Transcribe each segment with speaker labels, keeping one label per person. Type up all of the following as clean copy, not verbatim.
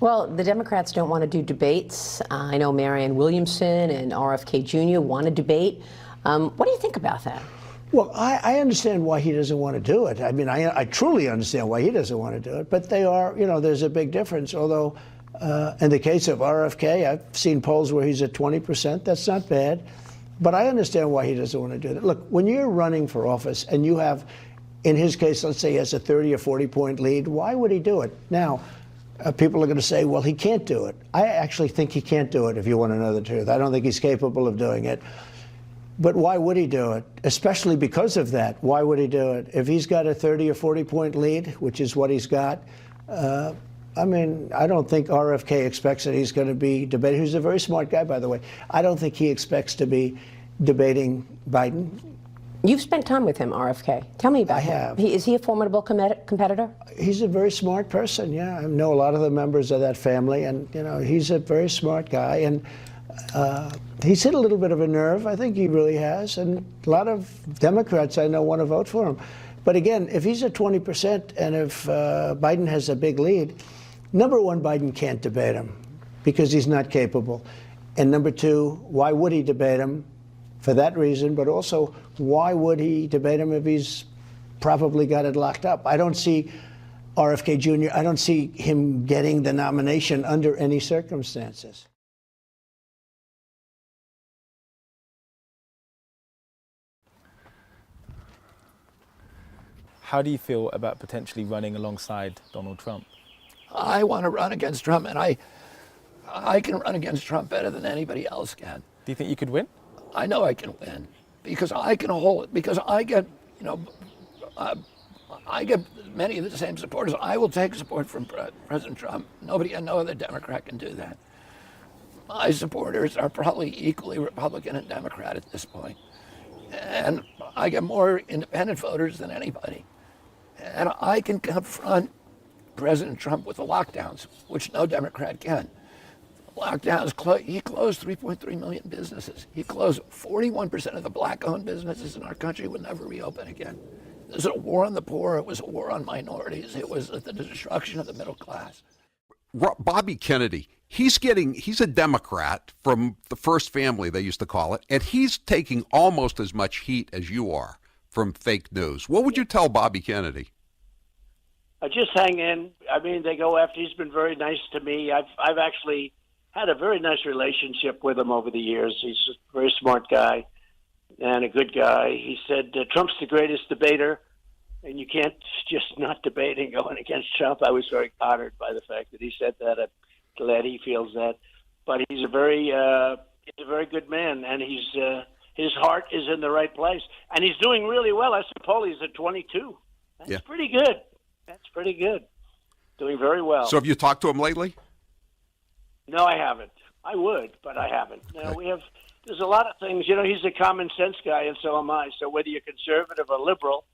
Speaker 1: Well, the Democrats don't want to do debates. I know Marianne Williamson and RFK Jr. want to debate. What do you think about that?
Speaker 2: Well, I understand why he doesn't want to do it. I mean, I truly understand why he doesn't want to do it. But they are, there's a big difference. Although, in the case of RFK, I've seen polls where he's at 20%. That's not bad. But I understand why he doesn't want to do that. Look, when you're running for office and you have, in his case, let's say he has a 30 or 40-point lead, why would he do it? Now, people are going to say, well, he can't do it. I actually think he can't do it, if you want to know the truth. I don't think he's capable of doing it. But why would he do it? Especially because of that. Why would he do it? If he's got a 30 or 40-point lead, which is what he's got, I mean, I don't think RFK expects that he's going to be debating. He's a very smart guy, by the way. I don't think he expects to be debating Biden.
Speaker 1: You've spent time with him, RFK. Tell me about him.
Speaker 2: I have.
Speaker 1: Is he a formidable competitor? He's
Speaker 2: a very smart person, yeah. I know a lot of the members of that family, and, he's a very smart guy. And he's hit a little bit of a nerve. I think he really has. And a lot of Democrats I know want to vote for him. But again, if he's at 20% and if Biden has a big lead, number one, Biden can't debate him because he's not capable. And number two, why would he debate him? For that reason, but also, why would he debate him if he's probably got it locked up? I don't see RFK Jr., I don't see him getting the nomination under any circumstances.
Speaker 3: How do you feel about potentially running alongside Donald Trump?
Speaker 4: I want to run against Trump, and I can run against Trump better than anybody else can.
Speaker 3: Do you think you could win?
Speaker 4: I know I can win because I can hold it, because I get, I get many of the same supporters. I will take support from President Trump. No other Democrat can do that. My supporters are probably equally Republican and Democrat at this point. And I get more independent voters than anybody. And I can confront President Trump with the lockdowns, which no Democrat can. Lockdowns, he closed 3.3 million businesses. He closed 41% of the black-owned businesses in our country would never reopen again. This is a war on the poor. It was a war on minorities. It was the destruction of the middle class.
Speaker 5: Bobby Kennedy, he's a Democrat from the first family, they used to call it, and he's taking almost as much heat as you are from fake news. What would you tell Bobby Kennedy?
Speaker 6: Just hang in. I mean, they go after. He's been very nice to me. I've actually had a very nice relationship with him over the years. He's a very smart guy and a good guy. He said Trump's the greatest debater, and you can't just not debate and going against Trump. I was very honored by the fact that he said that. I'm glad he feels that. But he's a very good man, and his heart is in the right place, and he's doing really well. I suppose he's at 22. That's pretty good. That's pretty good. Doing very well.
Speaker 5: So have you talked to him lately?
Speaker 6: No, I haven't. I would, but I haven't. Okay. There's a lot of things. He's a common sense guy, and so am I. So whether you're conservative or liberal,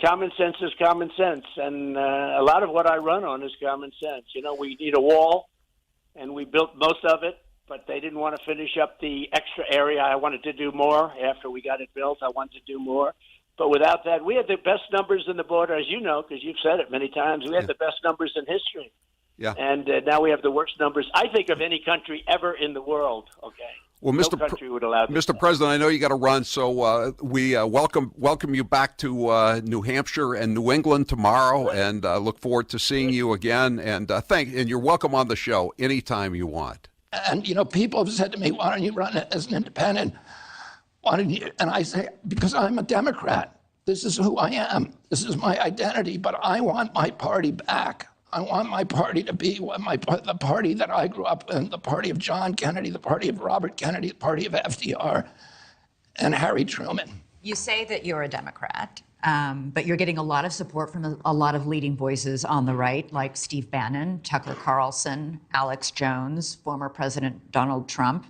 Speaker 6: common sense is common sense. And a lot of what I run on is common sense. We need a wall, and we built most of it, but they didn't want to finish up the extra area. I wanted to do more. After we got it built, I wanted to do more. But without that, we had the best numbers in the border, as you know, because you've said it many times. We had the best numbers in history.
Speaker 5: Yeah.
Speaker 6: And now we have the worst numbers, I think, of any country ever in the world. Okay.
Speaker 5: Well,
Speaker 6: no country would allow this.
Speaker 5: Mr. President, I know you got to run, so we welcome you back to New Hampshire and New England tomorrow, and look forward to seeing you again. And and you're welcome on the show anytime you want.
Speaker 4: And people have said to me, "Why don't you run as an independent?" Why don't you? And I say, because I'm a Democrat. This is who I am. This is my identity. But I want my party back. I want my party to be the party that I grew up in, the party of John Kennedy, the party of Robert Kennedy, the party of FDR and Harry Truman.
Speaker 7: You say that you're a Democrat, but you're getting a lot of support from a lot of leading voices on the right, like Steve Bannon, Tucker Carlson, Alex Jones, former President Donald Trump.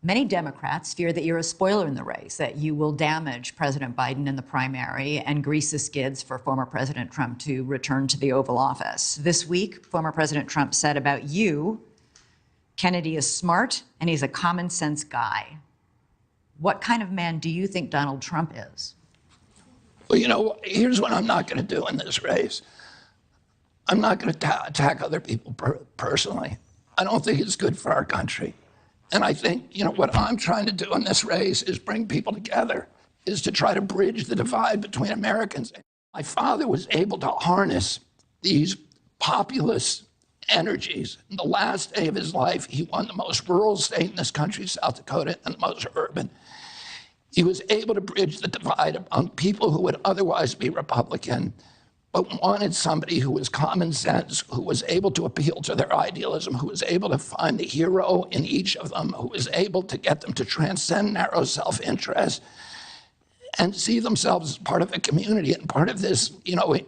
Speaker 7: Many Democrats fear that you're a spoiler in the race, that you will damage President Biden in the primary and grease the skids for former President Trump to return to the Oval Office. This week, former President Trump said about you, Kennedy is smart and he's a common sense guy. What kind of man do you think Donald Trump is?
Speaker 4: Well, here's what I'm not going to do in this race. I'm not going to attack other people personally. I don't think it's good for our country. And I think, what I'm trying to do in this race is bring people together, is to try to bridge the divide between Americans. My father was able to harness these populist energies. In the last day of his life, he won the most rural state in this country, South Dakota, and the most urban. He was able to bridge the divide among people who would otherwise be Republican, but wanted somebody who was common sense, who was able to appeal to their idealism, who was able to find the hero in each of them, who was able to get them to transcend narrow self-interest and see themselves as part of a community and part of this,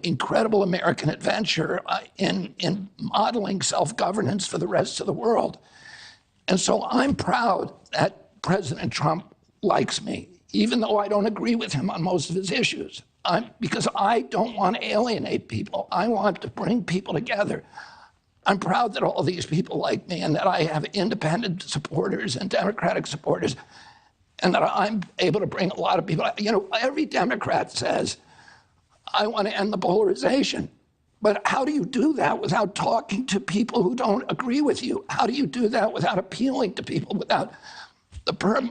Speaker 4: incredible American adventure in modeling self-governance for the rest of the world. And so I'm proud that President Trump likes me, even though I don't agree with him on most of his issues. Because I don't want to alienate people. I want to bring people together. I'm proud that all these people like me and that I have independent supporters and Democratic supporters and that I'm able to bring a lot of people. Every Democrat says, I want to end the polarization. But how do you do that without talking to people who don't agree with you? How do you do that without appealing to people?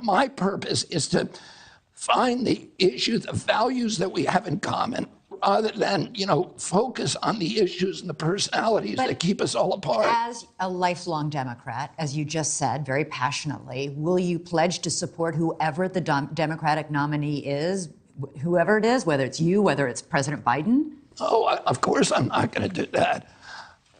Speaker 4: My purpose is to find the issues, the values that we have in common, rather than, focus on the issues and the personalities that keep us all apart.
Speaker 7: As a lifelong Democrat, as you just said very passionately, will you pledge to support whoever the Democratic nominee is, whoever it is, whether it's you, whether it's President Biden?
Speaker 4: Oh, of course I'm not going to do that.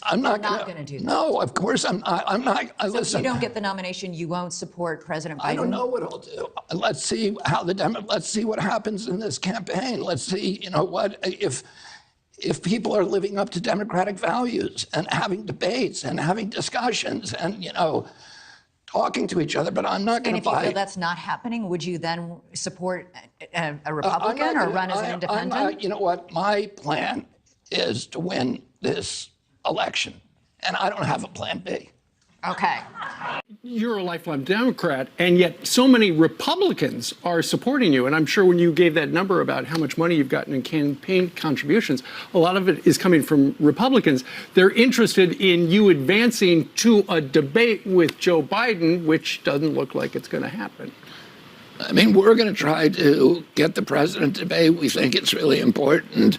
Speaker 4: I'm not going to
Speaker 7: do that.
Speaker 4: No, of course I'm not.
Speaker 7: So
Speaker 4: Listen,
Speaker 7: if you don't get the nomination, you won't support President Biden?
Speaker 4: I don't know what I'll do. Let's see let's see what happens in this campaign. Let's see, if people are living up to democratic values and having debates and having discussions and, talking to each other, but I'm not going to buy.
Speaker 7: And if you feel that's not happening, would you then support a Republican or run as an independent?
Speaker 4: You know what? My plan is to win this election, and I don't have a plan B.
Speaker 7: Okay.
Speaker 8: You're a lifelong Democrat, and yet so many Republicans are supporting you. And I'm sure when you gave that number about how much money you've gotten in campaign contributions, a lot of it is coming from Republicans. They're interested in you advancing to a debate with Joe Biden, which doesn't look like it's going to happen.
Speaker 4: I mean, we're going to try to get the president debate. We think it's really important.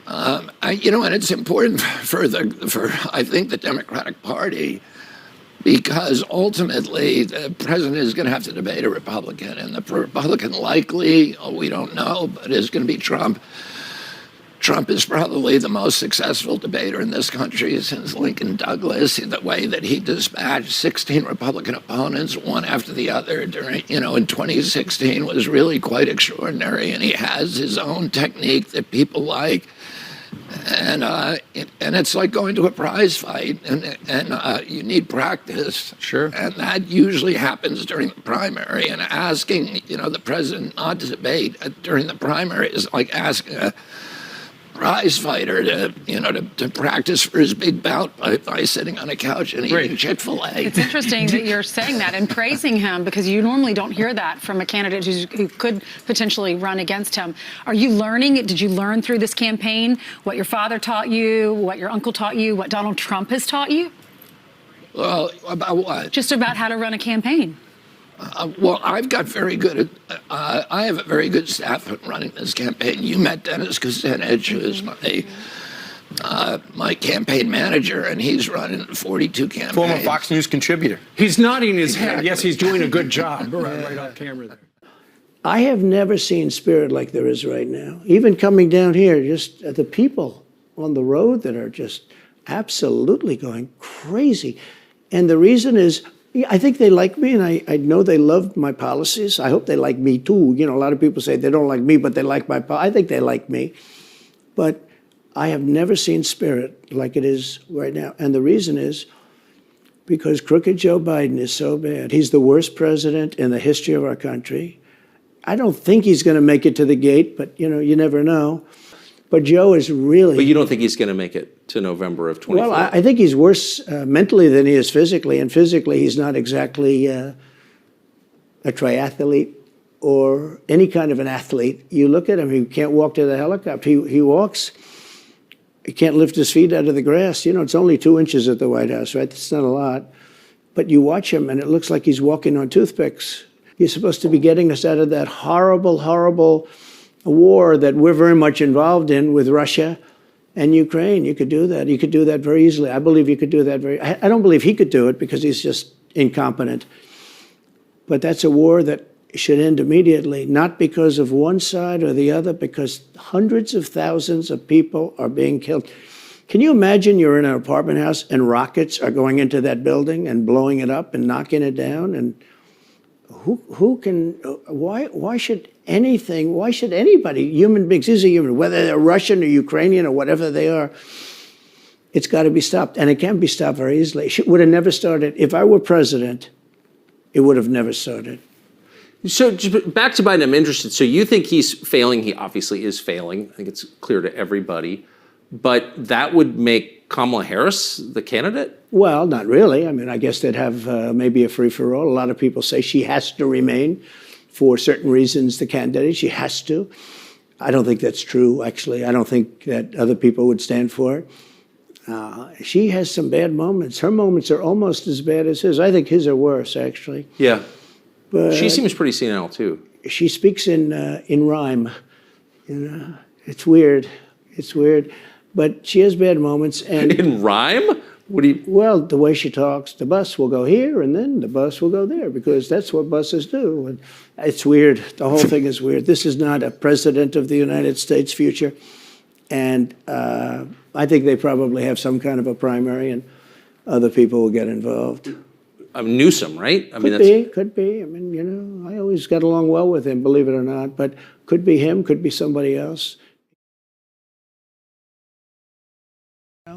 Speaker 4: And it's important for I think the Democratic Party, because ultimately the president is going to have to debate a Republican, and the Republican likely, we don't know, but is going to be Trump. Trump is probably the most successful debater in this country since Lincoln Douglas. The way that he dispatched 16 Republican opponents, one after the other, during, in 2016 was really quite extraordinary. And he has his own technique that people like. And it's like going to a prize fight, and you need practice.
Speaker 8: Sure.
Speaker 4: And that usually happens during the primary. And asking, the president not to debate during the primary is like asking a prize fighter to practice for his big bout by sitting on a couch and eating Chick-fil-A.
Speaker 9: It's interesting that you're saying that and praising him, because you normally don't hear that from a candidate who could potentially run against him. Are you learning? Did you learn through this campaign what your father taught you, what your uncle taught you, what Donald Trump has taught you?
Speaker 4: Well, about what?
Speaker 9: Just about how to run a campaign.
Speaker 4: Well, I've got very good. I have a very good staff at running this campaign. You met Dennis Kucinich, who is my campaign manager, and he's running 42 campaigns.
Speaker 10: Former Fox News contributor.
Speaker 8: He's nodding his head. Yes, he's doing a good job. Right off camera there.
Speaker 2: I have never seen spirit like there is right now. Even coming down here, just the people on the road that are just absolutely going crazy. And the reason is, I think they like me, and I know they love my policies. I hope they like me too. A lot of people say they don't like me, but they like my policies. I think they like me. But I have never seen spirit like it is right now. And the reason is because crooked Joe Biden is so bad. He's the worst president in the history of our country. I don't think he's going to make it to the gate, but you never know. But Joe is really...
Speaker 10: But you don't think he's going to make it to November of 24?
Speaker 2: Well, I think he's worse mentally than he is physically. And physically, he's not exactly a triathlete or any kind of an athlete. You look at him, he can't walk to the helicopter. He walks He can't lift his feet out of the grass. It's only 2 inches at the White House, right? That's not a lot. But you watch him, and it looks like he's walking on toothpicks. He's supposed to be getting us out of that horrible, horrible war that we're very much involved in with Russia and Ukraine. You could do that. You could do that very easily. I believe you could do that I don't believe he could do it because he's just incompetent. But that's a war that should end immediately, not because of one side or the other, because hundreds of thousands of people are being killed. Can you imagine you're in an apartment house and rockets are going into that building and blowing it up and knocking it down? And why should anybody, human beings, these are human, whether they're Russian or Ukrainian or whatever they are, it's got to be stopped. And it can be stopped very easily. It would have never started. If I were president, it would have never started.
Speaker 10: So back to Biden, I'm interested. So you think he's failing? He obviously is failing. I think it's clear to everybody. But that would make Kamala Harris the candidate?
Speaker 2: Well, not really. I mean, I guess they'd have maybe a free-for-all. A lot of people say she has to remain for certain reasons the candidate. She has to. I don't think that's true, actually. I don't think that other people would stand for it. She has some bad moments. Her moments are almost as bad as his. I think his are worse, actually.
Speaker 10: Yeah.
Speaker 2: But
Speaker 10: she seems pretty senile, too.
Speaker 2: She speaks in rhyme. It's weird. It's weird. But she has bad moments. And
Speaker 10: in rhyme? What do you?
Speaker 2: Well, the way she talks, the bus will go here and then the bus will go there because that's what buses do. And it's weird. The whole thing is weird. This is not a president of the United States future. And I think they probably have some kind of a primary and other people will get involved.
Speaker 10: Newsom, right?
Speaker 2: Could be. I mean, I always got along well with him, believe it or not. But could be him, could be somebody else.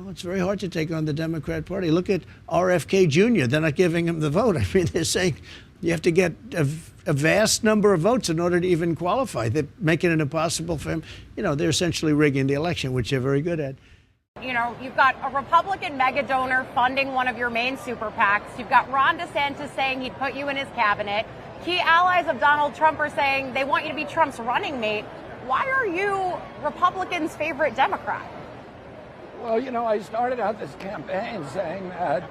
Speaker 2: It's very hard to take on the Democrat Party. Look at RFK Jr. They're not giving him the vote. I mean, they're saying you have to get a vast number of votes in order to even qualify. They're making it impossible for him. They're essentially rigging the election, which they're very good at.
Speaker 11: You've got a Republican mega donor funding one of your main super PACs. You've got Ron DeSantis saying he'd put you in his cabinet. Key allies of Donald Trump are saying they want you to be Trump's running mate. Why are you Republicans' favorite Democrat?
Speaker 4: Well, I started out this campaign saying that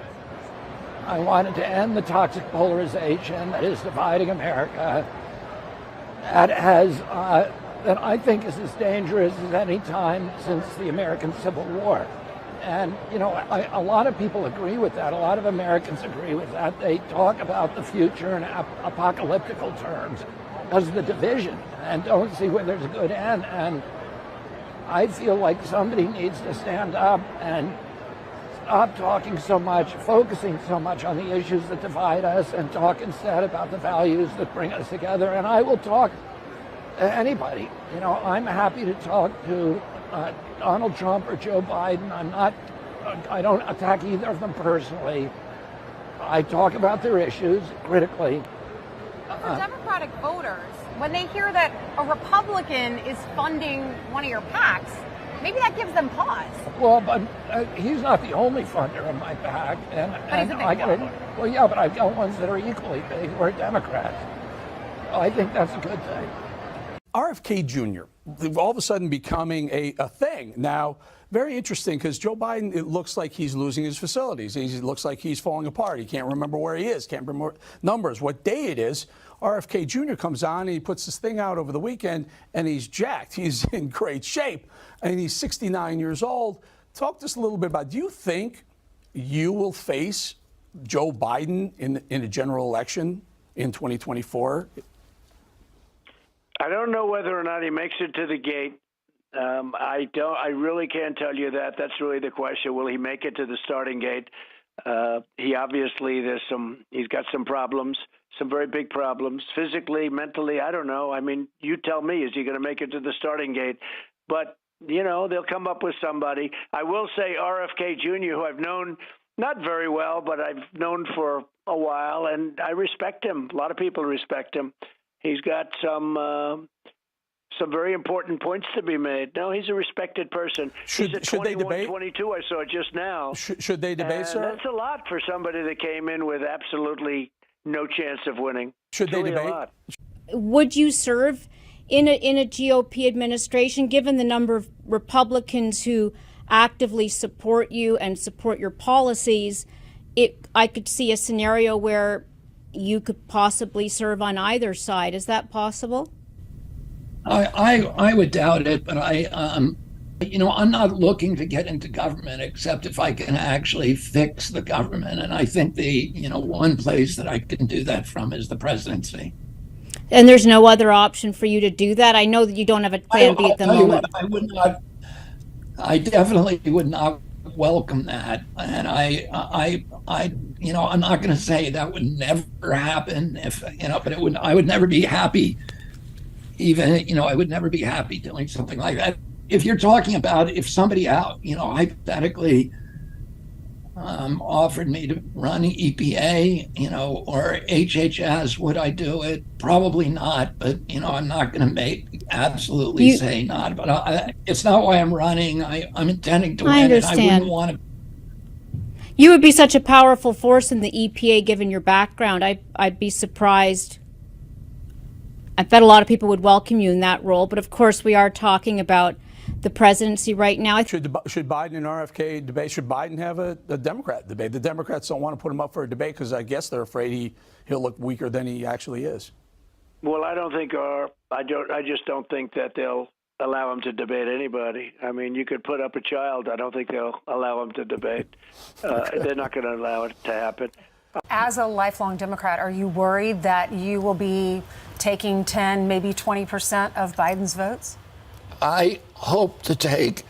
Speaker 4: I wanted to end the toxic polarization that is dividing America, that I think is as dangerous as any time since the American Civil War. And, a lot of people agree with that. A lot of Americans agree with that. They talk about the future in apocalyptical terms because of the division and don't see where there's a good end. And I feel like somebody needs to stand up and stop talking so much, focusing so much on the issues that divide us and talk instead about the values that bring us together. And I will talk to anybody. I'm happy to talk to Donald Trump or Joe Biden. I don't attack either of them personally. I talk about their issues critically.
Speaker 11: But for Democratic voters, when they hear that a Republican is funding one of your PACs, maybe that gives them pause.
Speaker 4: Well, but he's not the only funder of my PAC.
Speaker 11: But he's a big one.
Speaker 4: Well, yeah, but I've got ones that are equally big who are Democrats. I think that's a good thing.
Speaker 12: RFK Jr., all of a sudden becoming a thing. Now, very interesting because Joe Biden, it looks like he's losing his facilities. It looks like he's falling apart. He can't remember where he is, can't remember numbers, what day it is. RFK Jr. comes on and he puts this thing out over the weekend and he's jacked. He's in great shape and he's 69 years old. Talk to us a little bit about, do you think you will face Joe Biden in a general election in 2024?
Speaker 6: I don't know whether or not he makes it to the gate. I really can't tell you that. That's really the question. Will he make it to the starting gate? He obviously, he's got some problems, some very big problems, physically, mentally. I don't know. I mean, you tell me, is he going to make it to the starting gate? But, they'll come up with somebody. I will say RFK Jr., who I've known not very well, but I've known for a while, and I respect him. A lot of people respect him. He's got some very important points to be made. No, he's a respected person.
Speaker 12: Should they debate?
Speaker 6: 22, I saw just now.
Speaker 12: Should they debate, sir?
Speaker 6: That's a lot for somebody that came in with absolutely no chance of winning.
Speaker 12: Should they debate?
Speaker 13: Would you serve in a GOP administration, given the number of Republicans who actively support you and support your policies, I could see a scenario where you could possibly serve on either side. Is that possible?
Speaker 4: I would doubt it, but I'm not looking to get into government except if I can actually fix the government. And I think one place that I can do that from is the presidency.
Speaker 13: And there's no other option for you to do that? I know that you don't have a plan B at the moment.
Speaker 4: I definitely would not welcome that. And I'm not going to say that would never happen but I would never be happy. I would never be happy doing something like that. If you're talking about if somebody out, hypothetically offered me to run EPA, or HHS, would I do it? Probably not, but, I'm not going to say not, but it's not why I'm running. I'm intending to win.
Speaker 13: I understand.
Speaker 4: And I wouldn't want to.
Speaker 13: You would be such a powerful force in the EPA given your background. I'd be surprised. I bet a lot of people would welcome you in that role, but of course we are talking about the presidency right now.
Speaker 12: Should Biden and RFK debate? Should Biden have a Democrat debate? The Democrats don't want to put him up for a debate because I guess they're afraid he'll look weaker than he actually is.
Speaker 6: Well, I just don't think that they'll allow him to debate anybody. I mean, you could put up a child. I don't think they'll allow him to debate. They're not going to allow it to happen.
Speaker 9: As a lifelong Democrat, are you worried that you will be taking 10, maybe 20% of Biden's votes?
Speaker 4: I hope to take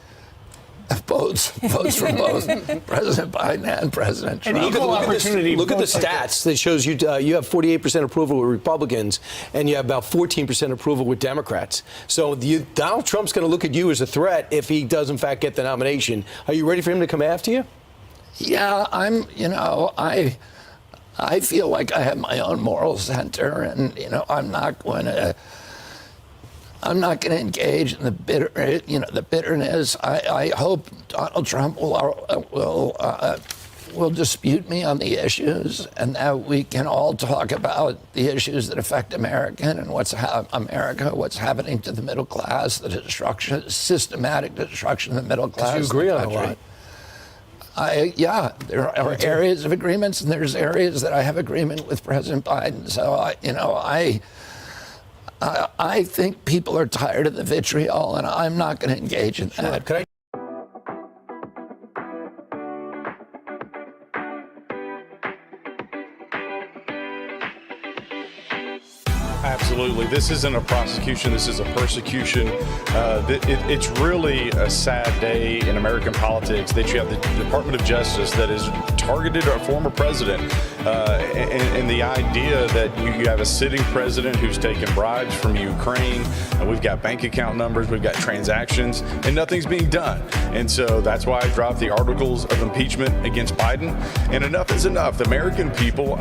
Speaker 4: votes from both President Biden and President Trump.
Speaker 14: And equal opportunity. Look at the stats that shows you you have 48% approval with Republicans and you have about 14% approval with Democrats. So Donald Trump's going to look at you as a threat if he does in fact get the nomination. Are you ready for him to come after you?
Speaker 4: Yeah, I feel like I have my own moral center, and I'm not going to engage in the bitterness. I hope Donald Trump will dispute me on the issues, and that we can all talk about the issues that affect America and what's happening to the middle class, the systematic destruction of the middle class.
Speaker 14: You agree on a lot.
Speaker 4: There are areas of agreements, and there's areas that I have agreement with President Biden. So I think people are tired of the vitriol, and I'm not going to engage in that.
Speaker 15: Absolutely. This isn't a prosecution. This is a persecution. It's really a sad day in American politics that you have the Department of Justice that has targeted a former president. And the idea that you have a sitting president who's taken bribes from Ukraine. We've got bank account numbers. We've got transactions. And nothing's being done. And so that's why I dropped the articles of impeachment against Biden. And enough is enough. The American people,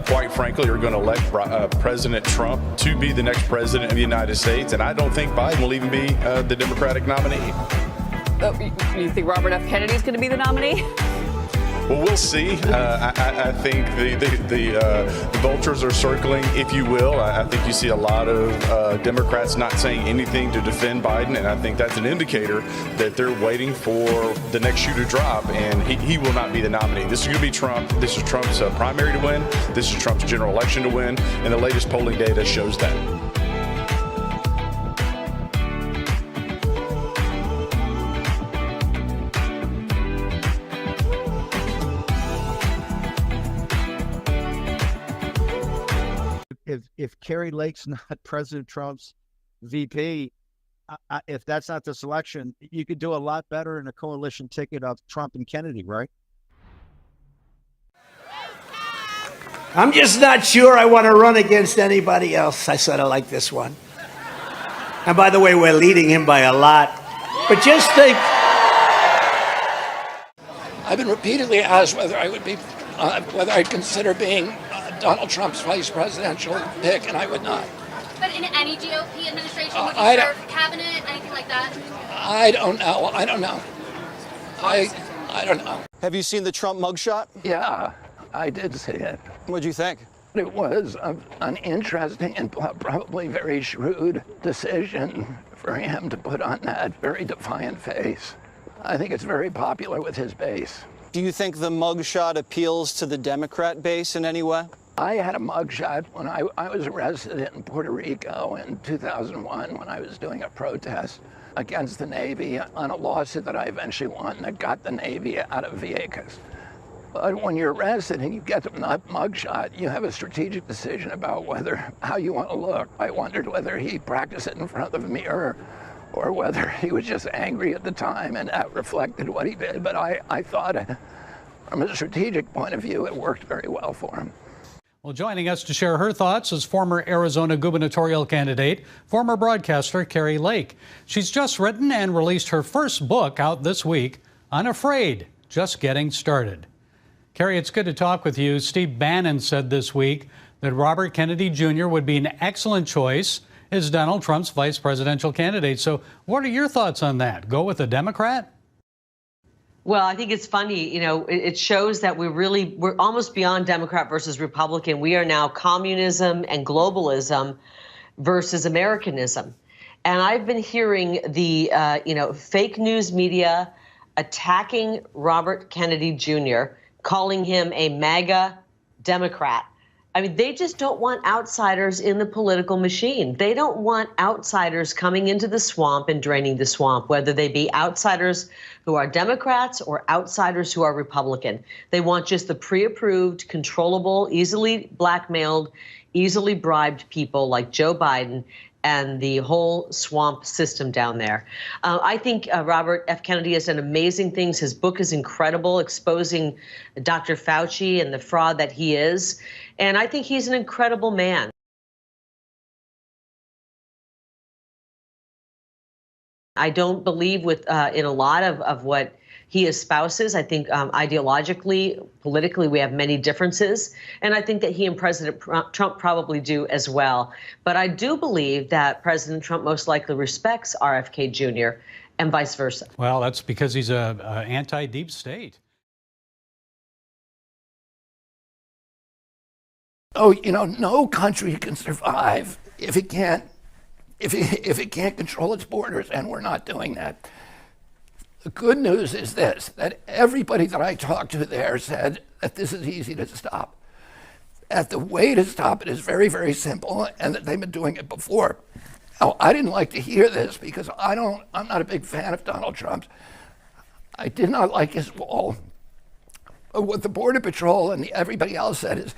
Speaker 15: quite frankly, are going to elect President Trump to be the next president of the United States, and I don't think Biden will even be the Democratic nominee.
Speaker 16: You think Robert F. Kennedy is going to be the nominee?
Speaker 15: Well, we'll see. I think the vultures are circling, if you will. I think you see a lot of Democrats not saying anything to defend Biden, and I think that's an indicator that they're waiting for the next shoe to drop, and he will not be the nominee. This is going to be Trump. This is Trump's primary to win. This is Trump's general election to win, and the latest polling data shows that.
Speaker 17: If Carrie Lake's not President Trump's VP, if that's not the selection, you could do a lot better in a coalition ticket of Trump and Kennedy, right?
Speaker 2: I'm just not sure I want to run against anybody else. I sort of like this one. And by the way, we're leading him by a lot. But just think.
Speaker 4: I've been repeatedly asked whether I'd consider being Donald Trump's vice presidential pick, and I would not.
Speaker 18: But in any GOP administration, would you serve cabinet, anything like that?
Speaker 4: I don't know. I don't know. I don't know.
Speaker 14: Have you seen the Trump mugshot?
Speaker 4: Yeah, I did see it.
Speaker 14: What'd you think?
Speaker 4: It was an interesting and probably very shrewd decision for him to put on that very defiant face. I think it's very popular with his base.
Speaker 19: Do you think the mugshot appeals to the Democrat base in any way?
Speaker 4: I had a mugshot when I was arrested in Puerto Rico in 2001 when I was doing a protest against the Navy on a lawsuit that I eventually won that got the Navy out of Vieques. But when you're arrested and you get the mugshot, you have a strategic decision about how you want to look. I wondered whether he practiced it in front of a mirror or whether he was just angry at the time and that reflected what he did. But I thought from a strategic point of view, it worked very well for him.
Speaker 20: Well, joining us to share her thoughts is former Arizona gubernatorial candidate, former broadcaster Kari Lake. She's just written and released her first book out this week, Unafraid, Just Getting Started. Kari, it's good to talk with you. Steve Bannon said this week that Robert Kennedy Jr. would be an excellent choice as Donald Trump's vice presidential candidate. So what are your thoughts on that? Go with a Democrat?
Speaker 21: Well, I think it's funny, it shows that we're almost beyond Democrat versus Republican. We are now communism and globalism versus Americanism. And I've been hearing the, fake news media attacking Robert Kennedy Jr., calling him a MAGA Democrat. I mean, they just don't want outsiders in the political machine. They don't want outsiders coming into the swamp and draining the swamp, whether they be outsiders who are Democrats or outsiders who are Republican. They want just the pre-approved, controllable, easily blackmailed, easily bribed people like Joe Biden and the whole swamp system down there. I think Robert F. Kennedy has done amazing things. His book is incredible, exposing Dr. Fauci and the fraud that he is. And I think he's an incredible man. I don't believe in a lot of what he espouses. I think ideologically, politically, we have many differences. And I think that he and President Trump probably do as well. But I do believe that President Trump most likely respects RFK Jr. and vice versa.
Speaker 20: Well, that's because he's a anti-deep state.
Speaker 4: Oh, no country can survive if it can't control its borders, and we're not doing that. The good news is this, that everybody that I talked to there said that this is easy to stop. That the way to stop it is very, very simple, and that they've been doing it before. Now, I didn't like to hear this because I'm not a big fan of Donald Trump. I did not like his wall. But what the Border Patrol and everybody else said is,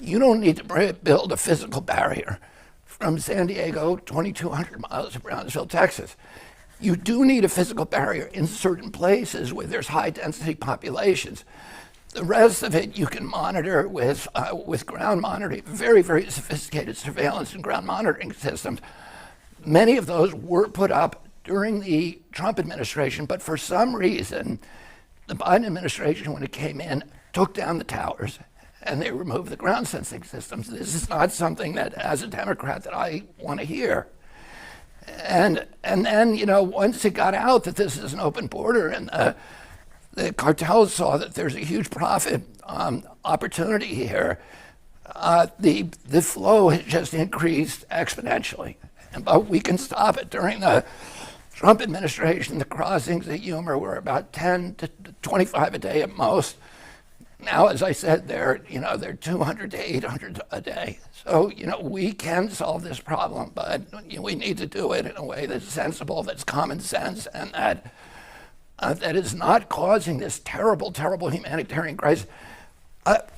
Speaker 4: you don't need to build a physical barrier from San Diego, 2,200 miles to Brownsville, Texas. You do need a physical barrier in certain places where there's high density populations. The rest of it you can monitor with ground monitoring, very, very sophisticated surveillance and ground monitoring systems. Many of those were put up during the Trump administration, but for some reason, the Biden administration, when it came in, took down the towers and they removed the ground sensing systems. This is not something that, as a Democrat, that I want to hear. And then, once it got out that this is an open border and the cartels saw that there's a huge profit opportunity here, the flow has just increased exponentially. But we can stop it. During the Trump administration, the crossings at Yuma were about 10 to 25 a day at most. Now, as I said, they're 200 to 800 a day. So, we can solve this problem, but we need to do it in a way that's sensible, that's common sense, and that is not causing this terrible, terrible humanitarian crisis.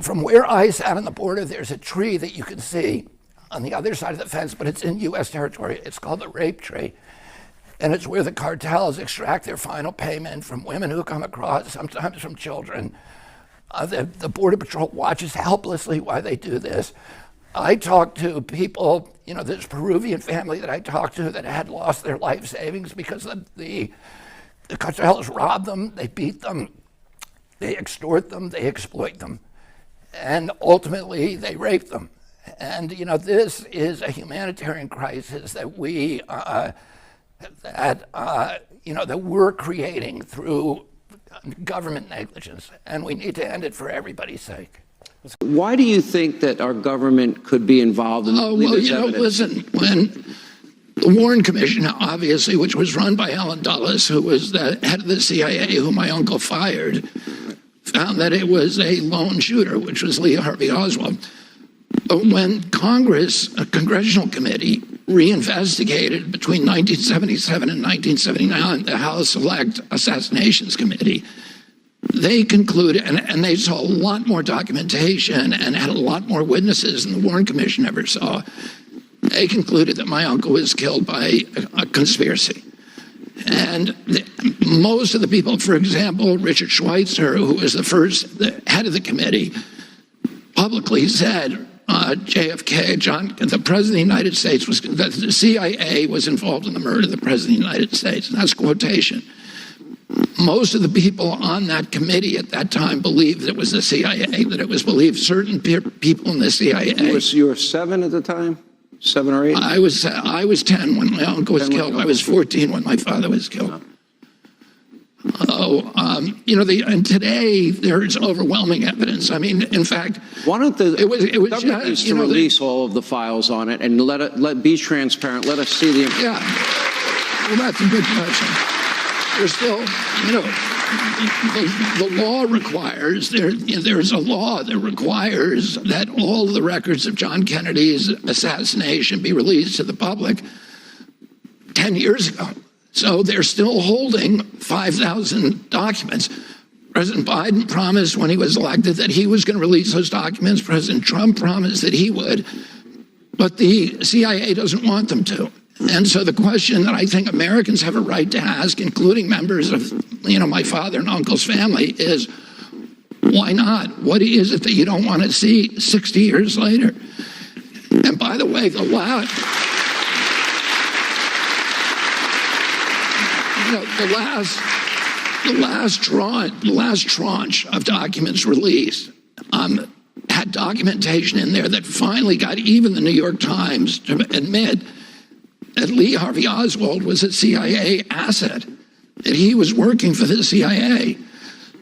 Speaker 4: From where I sat on the border, there's a tree that you can see on the other side of the fence, but it's in U.S. territory. It's called the rape tree. And it's where the cartels extract their final payment from women who come across, sometimes from children. The Border Patrol watches helplessly while they do this. I talked to people, this Peruvian family that I talked to that had lost their life savings because the cartels rob them, they beat them, they extort them, they exploit them, and ultimately they rape them. And this is a humanitarian crisis that that we're creating through government negligence, and we need to end it for everybody's sake.
Speaker 22: Why do you think that our government could be involved in
Speaker 4: listen, The Warren Commission, obviously, which was run by Alan Dulles, who was the head of the CIA, who my uncle fired, found that it was a lone shooter, which was Lee Harvey Oswald. But when Congress, a congressional committee, reinvestigated between 1977 and 1979 the House Select Assassinations Committee, they concluded, and they saw a lot more documentation and had a lot more witnesses than the Warren Commission ever saw. They concluded that my uncle was killed by a conspiracy. And most of the people, for example, Richard Schweitzer, who was the head of the committee, publicly said JFK, the President of the United States, that the CIA was involved in the murder of the President of the United States. And that's quotation. Most of the people on that committee at that time believed it was the CIA, that it was believed certain people in the CIA.
Speaker 1: You were 7 at the time? 7 or 8?
Speaker 4: I was 10 when my uncle was killed. I was 14 when my father was killed. And today there is overwhelming evidence. I mean, in fact,
Speaker 1: why don't the
Speaker 4: government
Speaker 1: needs to release all of the files on it and let be transparent. Let us see the information.
Speaker 4: Yeah, well, that's a good question. There's still, the law requires there's a law that requires that all the records of John Kennedy's assassination be released to the public 10 years ago. So they're still holding 5,000 documents. President Biden promised when he was elected that he was going to release those documents. President Trump promised that he would, but the CIA doesn't want them to. And so the question that I think Americans have a right to ask, including members of, my father and uncle's family, is why not? What is it that you don't want to see 60 years later? And by the way, the last tranche of documents released had documentation in there that finally got even the New York Times to admit that Lee Harvey Oswald was a CIA asset, that he was working for the CIA.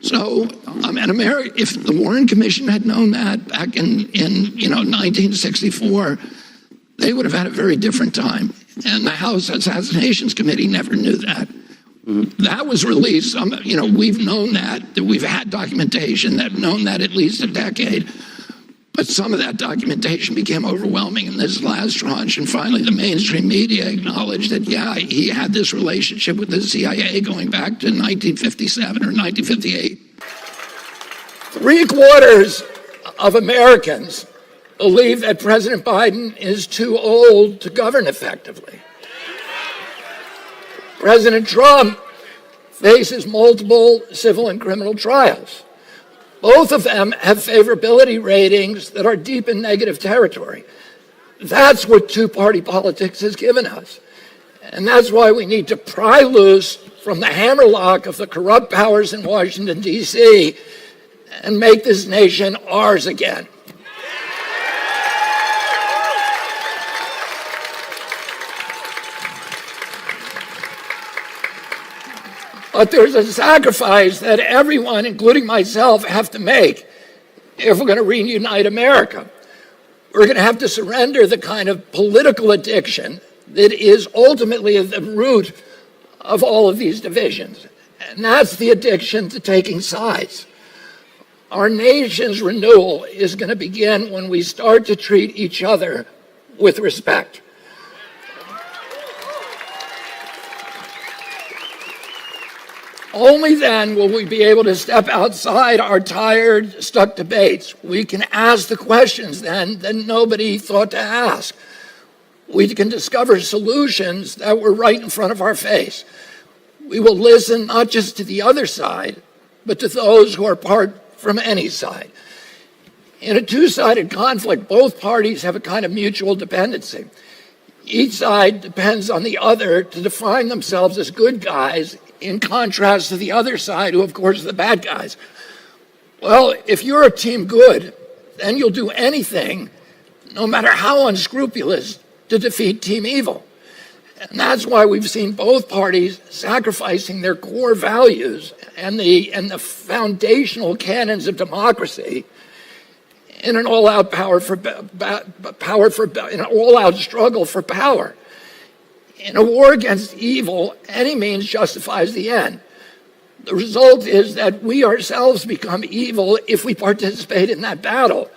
Speaker 4: So, if the Warren Commission had known that back in 1964, they would have had a very different time. And the House Assassinations Committee never knew that. That was released. We've known that we've had documentation that known that at least a decade. But some of that documentation became overwhelming in this last tranche. And finally, the mainstream media acknowledged that, yeah, he had this relationship with the CIA going back to 1957 or 1958. 3/4 of Americans believe that President Biden is too old to govern effectively. President Trump faces multiple civil and criminal trials. Both of them have favorability ratings that are deep in negative territory. That's what two-party politics has given us. And that's why we need to pry loose from the hammerlock of the corrupt powers in Washington, D.C., and make this nation ours again. But there's a sacrifice that everyone, including myself, have to make if we're going to reunite America. We're going to have to surrender the kind of political addiction that is ultimately at the root of all of these divisions. And that's the addiction to taking sides. Our nation's renewal is going to begin when we start to treat each other with respect. Only then will we be able to step outside our tired, stuck debates. We can ask the questions then that nobody thought to ask. We can discover solutions that were right in front of our face. We will listen not just to the other side, but to those who are apart from any side. In a two-sided conflict, both parties have a kind of mutual dependency. Each side depends on the other to define themselves as good guys, in contrast to the other side, who, of course, are the bad guys. Well, if you're a team good, then you'll do anything, no matter how unscrupulous, to defeat team evil. And that's why we've seen both parties sacrificing their core values and the foundational canons of democracy in an all-out struggle for power. In a war against evil, any means justifies the end. The result is that we ourselves become evil if we participate in that battle.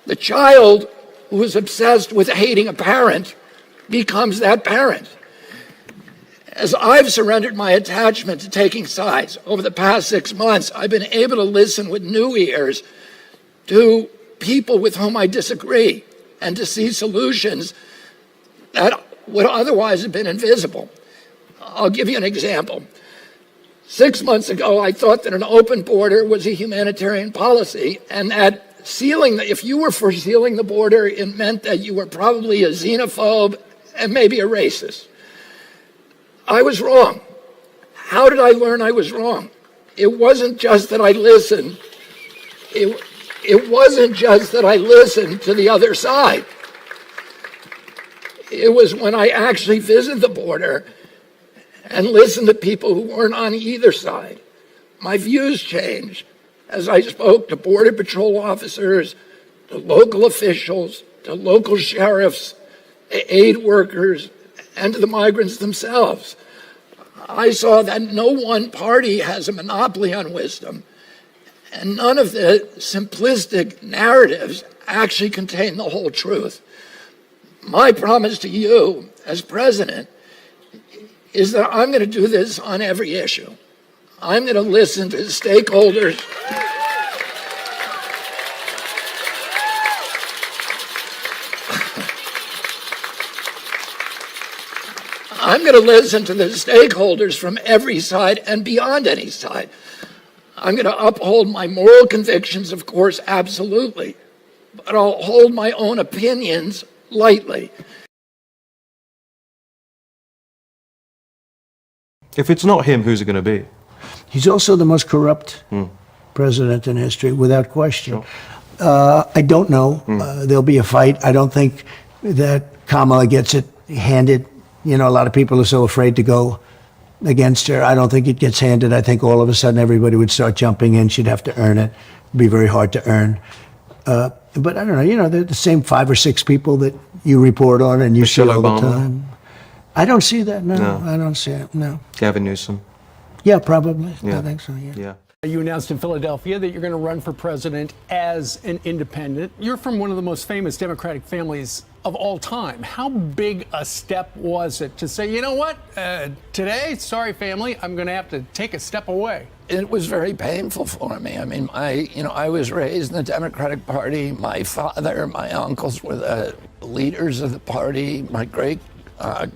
Speaker 4: The child who is obsessed with hating a parent becomes that parent. As I've surrendered my attachment to taking sides over the past 6 months, I've been able to listen with new ears to people with whom I disagree and to see solutions that would otherwise have been invisible. I'll give you an example. 6 months ago, I thought that an open border was a humanitarian policy, and that if you were for sealing the border, it meant that you were probably a xenophobe and maybe a racist. I was wrong. How did I learn I was wrong? It wasn't just that I listened. It wasn't just that I listened to the other side. It was when I actually visited the border and listened to people who weren't on either side. My views changed as I spoke to Border Patrol officers, to local officials, to local sheriffs, aid workers, and to the migrants themselves. I saw that no one party has a monopoly on wisdom, and none of the simplistic narratives actually contain the whole truth. My promise to you as president is that I'm going to do this on every issue. I'm going to listen to stakeholders. I'm going to listen to the stakeholders from every side and beyond any side. I'm going to uphold my moral convictions, of course, absolutely, but I'll hold my own opinions lightly.
Speaker 3: If it's not him, who's it going to be?
Speaker 2: He's also the most corrupt president in history, without question.
Speaker 3: Sure.
Speaker 2: I don't know. There'll be a fight. I don't think that Kamala gets it handed. You know, a lot of people are so afraid to go against her. I don't think it gets handed. I think all of a sudden everybody would start jumping in. She'd have to earn it. It'd be very hard to earn. But I don't know. You know, they're the same 5 or 6 people that you report on and you
Speaker 3: Michelle
Speaker 2: see all
Speaker 3: Obama.
Speaker 2: the time. I don't see that. No, I don't see it. No.
Speaker 3: Gavin Newsom.
Speaker 2: Yeah, probably.
Speaker 3: Yeah.
Speaker 2: I think so.
Speaker 3: Yeah.
Speaker 8: You announced in Philadelphia that you're going to run for president as an independent. You're from one of the most famous Democratic families of all time. How big a step was it to say, you know what, today, sorry family, I'm going to have to take a step away?
Speaker 4: It was very painful for me. I mean, I was raised in the Democratic Party. My father, my uncles were the leaders of the party. My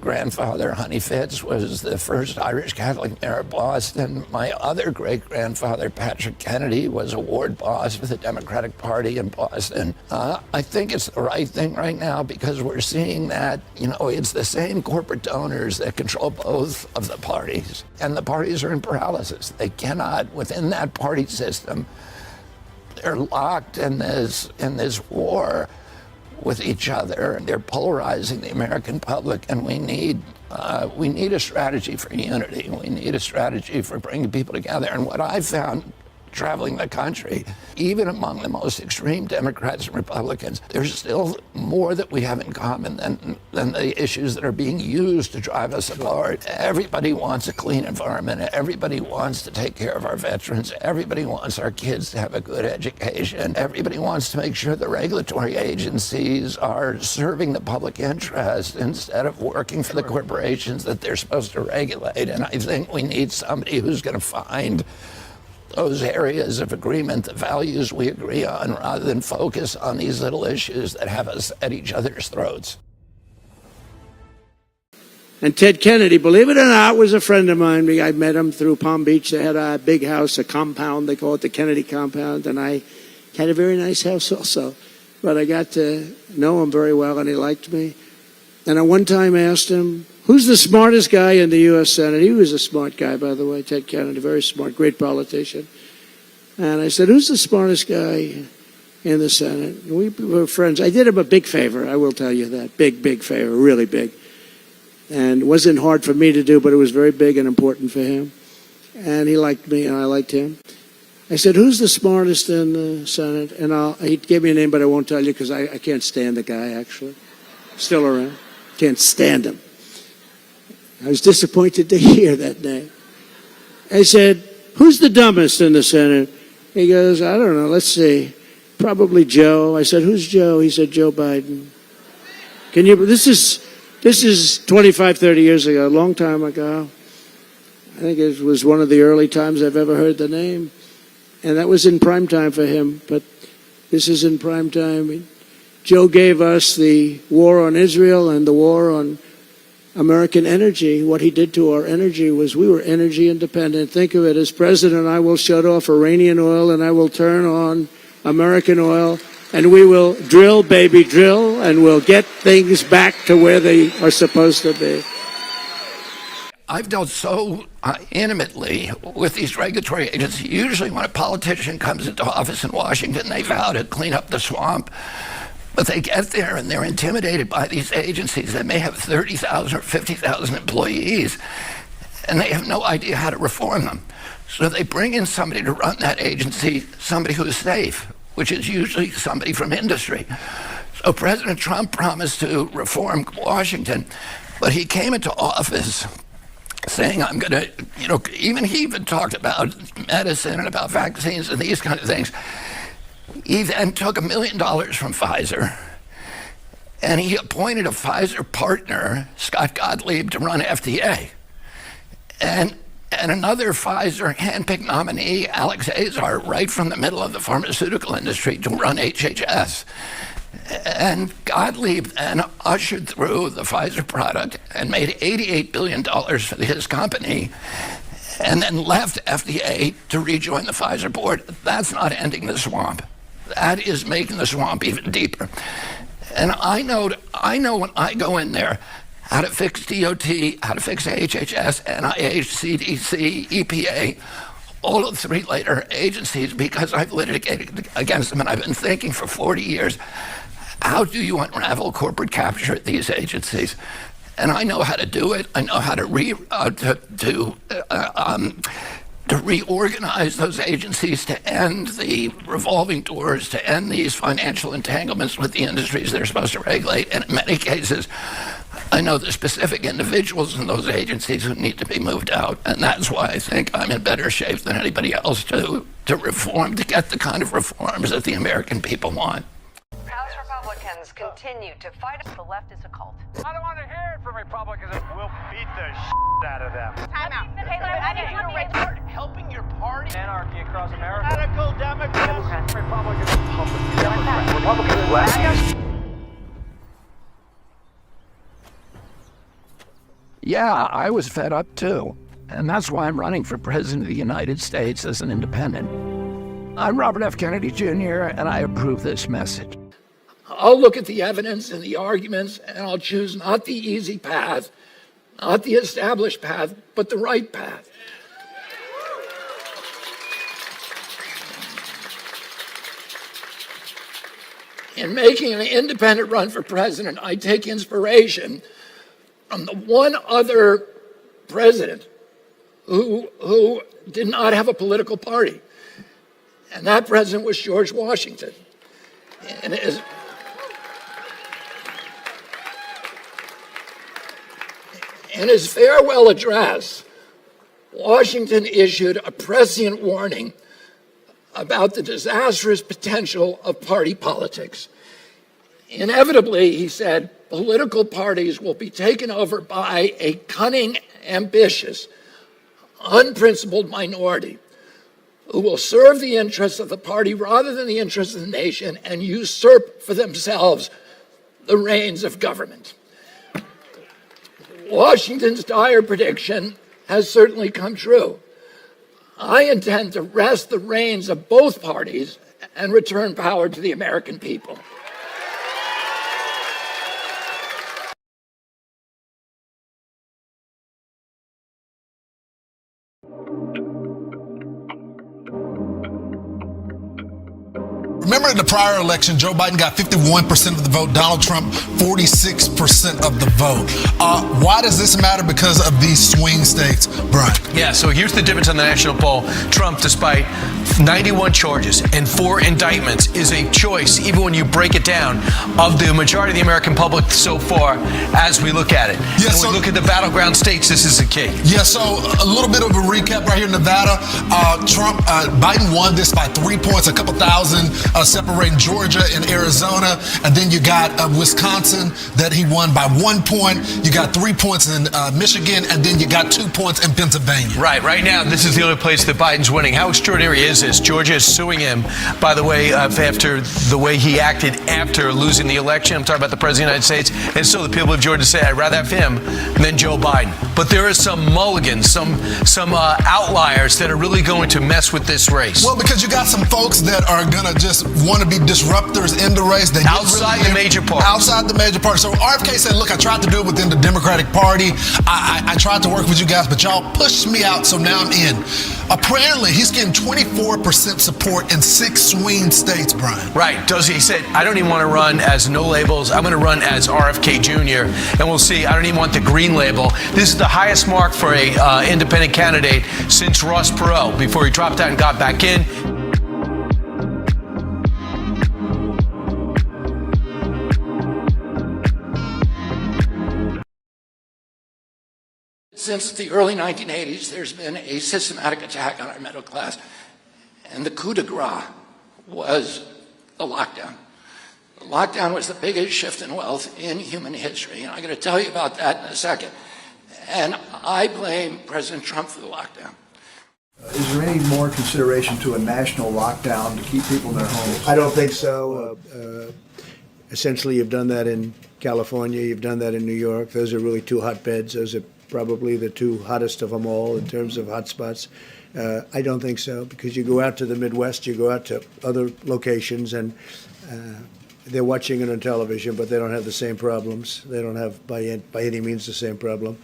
Speaker 4: grandfather, Honey Fitz, was the first Irish Catholic mayor of Boston. My other great-grandfather, Patrick Kennedy, was a ward boss for the Democratic Party in Boston. I think it's the right thing right now because we're seeing that, you know, it's the same corporate donors that control both of the parties. And the parties are in paralysis. They cannot, within that party system, they're locked in this war with each other. They're polarizing the American public, and we need a strategy for unity. We need a strategy for bringing people together. And what I've found traveling the country, even among the most extreme Democrats and Republicans, there's still more that we have in common than the issues that are being used to drive us apart. Everybody wants a clean environment. Everybody wants to take care of our veterans. Everybody wants our kids to have a good education. Everybody wants to make sure the regulatory agencies are serving the public interest instead of working for the corporations that they're supposed to regulate. And I think we need somebody who's going to find those areas of agreement, the values we agree on, rather than focus on these little issues that have us at each other's throats.
Speaker 2: And Ted Kennedy, believe it or not, was a friend of mine. I met him through Palm Beach. They had a big house, a compound. They call it the Kennedy compound. And I had a very nice house also. But I got to know him very well, and he liked me. And at one time I asked him, who's the smartest guy in the U.S. Senate? He was a smart guy, by the way, Ted Kennedy, very smart, great politician. And I said, who's the smartest guy in the Senate? And we were friends. I did him a big favor, I will tell you that. Big favor, really big. And it wasn't hard for me to do, but it was very big and important for him. And he liked me, and I liked him. I said, who's the smartest in the Senate? And he gave me a name, but I won't tell you because I can't stand the guy, actually. Still around. Can't stand him.
Speaker 5: I was disappointed to hear that name. I said, who's the dumbest in the Senate? He goes, I don't know, let's see. Probably Joe. I said, who's Joe? He said, Joe Biden. This is 25, 30 years ago, a long time ago. I think it was one of the early times I've ever heard the name. And that was in prime time for him, but this is in prime time. Joe gave us the war on Israel and the war on American energy. What he did to our energy was we were energy independent. Think of it as president, I will shut off Iranian oil and I will turn on American oil, and we will drill, baby, drill, and we'll get things back to where they are supposed to be.
Speaker 4: I've dealt so intimately with these regulatory agencies. Usually when a politician comes into office in Washington, they vow to clean up the swamp. But they get there and they're intimidated by these agencies that may have 30,000 or 50,000 employees, and they have no idea how to reform them. So they bring in somebody to run that agency, somebody who is safe, which is usually somebody from industry. So President Trump promised to reform Washington, but he came into office saying, I'm going to, even he even talked about medicine and about vaccines and these kind of things. He then took $1 million from Pfizer, and he appointed a Pfizer partner, Scott Gottlieb, to run FDA. And another Pfizer handpicked nominee, Alex Azar, right from the middle of the pharmaceutical industry, to run HHS. And Gottlieb then ushered through the Pfizer product and made $88 billion for his company, and then left FDA to rejoin the Pfizer board. That's not ending the swamp. That is making the swamp even deeper. And I know when I go in there how to fix DOT, how to fix HHS, NIH, CDC, EPA, all of the three later agencies, because I've litigated against them and I've been thinking for 40 years, how do you unravel corporate capture at these agencies? And I know how to do it. I know how to reorganize those agencies to end the revolving doors, to end these financial entanglements with the industries they're supposed to regulate. And in many cases, I know the specific individuals in those agencies who need to be moved out. And that's why I think I'm in better shape than anybody else to reform, to get the kind of reforms that the American people want.
Speaker 22: House Republicans continue to fight. The left is a cult.
Speaker 23: I don't want to hear it from Republicans. We'll beat the shit out of them.
Speaker 22: Time out.
Speaker 23: I need you to start helping your party. Anarchy across America. Radical Democrats. Republicans. Democrats.
Speaker 4: Yeah, I was fed up too. And that's why I'm running for president of the United States as an independent. I'm Robert F. Kennedy Jr., and I approve this message. I'll look at the evidence and the arguments, and I'll choose not the easy path, not the established path, but the right path. In making an independent run for president, I take inspiration from the one other president who did not have a political party. And that president was George Washington. In his farewell address, Washington issued a prescient warning about the disastrous potential of party politics. Inevitably, he said, political parties will be taken over by a cunning, ambitious, unprincipled minority who will serve the interests of the party rather than the interests of the nation and usurp for themselves the reins of government. Washington's dire prediction has certainly come true. I intend to wrest the reins of both parties and return power to the American people.
Speaker 24: Remember in the prior election, Joe Biden got 51% of the vote, Donald Trump 46% of the vote. Why does this matter? Because of these swing states, Brian?
Speaker 25: Yeah, so here's the difference on the national poll. Trump, despite
Speaker 14: 91 charges and 4 indictments is a choice, even when you break it down, of the majority of the American public so far as we look at it.
Speaker 24: Yeah,
Speaker 14: when we look at the battleground states, this is the key.
Speaker 24: Yeah, so a little bit of a recap right here in Nevada. Biden won this by 3 points, a couple thousand separating Georgia and Arizona. And then you got Wisconsin that he won by 1 point. You got 3 points in Michigan, and then you got 2 points in Pennsylvania.
Speaker 14: Right now, this is the only place that Biden's winning. How extraordinary is this? Georgia is suing him, by the way, after the way he acted after losing the election. I'm talking about the President of the United States. And so the people of Georgia say, I'd rather have him than Joe Biden. But there are some mulligans, some outliers that are really going to mess with this race.
Speaker 24: Well, because you got some folks that are going to just want to be disruptors in the race. They
Speaker 14: outside the major parties.
Speaker 24: Outside the major parties. So RFK said, look, I tried to do it within the Democratic Party. I tried to work with you guys, but y'all pushed me out, so now I'm in. Apparently, he's getting 24% support in 6 swing states, Brian.
Speaker 14: Right. He said, I don't even want to run as no labels. I'm going to run as RFK Jr. And we'll see. I don't even want the green label. This is the highest mark for a independent candidate since Ross Perot, before he dropped out and got back in.
Speaker 4: Since the early 1980s, there's been a systematic attack on our middle class. And the coup de grace was the lockdown. The lockdown was the biggest shift in wealth in human history. And I'm going to tell you about that in a second. And I blame President Trump for the lockdown.
Speaker 7: Is there any more consideration to a national lockdown to keep people in their homes?
Speaker 2: I don't think so. Essentially, you've done that in California. You've done that in New York. Those are really 2 hotbeds. Those are probably the 2 hottest of them all in terms of hotspots. I don't think so, because you go out to the Midwest, you go out to other locations, and they're watching it on television, but they don't have the same problems. They don't have, by any means, the same problem.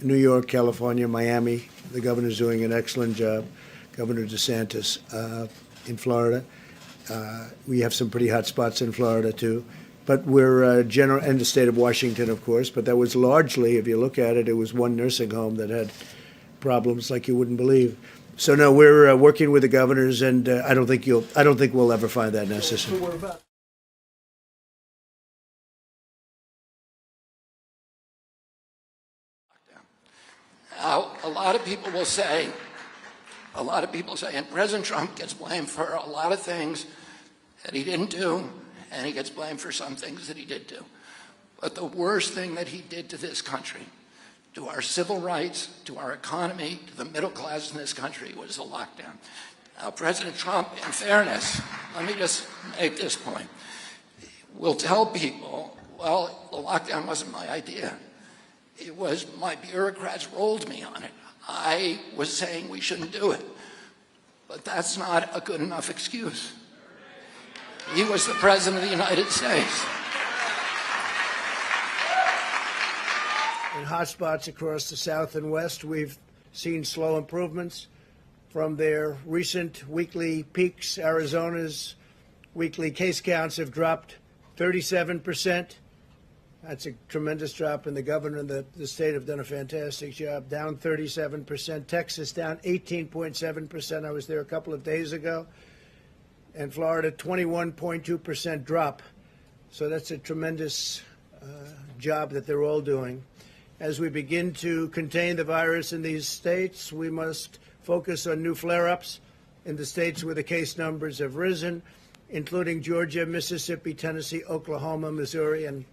Speaker 2: New York, California, Miami, the governor's doing an excellent job. Governor DeSantis in Florida. We have some pretty hot spots in Florida, too. But we're and the state of Washington, of course. But that was largely, if you look at it, it was 1 nursing home that had problems like you wouldn't believe. So no, we're working with the governors, and I don't think we'll ever find that necessary.
Speaker 4: Now, a lot of people say, and President Trump gets blamed for a lot of things that he didn't do, and he gets blamed for some things that he did do. But the worst thing that he did to this country, to our civil rights, to our economy, to the middle class in this country, was the lockdown. Now, President Trump, in fairness, let me just make this point, will tell people, well, the lockdown wasn't my idea. It was my bureaucrats rolled me on it. I was saying we shouldn't do it. But that's not a good enough excuse. He was the President of the United States.
Speaker 2: In hotspots across the South and West, we've seen slow improvements from their recent weekly peaks. Arizona's weekly case counts have dropped 37%. That's a tremendous drop, and the governor and the state have done a fantastic job. Down 37%. Texas down 18.7%. I was there a couple of days ago. And Florida, 21.2% drop. So that's a tremendous job that they're all doing. As we begin to contain the virus in these states, we must focus on new flare-ups in the states where the case numbers have risen, including Georgia, Mississippi, Tennessee, Oklahoma, Missouri, and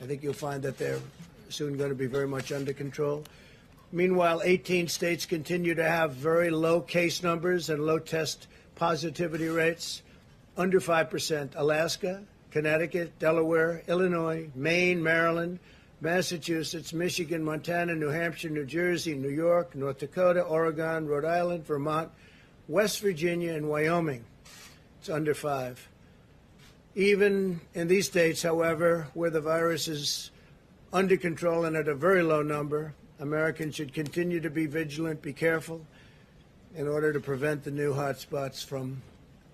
Speaker 2: I think you'll find that they're soon going to be very much under control. Meanwhile, 18 states continue to have very low case numbers and low test positivity rates, under 5%. Alaska, Connecticut, Delaware, Illinois, Maine, Maryland, Massachusetts, Michigan, Montana, New Hampshire, New Jersey, New York, North Dakota, Oregon, Rhode Island, Vermont, West Virginia, and Wyoming. It's under 5. Even in these states, however, where the virus is under control and at a very low number, Americans should continue to be vigilant, be careful, in order to prevent the new hotspots from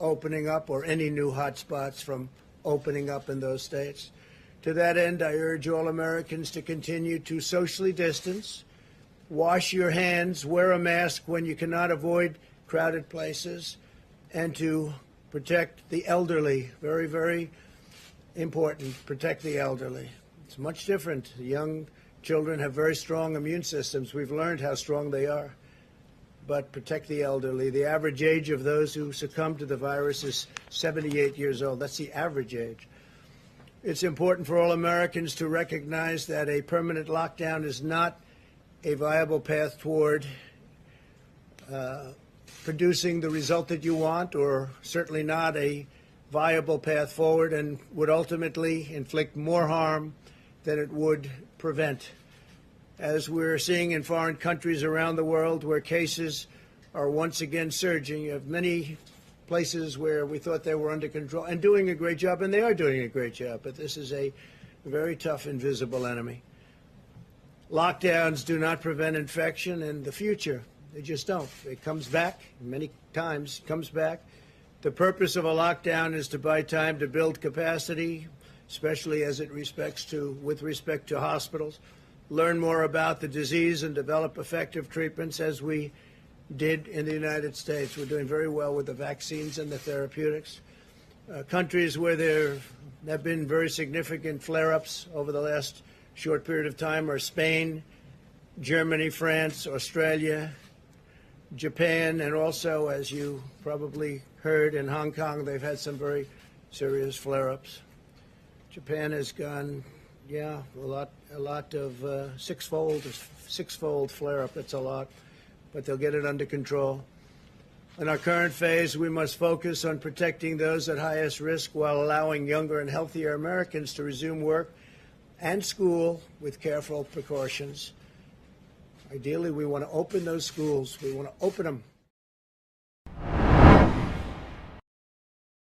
Speaker 2: opening up, or any new hotspots from opening up in those states. To that end, I urge all Americans to continue to socially distance, wash your hands, wear a mask when you cannot avoid crowded places, and to protect the elderly. Very, very important, protect the elderly. It's much different. Young children have very strong immune systems. We've learned how strong they are. But protect the elderly. The average age of those who succumb to the virus is 78 years old. That's the average age. It's important for all Americans to recognize that a permanent lockdown is not a viable path toward producing the result that you want, or certainly not a viable path forward, and would ultimately inflict more harm than it would prevent. As we're seeing in foreign countries around the world where cases are once again surging, you have many places where we thought they were under control and doing a great job, and they are doing a great job, but this is a very tough, invisible enemy. Lockdowns do not prevent infection in the future. They just don't. It comes back, many times comes back. The purpose of a lockdown is to buy time to build capacity, especially as it with respect to hospitals, learn more about the disease and develop effective treatments as we did in the United States. We're doing very well with the vaccines and the therapeutics. Countries where there have been very significant flare-ups over the last short period of time are Spain, Germany, France, Australia, Japan, and also, as you probably heard, in Hong Kong, they've had some very serious flare-ups. Japan has gone, a lot of six-fold flare-up. That's a lot, but they'll get it under control. In our current phase, we must focus on protecting those at highest risk while allowing younger and healthier Americans to resume work and school with careful precautions. Ideally, we want to open those schools. We want to open them.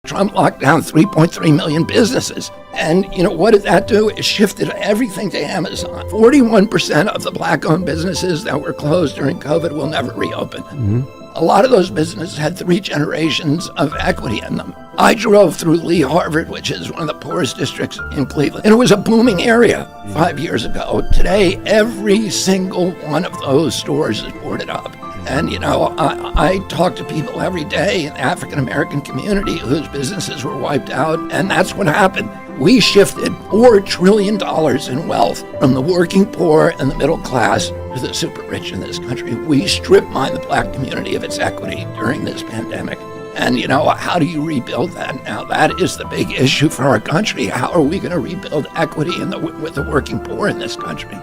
Speaker 4: Trump locked down 3.3 million businesses. And, what did that do? It shifted everything to Amazon. 41% of the black-owned businesses that were closed during COVID will never reopen. Mm-hmm. A lot of those businesses had 3 generations of equity in them. I drove through Lee Harvard, which is one of the poorest districts in Cleveland, and it was a booming area 5 years ago. Today, every single one of those stores is boarded up. And, I talk to people every day in the African-American community whose businesses were wiped out, and that's what happened. We shifted $4 trillion in wealth from the working poor and the middle class to the super rich in this country. We strip mined the black community of its equity during this pandemic. And, how do you rebuild that now? That is the big issue for our country. How are we going to rebuild equity with the working poor in this country?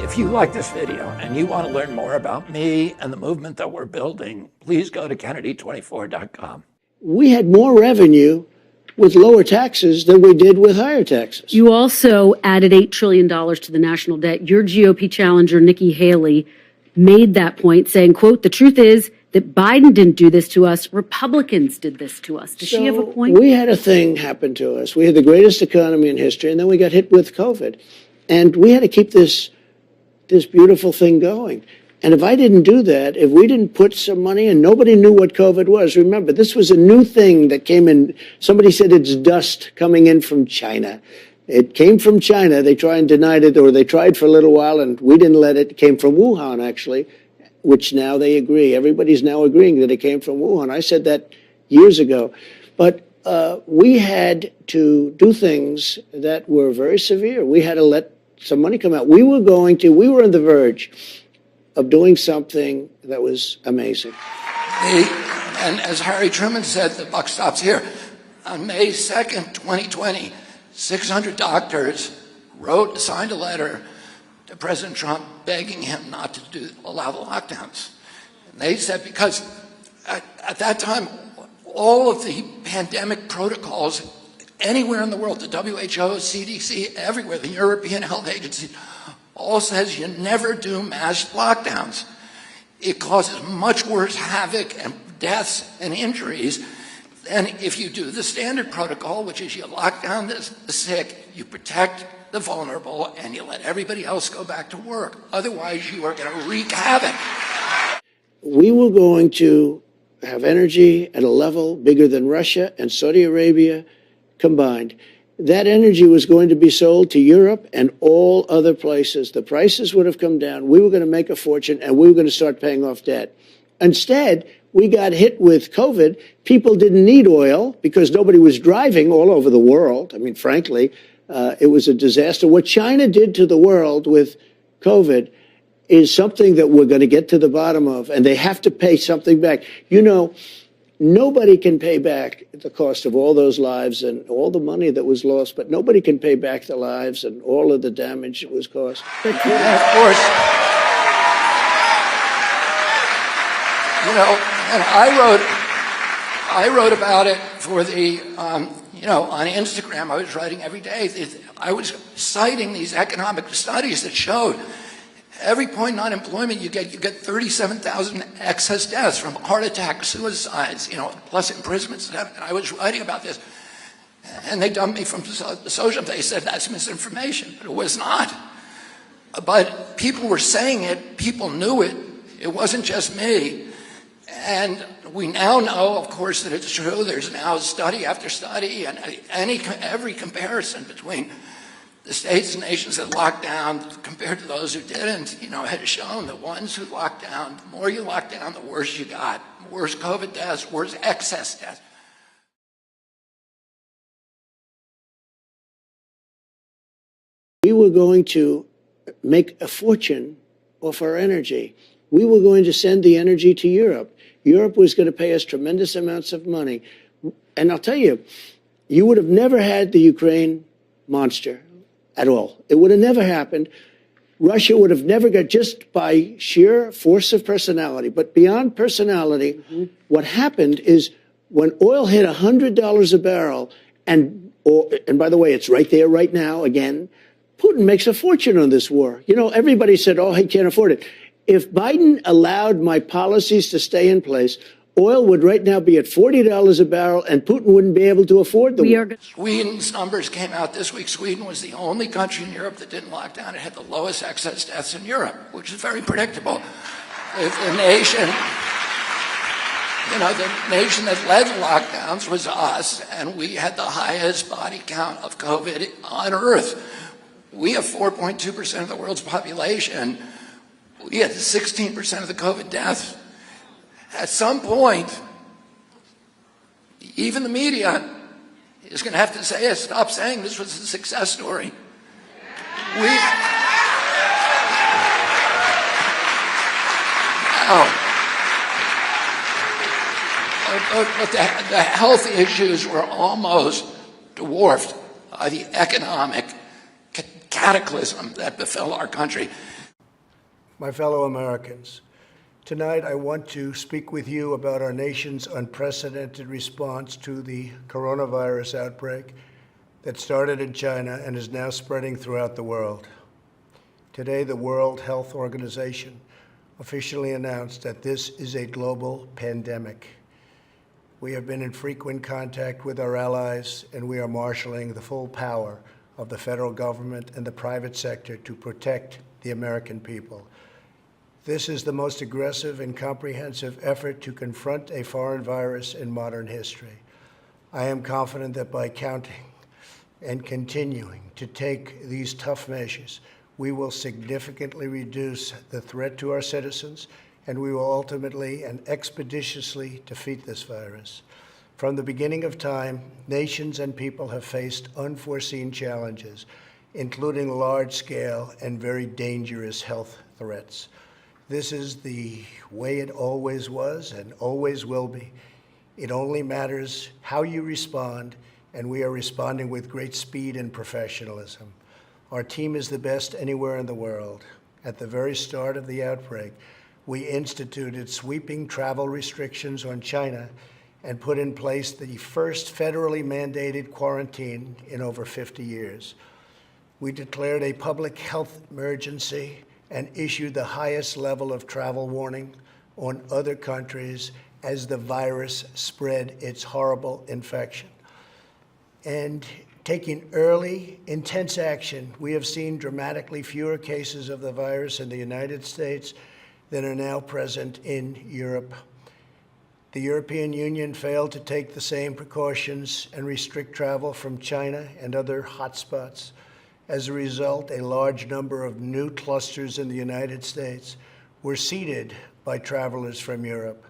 Speaker 4: If you like this video and you want to learn more about me and the movement that we're building, please go to Kennedy24.com.
Speaker 5: We had more revenue with lower taxes than we did with higher taxes.
Speaker 10: You also added $8 trillion to the national debt. Your GOP challenger, Nikki Haley, made that point, saying, quote, "The truth is that Biden didn't do this to us. Republicans did this to us." Does she have a point?
Speaker 5: We had a thing happen to us. We had the greatest economy in history, and then we got hit with COVID. And we had to keep this beautiful thing going. And if I didn't do that, if we didn't put some money in, nobody knew what COVID was. Remember, this was a new thing that came in. Somebody said it's dust coming in from China. It came from China. They tried and denied it, or they tried for a little while, and we didn't let it. It came from Wuhan, actually, which now they agree. Everybody's now agreeing that it came from Wuhan. I said that years ago. But we had to do things that were very severe. We had to let some money come out. We were on the verge of doing something that was amazing.
Speaker 4: And as Harry Truman said, the buck stops here. On May 2nd, 2020, 600 doctors signed a letter to President Trump begging him not to allow the lockdowns. And they said, because at that time, all of the pandemic protocols anywhere in the world, the WHO, CDC, everywhere, the European Health Agency, all says you never do mass lockdowns. It causes much worse havoc and deaths and injuries than if you do the standard protocol, which is you lock down the sick, you protect the vulnerable, and you let everybody else go back to work. Otherwise, you are going to wreak havoc.
Speaker 5: We were going to have energy at a level bigger than Russia and Saudi Arabia combined. That energy was going to be sold to Europe and all other places. The prices would have come down. We were going to make a fortune, and we were going to start paying off debt. Instead,
Speaker 2: we got hit with COVID, people didn't need oil because nobody was driving all over the world. I mean, frankly, it was a disaster. What China did to the world with COVID is something that we're going to get to the bottom of, and they have to pay something back. You know, nobody can pay back the cost of all those lives and all the money that was lost, but nobody can pay back the lives and all of the damage that was caused.
Speaker 4: And of course, you know, and I wrote about it for the, you know, on Instagram. I was writing every day. I was citing these economic studies that showed every point in unemployment you get 37,000 excess deaths from heart attacks, suicides, you know, plus imprisonments. And I was writing about this, and they dumped me from the social. They said that's misinformation, but it was not. But people were saying it. People knew it. It wasn't just me. And we now know, of course, that it's true. There's now study after study, and every comparison between the states and nations that locked down compared to those who didn't, you know, had shown the ones who locked down, the more you locked down, the worse you got. Worse COVID deaths, worse excess deaths.
Speaker 2: We were going to make a fortune off our energy. We were going to send the energy to Europe. Europe was going to pay us tremendous amounts of money. And I'll tell you, you would have never had the Ukraine monster at all. It would have never happened. Russia would have never got, just by sheer force of personality. But beyond personality, what happened is when oil hit $100 a barrel, and by the way, it's right there right now again, Putin makes a fortune on this war. You know, everybody said, oh, he can't afford it. If Biden allowed my policies to stay in place, oil would right now be at $40 a barrel, and Putin wouldn't be able to afford the war.
Speaker 4: Sweden's numbers came out this week. Sweden was the only country in Europe that didn't lock down. It had the lowest excess deaths in Europe, which is very predictable. If the nation, you know, the nation that led the lockdowns was us, and we had the highest body count of COVID on Earth. We have 4.2% of the world's population. We had 16% of the COVID deaths. At some point, even the media is going to have to say, stop saying this was a success story. But the health issues were almost dwarfed by the economic cataclysm that befell our country.
Speaker 2: My fellow Americans, tonight I want to speak with you about our nation's unprecedented response to the coronavirus outbreak that started in China and is now spreading throughout the world. Today, the World Health Organization officially announced that this is a global pandemic. We have been in frequent contact with our allies, and we are marshaling the full power of the federal government and the private sector to protect the American people. This is the most aggressive and comprehensive effort to confront a foreign virus in modern history. I am confident that by counting and continuing to take these tough measures, we will significantly reduce the threat to our citizens, and we will ultimately and expeditiously defeat this virus. From the beginning of time, nations and people have faced unforeseen challenges, including large-scale and very dangerous health threats. This is the way it always was and always will be. It only matters how you respond, and we are responding with great speed and professionalism. Our team is the best anywhere in the world. At the very start of the outbreak, we instituted sweeping travel restrictions on China and put in place the first federally mandated quarantine in over 50 years. We declared a public health emergency and issued the highest level of travel warning on other countries as the virus spread its horrible infection. And taking early, intense action, we have seen dramatically fewer cases of the virus in the United States than are now present in Europe. The European Union failed to take the same precautions and restrict travel from China and other hotspots. As a result, a large number of new clusters in the United States were seeded by travelers from Europe.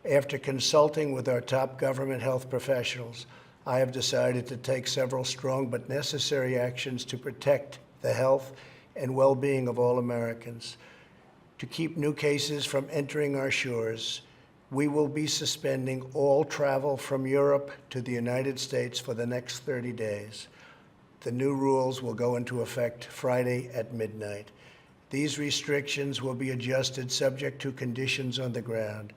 Speaker 2: After consulting with our top government health professionals, I have decided to take several strong but necessary actions to protect the health and well-being of all Americans. To keep new cases from entering our shores, we will be suspending all travel from Europe to the United States for the next 30 days. The new rules will go into effect Friday at midnight. These restrictions will be adjusted subject to conditions on the ground.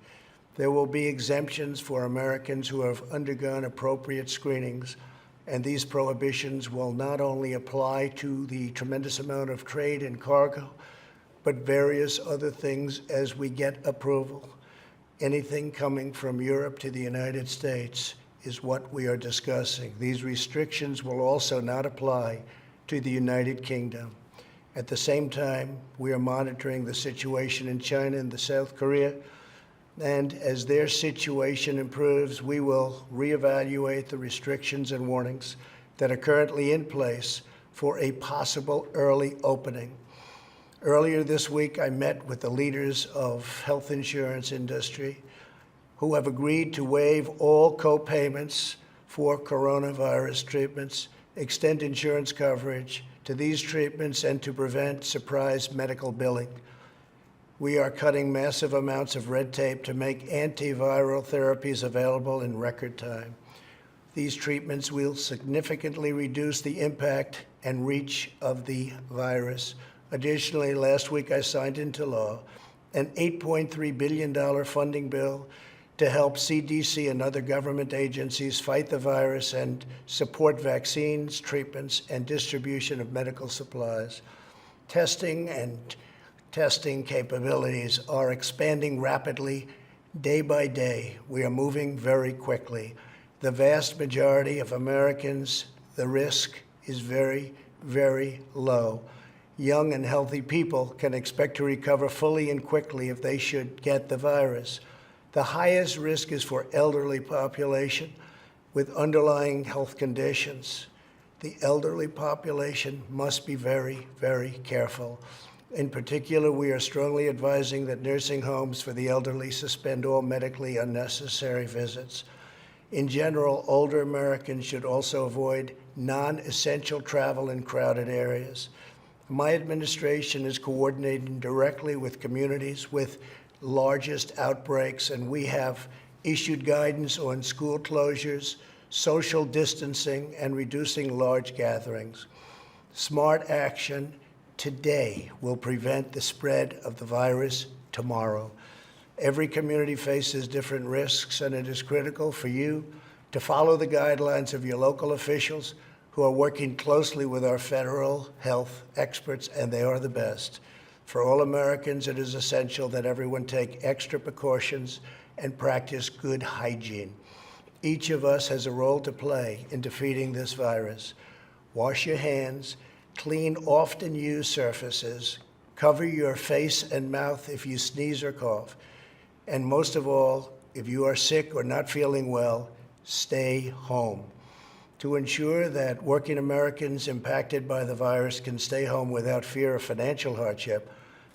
Speaker 2: There will be exemptions for Americans who have undergone appropriate screenings, and these prohibitions will not only apply to the tremendous amount of trade and cargo, but various other things as we get approval. Anything coming from Europe to the United States is what we are discussing. These restrictions will also not apply to the United Kingdom. At the same time, we are monitoring the situation in China and South Korea, and as their situation improves, we will reevaluate the restrictions and warnings that are currently in place for a possible early opening. Earlier this week, I met with the leaders of health insurance industry who have agreed to waive all co-payments for coronavirus treatments, extend insurance coverage to these treatments, and to prevent surprise medical billing. We are cutting massive amounts of red tape to make antiviral therapies available in record time. These treatments will significantly reduce the impact and reach of the virus. Additionally, last week I signed into law an $8.3 billion funding bill to help CDC and other government agencies fight the virus and support vaccines, treatments, and distribution of medical supplies. Testing capabilities are expanding rapidly day by day. We are moving very quickly. The vast majority of Americans, the risk is very, very low. Young and healthy people can expect to recover fully and quickly if they should get the virus. The highest risk is for elderly population with underlying health conditions. The elderly population must be very, very careful. In particular, we are strongly advising that nursing homes for the elderly suspend all medically unnecessary visits. In general, older Americans should also avoid non-essential travel in crowded areas. My administration is coordinating directly with communities with largest outbreaks, and we have issued guidance on school closures, social distancing, and reducing large gatherings. Smart action today will prevent the spread of the virus tomorrow. Every community faces different risks, and it is critical for you to follow the guidelines of your local officials who are working closely with our federal health experts, and they are the best. For all Americans, it is essential that everyone take extra precautions and practice good hygiene. Each of us has a role to play in defeating this virus. Wash your hands, clean often used surfaces, cover your face and mouth if you sneeze or cough, and most of all, if you are sick or not feeling well, stay home. To ensure that working Americans impacted by the virus can stay home without fear of financial hardship,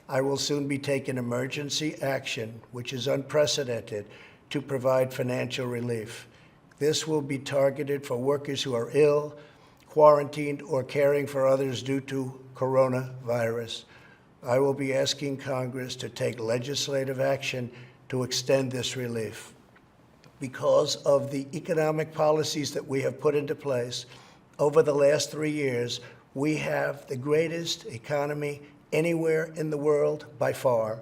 Speaker 2: I will soon be taking emergency action, which is unprecedented, to provide financial relief. This will be targeted for workers who are ill, quarantined, or caring for others due to coronavirus. I will be asking Congress to take legislative action to extend this relief. Because of the economic policies that we have put into place over the last 3 years, we have the greatest economy anywhere in the world by far.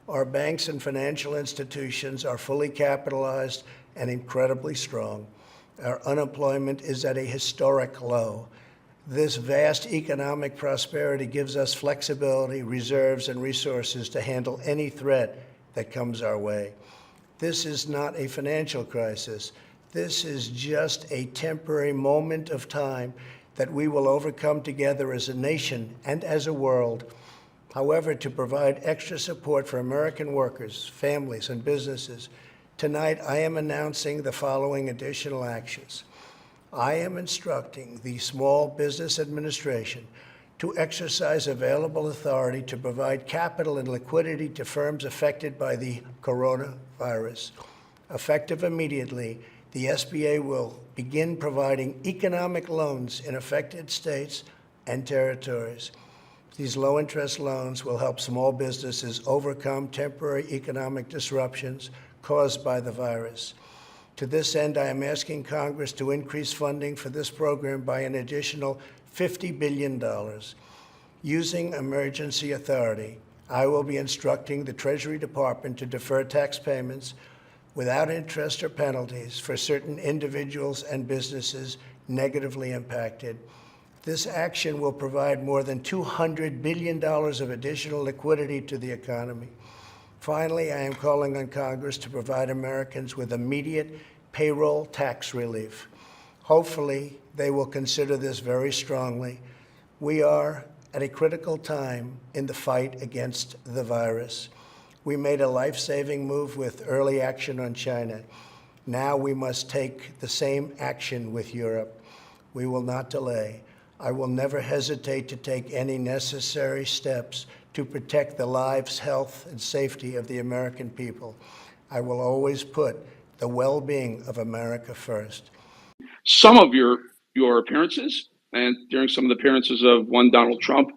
Speaker 2: Our banks and financial institutions are fully capitalized and incredibly strong. Our unemployment is at a historic low. This vast economic prosperity gives us flexibility, reserves, and resources to handle any threat that comes our way. This is not a financial crisis. This is just a temporary moment of time that we will overcome together as a nation and as a world. However, to provide extra support for American workers, families, and businesses, tonight I am announcing the following additional actions. I am instructing the Small Business Administration to exercise available authority to provide capital and liquidity to firms affected by the coronavirus. Effective immediately, the SBA will begin providing economic loans in affected states and territories. These low-interest loans will help small businesses overcome temporary economic disruptions caused by the virus. To this end, I am asking Congress to increase funding for this program by an additional $50 billion. Using emergency authority, I will be instructing the Treasury Department to defer tax payments without interest or penalties for certain individuals and businesses negatively impacted. This action will provide more than $200 billion of additional liquidity to the economy. Finally, I am calling on Congress to provide Americans with immediate payroll tax relief. Hopefully, they will consider this very strongly. We are at a critical time in the fight against the virus. We made a life-saving move with early action on China. Now we must take the same action with Europe. We will not delay. I will never hesitate to take any necessary steps to protect the lives, health, and safety of the American people. I will always put the well-being of America first.
Speaker 6: Some of your appearances, and during some of the appearances of one Donald Trump,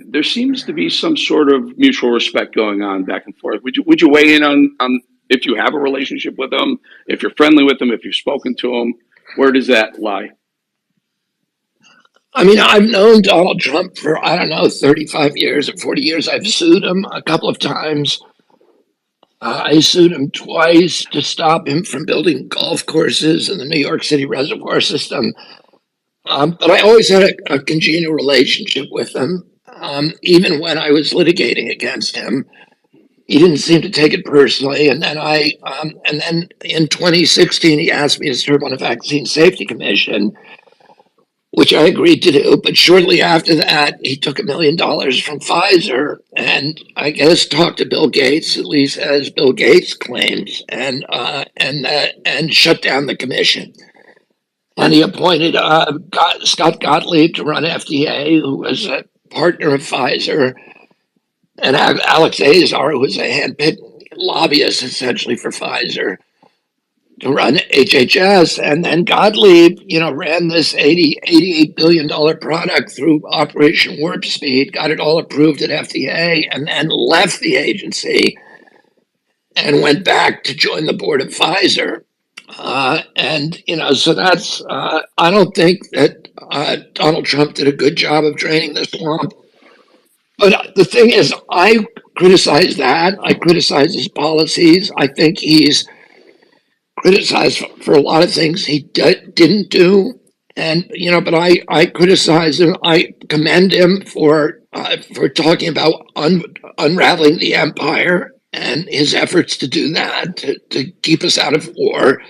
Speaker 6: there seems to be some sort of mutual respect going on back and forth. Would you weigh in on if you have a relationship with him, if you're friendly with him, if you've spoken to him? Where does that lie?
Speaker 4: I mean, I've known Donald Trump for, 35 years or 40 years. I've sued him a couple of times. I sued him twice to stop him from building golf courses in the New York City reservoir system. But I always had a congenial relationship with him. Even when I was litigating against him, he didn't seem to take it personally. And then and then in 2016, he asked me to serve on the Vaccine Safety Commission, which I agreed to do. But shortly after that, he took $1 million from Pfizer and I guess talked to Bill Gates, at least as Bill Gates claims, and shut down the commission. And he appointed Scott Gottlieb to run FDA, who was a partner of Pfizer, and Alex Azar, who was a handpicked lobbyist essentially for Pfizer, to run HHS. And then Gottlieb, ran this $88 billion product through Operation Warp Speed, got it all approved at FDA, and then left the agency and went back to join the board of Pfizer. So that's, I don't think that Donald Trump did a good job of draining the swamp. But the thing is, I criticize that. I criticize his policies. I think he's criticized for a lot of things he didn't do. And, but I criticize him. I commend him for talking about unraveling the empire and his efforts to do that, to keep us out of war.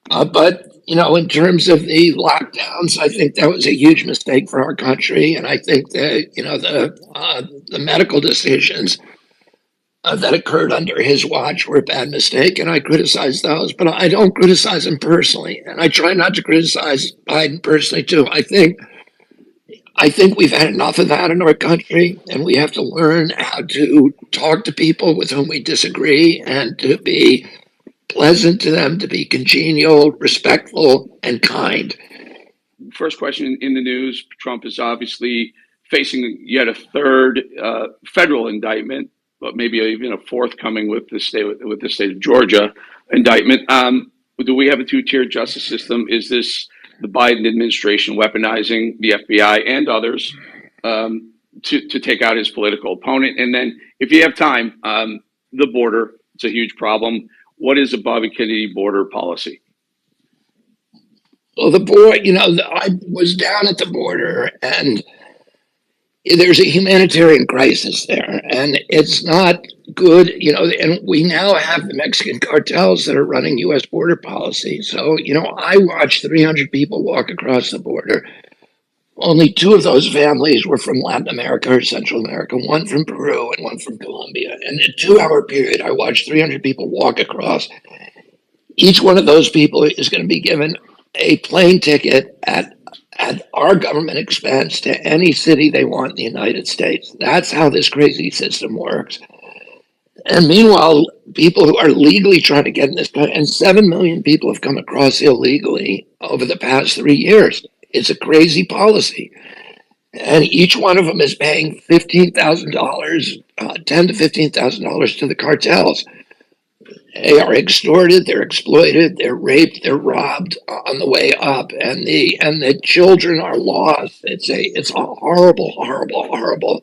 Speaker 4: But in terms of the lockdowns, I think that was a huge mistake for our country. And I think that, the medical decisions that occurred under his watch were a bad mistake. And I criticize those, but I don't criticize him personally. And I try not to criticize Biden personally, too. I think we've had enough of that in our country, and we have to learn how to talk to people with whom we disagree and to be pleasant to them, to be congenial, respectful, and kind.
Speaker 6: First question in the news: Trump is obviously facing yet a third federal indictment, but maybe even a fourth coming with the state of Georgia indictment. Do we have a two-tiered justice system? Is this the Biden administration weaponizing the FBI and others to take out his political opponent? And then, if you have time, the border, it's a huge problem. What is the Bobby Kennedy border policy?
Speaker 4: Well, the border, I was down at the border, and there's a humanitarian crisis there, and it's not good, and we now have the Mexican cartels that are running U.S. border policy. So, I watched 300 people walk across the border. Only 2 of those families were from Latin America or Central America, one from Peru and one from Colombia. And in a 2-hour period, I watched 300 people walk across. Each one of those people is going to be given a plane ticket at our government expense to any city they want in the United States. That's how this crazy system works. And meanwhile, people who are legally trying to get in this country, and 7 million people have come across illegally over the past 3 years. It's a crazy policy. And each one of them is paying $15,000, $10,000 to $15,000 to the cartels. They are extorted, they're exploited, they're raped, they're robbed on the way up, and the children are lost. It's a horrible, horrible, horrible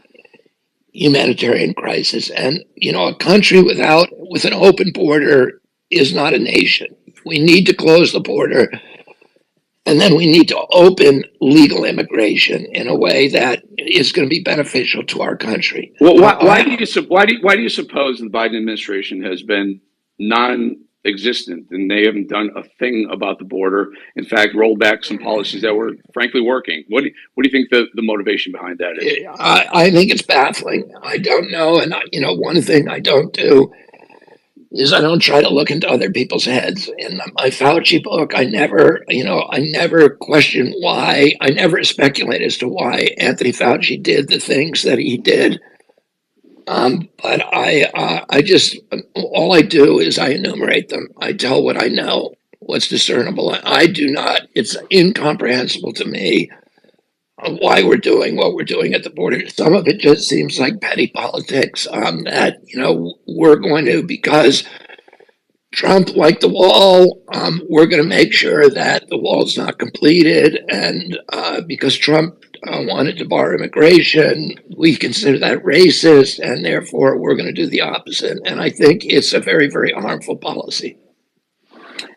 Speaker 4: humanitarian crisis. And a country with an open border is not a nation. We need to close the border, and then we need to open legal immigration in a way that is going to be beneficial to our country.
Speaker 6: Well, why do you suppose the Biden administration has been non-existent and they haven't done a thing about the border? In fact, rolled back some policies that were frankly working. What do you think the motivation behind that is?
Speaker 4: I think it's baffling. I don't know, and one thing I don't do is I don't try to look into other people's heads. In my Fauci book, I never question why. I never speculate as to why Anthony Fauci did the things that he did. But I just, all I do is I enumerate them. I tell what I know, what's discernible. I do not, it's incomprehensible to me why we're doing what we're doing at the border. Some of it just seems like petty politics that, we're going to, because Trump liked the wall, we're going to make sure that the wall's not completed. And because Trump wanted to bar immigration, we consider that racist, and therefore we're going to do the opposite. And I think it's a very, very harmful policy.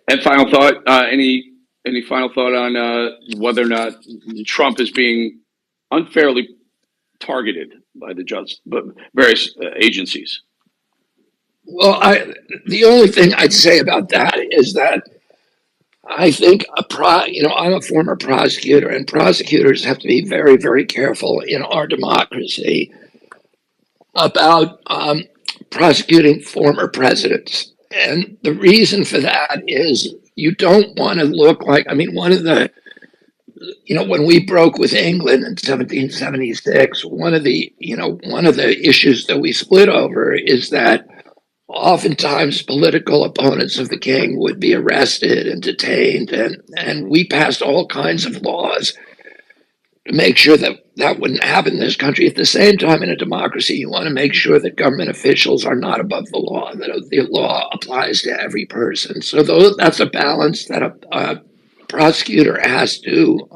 Speaker 6: And final thought, any final thought on whether or not Trump is being unfairly targeted by various agencies?
Speaker 4: Well, the only thing I'd say about that is that I think I'm a former prosecutor, and prosecutors have to be very, very careful in our democracy about prosecuting former presidents. And the reason for that is you don't want to look like, one of the, when we broke with England in 1776, one of the issues that we split over is that oftentimes political opponents of the king would be arrested and detained, and we passed all kinds of laws to make sure that that wouldn't happen in this country. At the same time, in a democracy, you want to make sure that government officials are not above the law, that the law applies to every person. So that's a balance that a prosecutor has to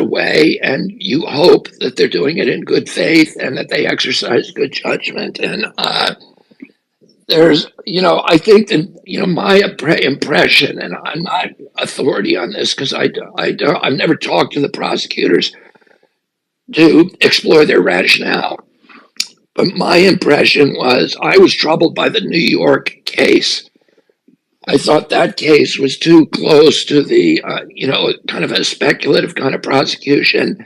Speaker 4: weigh, and you hope that they're doing it in good faith and that they exercise good judgment. And I think that, my impression, and I'm not authority on this because I've never talked to the prosecutors to explore their rationale. But my impression was I was troubled by the New York case. I thought that case was too close to the, kind of a speculative kind of prosecution,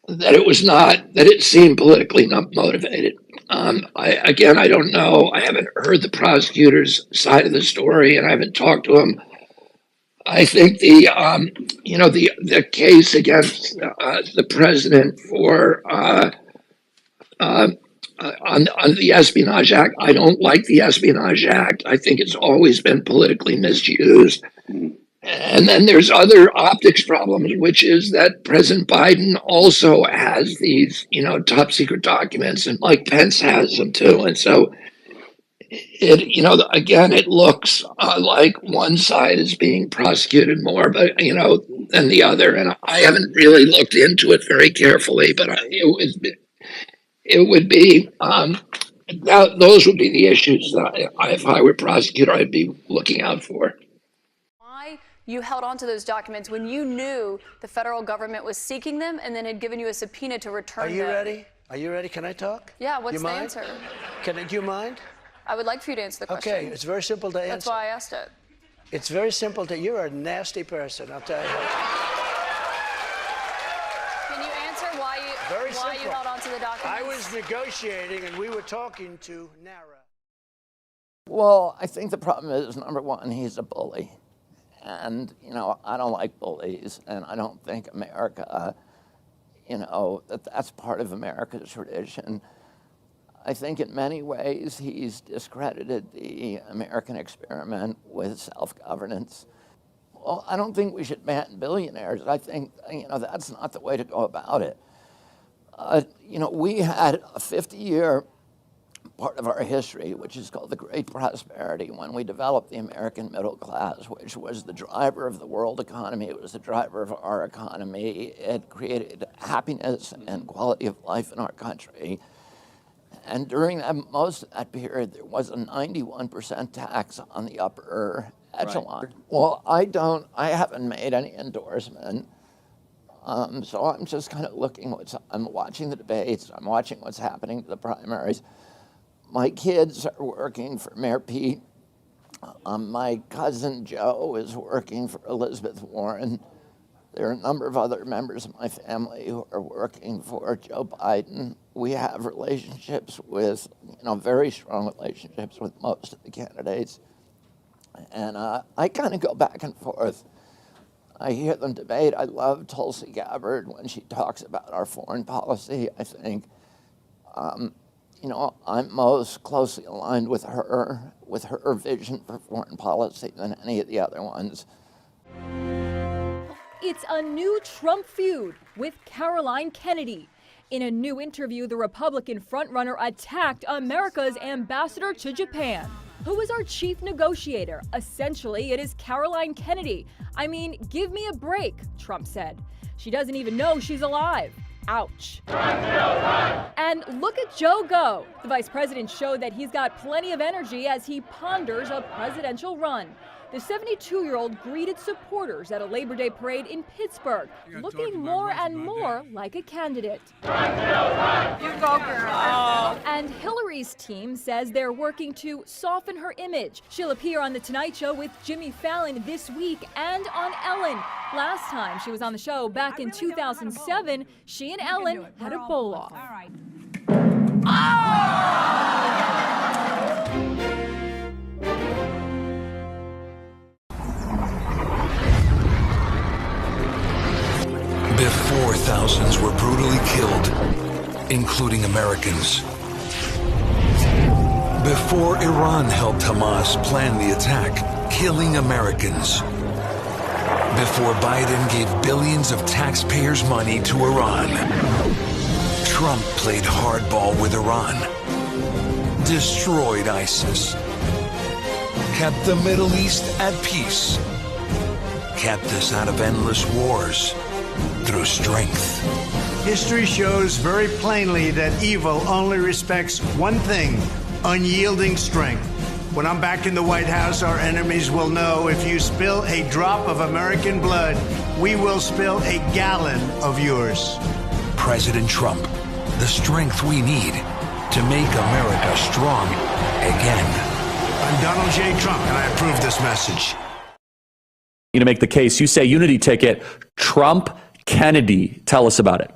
Speaker 4: that it seemed politically not motivated. I don't know. I haven't heard the prosecutor's side of the story, and I haven't talked to him. I think the case against the president for on the Espionage Act, I don't like the Espionage Act. I think it's always been politically misused. And then there's other optics problems, which is that President Biden also has these, top secret documents, and Mike Pence has them too. And so it looks like one side is being prosecuted more, than the other. And I haven't really looked into it very carefully, but it would be those would be the issues that if I were prosecutor, I'd be looking out for.
Speaker 16: Why you held on to those documents when you knew the federal government was seeking them and then had given you a subpoena to return them?
Speaker 2: Are you ready? Are you ready? Can I talk?
Speaker 16: Yeah, what's the answer?
Speaker 2: Do you mind?
Speaker 16: I would like for you to answer the question.
Speaker 2: Okay, it's very simple to answer.
Speaker 16: That's why I asked it.
Speaker 2: It's very simple you're a nasty person, I'll tell you.
Speaker 16: Can you answer why you held on to the documents?
Speaker 2: I was negotiating and we were talking to Nara.
Speaker 4: Well, I think the problem is, number one, he's a bully. And, I don't like bullies, and I don't think America, that's part of America's tradition. I think in many ways he's discredited the American experiment with self-governance. Well, I don't think we should ban billionaires. I think, that's not the way to go about it. We had a 50-year part of our history, which is called the Great Prosperity, when we developed the American middle class, which was the driver of the world economy. It was the driver of our economy. It created happiness and quality of life in our country. And during most of that period, there was a 91% tax on the upper echelon. Right. Well, I haven't made any endorsement. So I'm just kind of I'm watching the debates, I'm watching what's happening to the primaries. My kids are working for Mayor Pete. My cousin Joe is working for Elizabeth Warren. There are a number of other members of my family who are working for Joe Biden. We have relationships with, very strong relationships with most of the candidates. And I kind of go back and forth. I hear them debate. I love Tulsi Gabbard when she talks about our foreign policy. I think, I'm most closely aligned with her vision for foreign policy than any of the other ones.
Speaker 9: It's a new Trump feud with Caroline Kennedy. In a new interview, the Republican frontrunner attacked America's ambassador to Japan. Who is our chief negotiator? Essentially, it is Caroline Kennedy. I mean, give me a break, Trump said. She doesn't even know she's alive. Ouch. And look at Joe go. The vice president showed that he's got plenty of energy as he ponders a presidential run. The 72-year-old greeted supporters at a Labor Day parade in Pittsburgh, looking more and more like a candidate. You go, girl. And Hillary's team says they're working to soften her image. She'll appear on The Tonight Show with Jimmy Fallon this week and on Ellen. Last time she was on the show back in 2007, she and Ellen had a bowl-off.
Speaker 22: All right.
Speaker 11: Before thousands were brutally killed, including Americans. Before Iran helped Hamas plan the attack, killing Americans. Before Biden gave billions of taxpayers' money to Iran. Trump played hardball with Iran. Destroyed ISIS. Kept the Middle East at peace. Kept us out of endless wars. Through strength.
Speaker 12: History shows very plainly that evil only respects one thing: unyielding strength. When I'm back in the White House, our enemies will know if you spill a drop of American blood, we will spill a gallon of yours.
Speaker 11: President Trump, the strength we need to make America strong again.
Speaker 12: I'm Donald J. Trump, and I approve this message.
Speaker 13: To make the case, you say unity ticket, Trump, Kennedy. Tell us about it.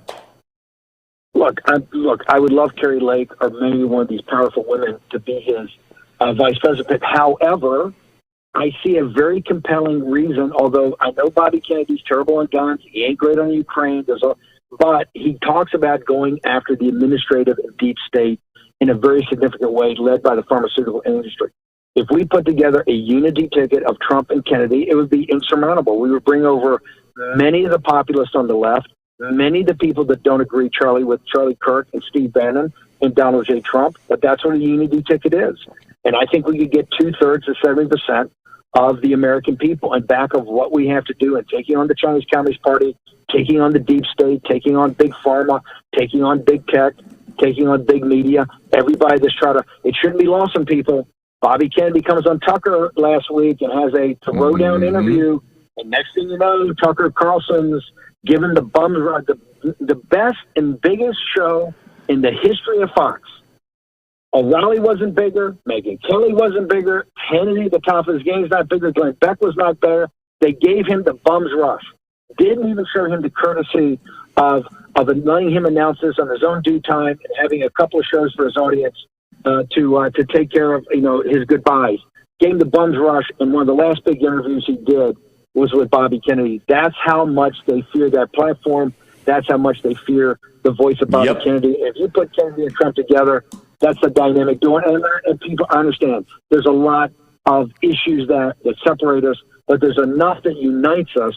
Speaker 25: Look, I would love Carrie Lake or maybe one of these powerful women to be his vice president. However, I see a very compelling reason, although I know Bobby Kennedy's terrible on guns, he ain't great on Ukraine, but he talks about going after the administrative and deep state in a very significant way, led by the pharmaceutical industry. If we put together a unity ticket of Trump and Kennedy, it would be insurmountable. We would bring over many of the populists on the left, many of the people that don't agree, with Charlie Kirk and Steve Bannon and Donald J. Trump, but that's what a unity ticket is. And I think we could get 2/3 to 70% of the American people on back of what we have to do in taking on the Chinese Communist Party, taking on the deep state, taking on big pharma, taking on big tech, taking on big media. Everybody that's it shouldn't be lost on people. Bobby Kennedy comes on Tucker last week and has a throw-down interview. And next thing you know, Tucker Carlson's given the bums the best and biggest show in the history of Fox. O'Reilly wasn't bigger. Megyn Kelly wasn't bigger. Hannity, the top of his game, is not bigger. Glenn Beck was not better. They gave him the bum's rush. Didn't even show him the courtesy of letting him announce this on his own due time and having a couple of shows for his audience to take care of his goodbyes. Gave him the bum's rush, and one of the last big interviews he did was with Bobby Kennedy. That's how much they fear that platform. That's how much they fear the voice of Bobby Kennedy. If you put Kennedy and Trump together, That's the dynamic doing. And people understand there's a lot of issues that separate us, but there's enough that unites us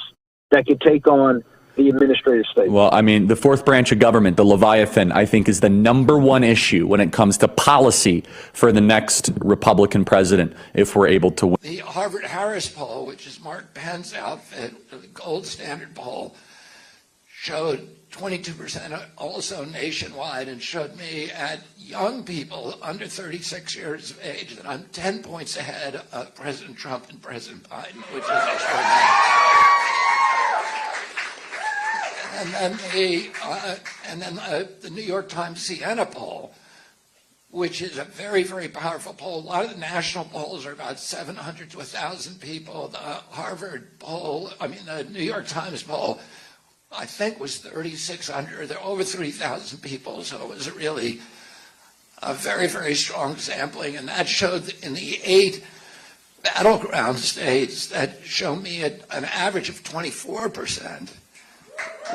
Speaker 25: that could take on the administrative state.
Speaker 13: Well, I mean, the fourth branch of government, the Leviathan, I think is the #1 issue when it comes to policy for the next Republican president, if we're able to win.
Speaker 4: The Harvard-Harris poll, which is Mark Pence's outfit, the gold standard poll, showed 22% also nationwide, and showed me at young people under 36 years of age that I'm 10 points ahead of President Trump and President Biden, which is extraordinary. And then the New York Times Siena poll, which is a very, very powerful poll. A lot of the national polls are about 700 to 1,000 people. The Harvard poll, the New York Times poll, I think was 3,600. There are over 3,000 people, so it was really a very, very strong sampling. And that showed that in the 8 battleground states that show me an average of 24%.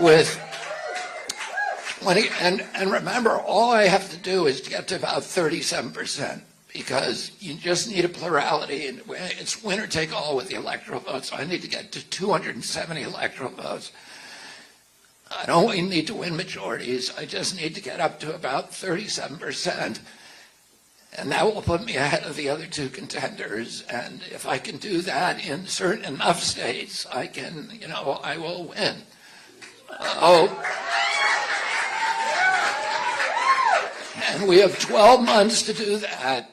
Speaker 4: With 20, and remember, all I have to do is get to about 37%, because you just need a plurality, and it's winner take all with the electoral votes. So I need to get to 270 electoral votes. I don't even need to win majorities. I just need to get up to about 37%. And that will put me ahead of the other two contenders. And if I can do that in certain enough states, I can, I will win. And we have 12 months to do that.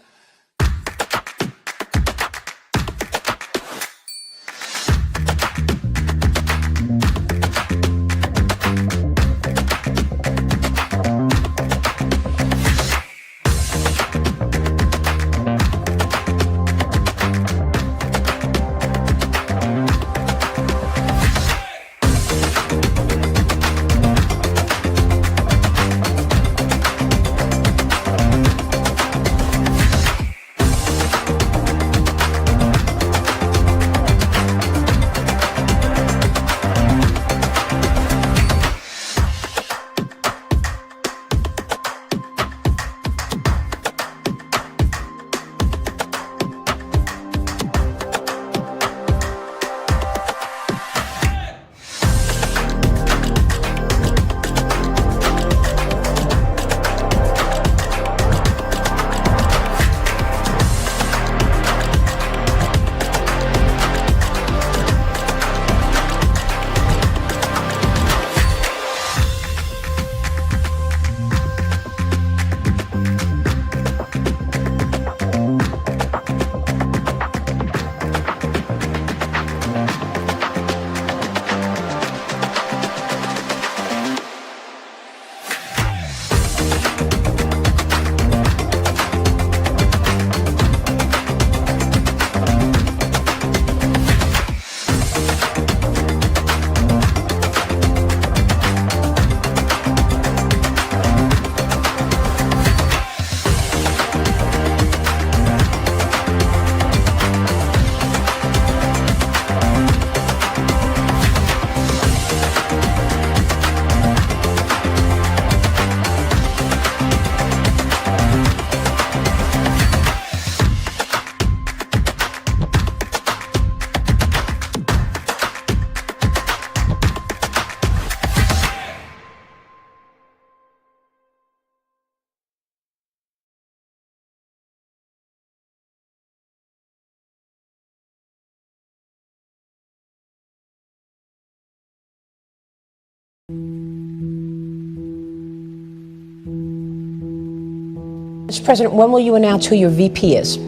Speaker 15: Mr. President, when will you announce who your VP is?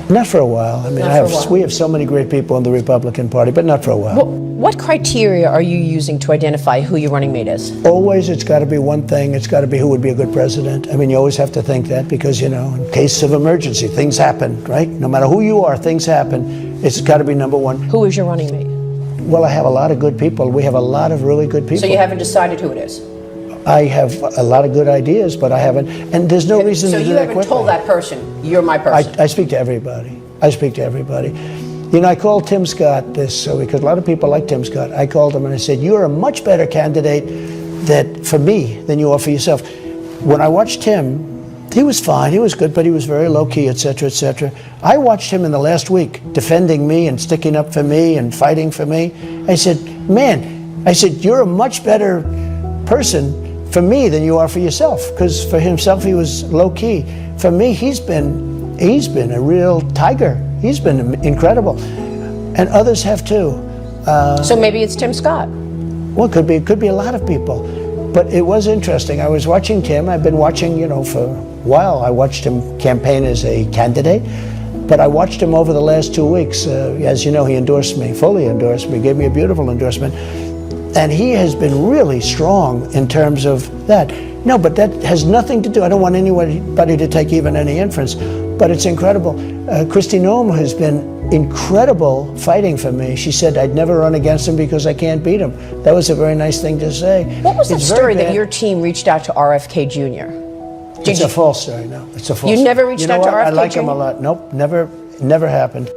Speaker 2: Not for a while. I mean, we have so many great people in the Republican Party, but not for a while.
Speaker 15: Well, what criteria are you using to identify who your running mate is?
Speaker 2: Always, it's got to be one thing. It's got to be who would be a good president. I mean, you always have to think that because, in case of emergency, things happen, right? No matter who you are, things happen. It's got to be number one.
Speaker 15: Who is your running mate?
Speaker 2: Well, I have a lot of good people. We have a lot of really good people.
Speaker 15: So you haven't decided who it is?
Speaker 2: I have a lot of good ideas, but I haven't. And there's no reason to do that quickly.
Speaker 15: So you haven't told that person, you're my person?
Speaker 2: I speak to everybody. I speak to everybody. I called Tim Scott this because a lot of people like Tim Scott. I called him and I said, you're a much better candidate for me than you are for yourself. When I watched Tim He was fine. He was good, but he was very low key, et cetera, et cetera. I watched him in the last week defending me and sticking up for me and fighting for me. I said, man, you're a much better person for me than you are for yourself. Because for himself, he was low key. For me, he's been a real tiger. He's been incredible, and others have too.
Speaker 15: So maybe it's Tim Scott.
Speaker 2: Well, it could be a lot of people. But it was interesting. I was watching Tim. I've been watching, for a while. I watched him campaign as a candidate. But I watched him over the last 2 weeks. As you know, he endorsed me, fully endorsed me, gave me a beautiful endorsement. And he has been really strong in terms of that. No, but that has nothing to do, I don't want anybody to take even any inference, but it's incredible. Kristi Noem has been incredible fighting for me. She said I'd never run against him because I can't beat him. That was a very nice thing to say.
Speaker 15: What was the story that your team reached out to RFK Jr.?
Speaker 2: It's a false story, no. It's a false story.
Speaker 15: You never reached out to RFK Jr.?
Speaker 2: I like him a lot. Nope, never happened.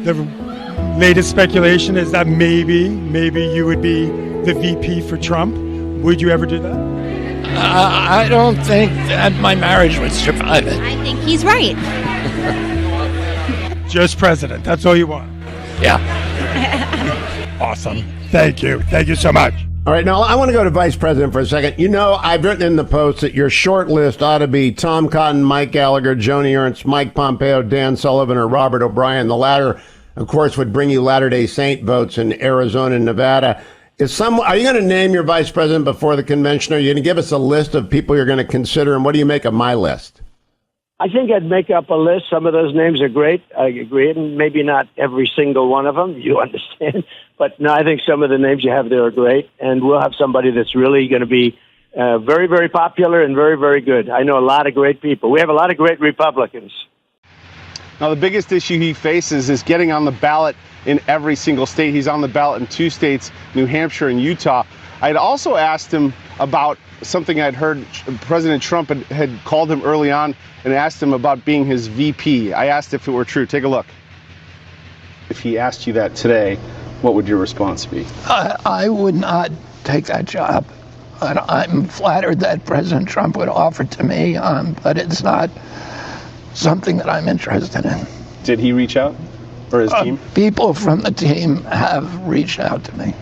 Speaker 17: The latest speculation is that maybe you would be the VP for Trump. Would you ever do that?
Speaker 4: I don't think that my marriage would survive it.
Speaker 18: I think he's right.
Speaker 17: Just president. That's all you want.
Speaker 4: Yeah.
Speaker 17: Awesome. Thank you. Thank you so much.
Speaker 19: All right, now I want to go to Vice President for a second. I've written in the post that your short list ought to be Tom Cotton, Mike Gallagher, Joni Ernst, Mike Pompeo, Dan Sullivan, or Robert O'Brien. The latter, of course, would bring you Latter-day Saint votes in Arizona and Nevada. Are you going to name your vice president before the convention? Are you going to give us a list of people you're going to consider? And what do you make of my list?
Speaker 20: I think I'd make up a list. Some of those names are great. I agree. And maybe not every single one of them. You understand. But no, I think some of the names you have there are great. And we'll have somebody that's really going to be very, very popular and very, very good. I know a lot of great people. We have a lot of great Republicans.
Speaker 21: Now, the biggest issue he faces is getting on the ballot in every single state. He's on the ballot in 2 states, New Hampshire and Utah. I'd also asked him about something I'd heard President Trump had called him early on and asked him about being his VP. I asked if it were true. Take a look. If he asked you that today, what would your response be?
Speaker 4: I would not take that job. I'm flattered that President Trump would offer it to me, but it's not something that I'm interested in.
Speaker 21: Did he reach out? Or his team?
Speaker 4: People from the team have reached out to me.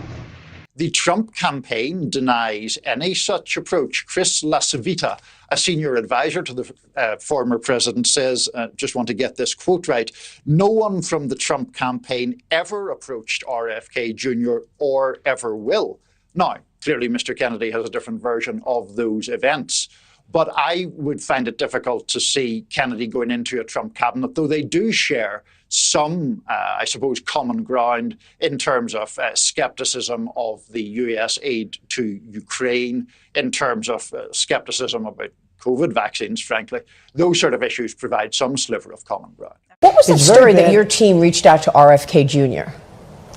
Speaker 26: The Trump campaign denies any such approach. Chris LaCivita, a senior advisor to the former president, says, just want to get this quote right, no one from the Trump campaign ever approached RFK Jr. or ever will. Now, clearly Mr. Kennedy has a different version of those events. But I would find it difficult to see Kennedy going into a Trump cabinet, though they do share some, I suppose, common ground in terms of skepticism of the U.S. aid to Ukraine, in terms of skepticism about COVID vaccines, frankly. Those sort of issues provide some sliver of common ground.
Speaker 15: What was the story that your team reached out to RFK Jr.?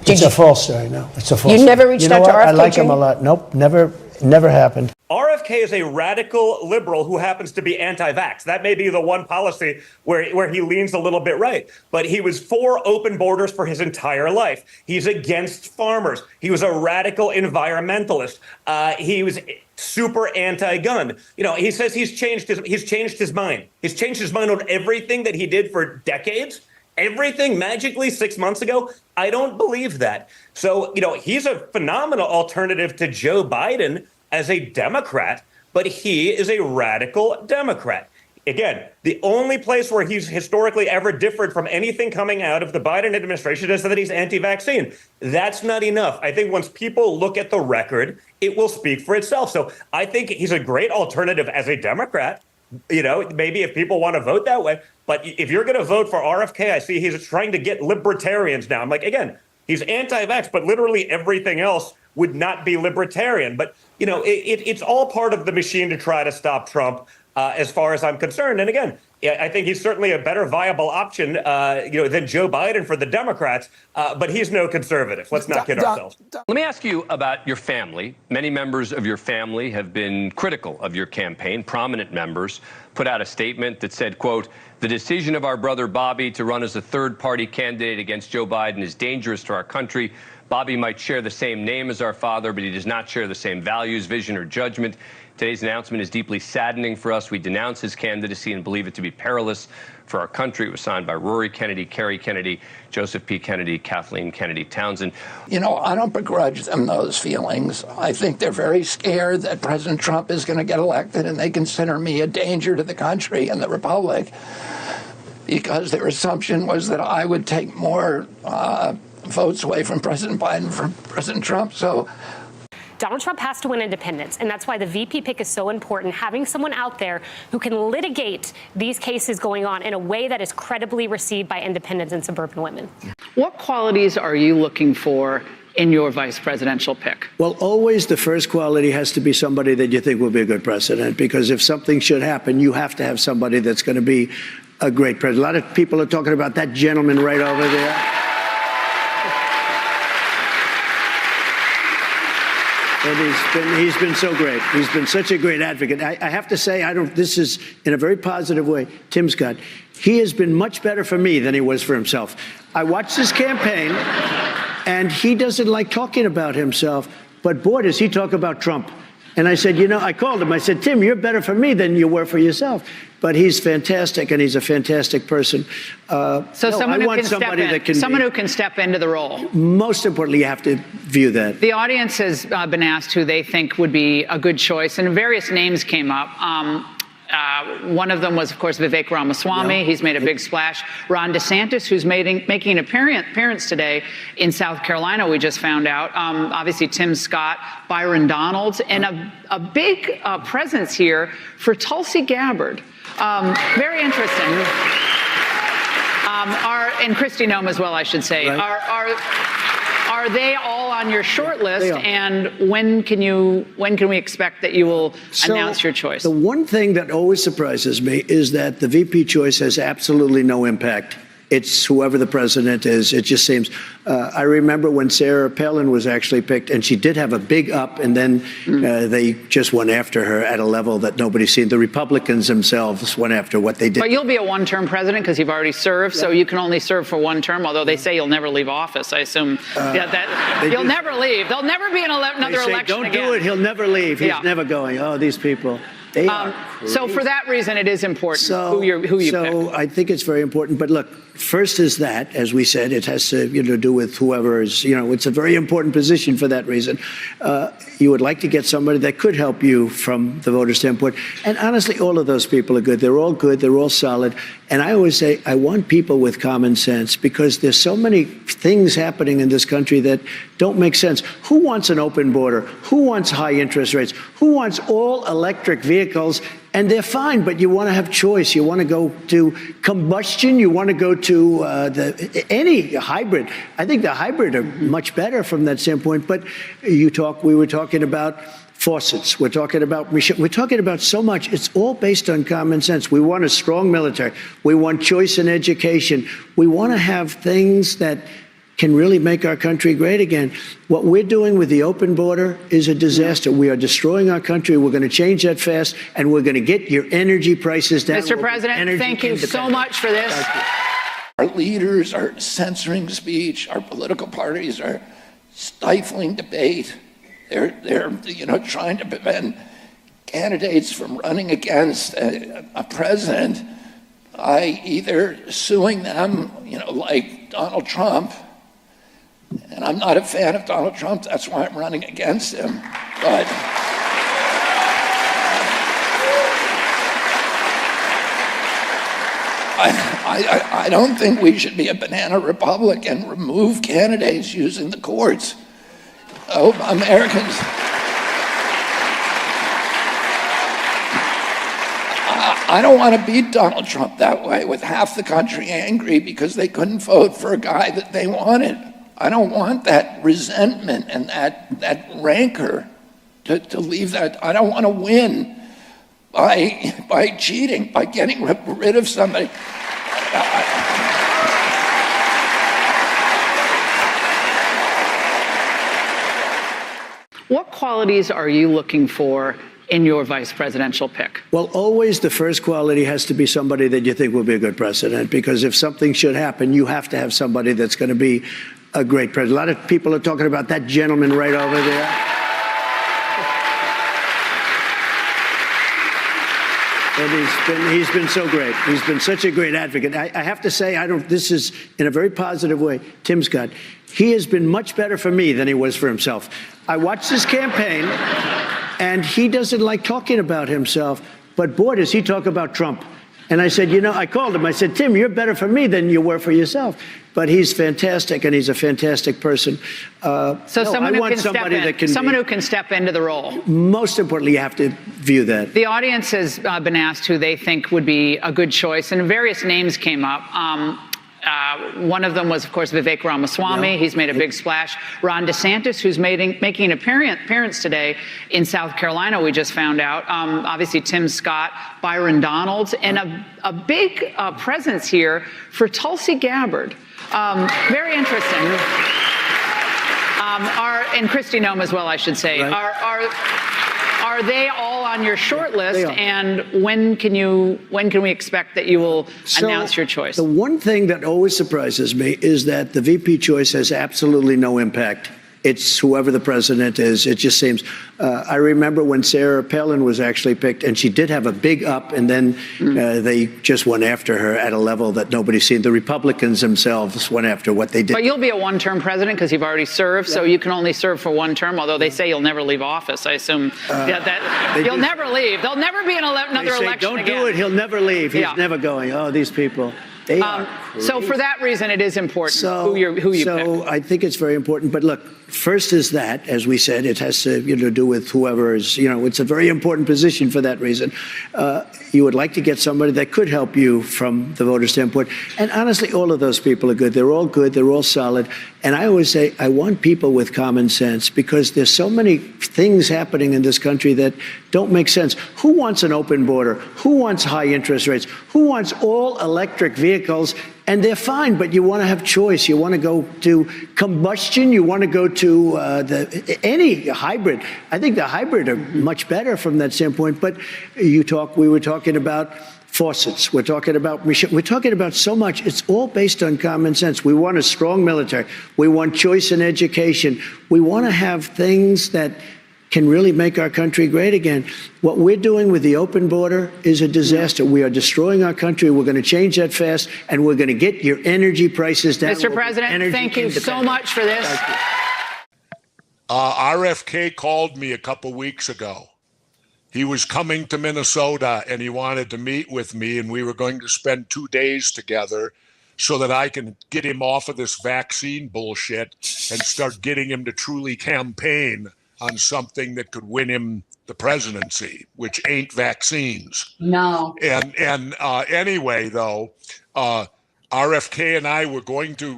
Speaker 2: It's a false story, no. It's a false story.
Speaker 15: You never reached out to RFK Jr.?
Speaker 2: I like him a lot. Nope, never happened.
Speaker 27: RFK is a radical liberal who happens to be anti-vax. That may be the one policy where he leans a little bit right. But he was for open borders for his entire life. He's against farmers. He was a radical environmentalist. He was super anti-gun. He says he's changed his mind. He's changed his mind on everything that he did for decades. Everything magically 6 months ago. I don't believe that. So, he's a phenomenal alternative to Joe Biden as a Democrat, but he is a radical Democrat. Again, the only place where he's historically ever differed from anything coming out of the Biden administration is that he's anti-vaccine. That's not enough. I think once people look at the record, it will speak for itself. So I think he's a great alternative as a Democrat. Maybe if people want to vote that way. But if you're going to vote for RFK, I see he's trying to get libertarians now. I'm like, again, he's anti-vax, but literally everything else would not be libertarian. But, it's all part of the machine to try to stop Trump, as far as I'm concerned. And again, I think he's certainly a better viable option, than Joe Biden for the Democrats. But he's no conservative. Let's not kid ourselves.
Speaker 28: Let me ask you about your family. Many members of your family have been critical of your campaign. Prominent members put out a statement that said, quote, the decision of our brother Bobby to run as a third-party candidate against Joe Biden is dangerous to our country. Bobby might share the same name as our father, but he does not share the same values, vision, or judgment. Today's announcement is deeply saddening for us. We denounce his candidacy and believe it to be perilous for our country. It was signed by Rory Kennedy, Kerry Kennedy, Joseph P. Kennedy, Kathleen Kennedy Townsend.
Speaker 4: You know, I don't begrudge them those feelings. I think they're very scared that President Trump is going to get elected, and they consider me a danger to the country and the republic because their assumption was that I would take more votes away from President Biden from President Trump. So
Speaker 1: Donald Trump has to win independence, and that's why the VP pick is so important, having someone out there who can litigate these cases going on in a way that is credibly received by independents and suburban women.
Speaker 3: What qualities are you looking for in your vice presidential pick?
Speaker 2: Well, always the first quality has to be somebody that you think will be a good president, because if something should happen, you have to have somebody that's going to be a great president. A lot of people are talking about that gentleman right over there. And he's been so great. He's been such a great advocate. I have to say, this is in a very positive way, Tim Scott. He has been much better for me than he was for himself. I watched his campaign, and he doesn't like talking about himself, but boy, does he talk about Trump. And I said, I called him. I said, Tim, you're better for me than you were for yourself. But he's fantastic, and he's a fantastic person.
Speaker 3: Someone who can step into the role.
Speaker 2: Most importantly, you have to view that.
Speaker 3: The audience has been asked who they think would be a good choice, and various names came up. One of them was, of course, Vivek Ramaswamy. Yeah. He's made a big splash. Ron DeSantis, who's making an appearance today in South Carolina, we just found out. Obviously, Tim Scott, Byron Donalds, and a big presence here for Tulsi Gabbard. Very interesting. And Kristi Noem as well, I should say. Right. Are they all on your short list? And when can we expect that you will announce your choice?
Speaker 2: The one thing that always surprises me is that the VP choice has absolutely no impact. It's whoever the president is. It just seems. I remember when Sarah Palin was actually picked, and she did have a big up, and then they just went after her at a level that nobody's seen. The Republicans themselves went after what they did.
Speaker 3: But you'll be a one-term president because you've already served, so you can only serve for one term, although they say you'll never leave office. I assume that you'll never leave. There'll never be another election
Speaker 2: don't
Speaker 3: again.
Speaker 2: Do it. He'll never leave. He's never going. Oh, these people.
Speaker 3: So for that reason, it is important who you pick.
Speaker 2: So I think it's very important. But look, first is that, as we said, it has to do with whoever is, it's a very important position for that reason. You would like to get somebody that could help you from the voter standpoint. And honestly, all of those people are good. They're all good. They're all solid. And I always say, I want people with common sense, because there's so many things happening in this country that don't make sense. Who wants an open border? Who wants high interest rates? Who wants all electric vehicles? And they're fine, but you want to have choice. You want to go to combustion. You want to go to any hybrid. I think the hybrid are much better from that standpoint. But we were talking about faucets. We're talking about so much. It's all based on common sense. We want a strong military. We want choice in education. We want to have things that can really make our country great again. What we're doing with the open border is a disaster. We are destroying our country. We're going to change that fast, and we're going to get your energy prices down.
Speaker 3: Mr. President, thank you so much for this.
Speaker 4: Our leaders are censoring speech. Our political parties are stifling debate. They're trying to prevent candidates from running against a president by either suing them, like Donald Trump. And I'm not a fan of Donald Trump. That's why I'm running against him. But I don't think we should be a banana republic and remove candidates using the courts. Oh, Americans. I don't want to beat Donald Trump that way, with half the country angry because they couldn't vote for a guy that they wanted. I don't want that resentment and that rancor to leave that. I don't want to win by cheating, by getting rid of somebody.
Speaker 3: What qualities are you looking for in your vice presidential pick?
Speaker 2: Well, always the first quality has to be somebody that you think will be a good president, because if something should happen, you have to have somebody that's going to be a great president. A lot of people are talking about that gentleman right over there. And he's been so great. He's been such a great advocate. I have to say, this is in a very positive way, Tim Scott. He has been much better for me than he was for himself. I watched his campaign, and he doesn't like talking about himself, but boy, does he talk about Trump. And I said, I called him. I said, Tim, you're better for me than you were for yourself. But he's fantastic, and he's a fantastic person.
Speaker 3: Someone who can step into the role.
Speaker 2: Most importantly, you have to view that.
Speaker 3: The audience has been asked who they think would be a good choice, and various names came up. One of them was, of course, Vivek Ramaswamy. He's made a big splash. Ron DeSantis, who's making an appearance today in South Carolina, we just found out. Obviously, Tim Scott, Byron Donalds, and a big presence here for Tulsi Gabbard. Very interesting. And Kristi Noem as well, I should say. Right. Are they all on your short list? And when can we expect that you will announce your choice?
Speaker 2: The one thing that always surprises me is that the VP choice has absolutely no impact. It's whoever the president is. It just seems. I remember when Sarah Palin was actually picked, and she did have a big up, and then they just went after her at a level that nobody's seen. The Republicans themselves went after what they did.
Speaker 3: But you'll be a one-term president because you've already served, so you can only serve for one term, although they say you'll never leave office. I assume that you'll never leave. There'll never be another election
Speaker 2: don't
Speaker 3: again.
Speaker 2: do it. He'll never leave. He's never going. Oh, these people. They are
Speaker 3: so for that reason, it is important who you pick.
Speaker 2: So I think it's very important. But look, first is that, as we said, it has to do with whoever is, it's a very important position for that reason. You would like to get somebody that could help you from the voter standpoint. And honestly, all of those people are good. They're all good. They're all solid. And I always say, I want people with common sense because there's so many things happening in this country that don't make sense. Who wants an open border? Who wants high interest rates? Who wants all electric vehicles? And they're fine, but you want to have choice. You want to go to combustion. You want to go to any hybrid. I think the hybrid are much better from that standpoint. But we were talking about faucets. We're talking about so much. It's all based on common sense. We want a strong military. We want choice in education. We want to have things that can really make our country great again. What we're doing with the open border is a disaster. We are destroying our country. We're going to change that fast, and we're going to get your energy prices down.
Speaker 3: Mr. President, thank you so much for this.
Speaker 5: RFK called me a couple weeks ago. He was coming to Minnesota, and he wanted to meet with me, and we were going to spend 2 days together so that I can get him off of this vaccine bullshit and start getting him to truly campaign on something that could win him the presidency, which ain't vaccines.
Speaker 3: No.
Speaker 5: And anyway, though, RFK and I were going to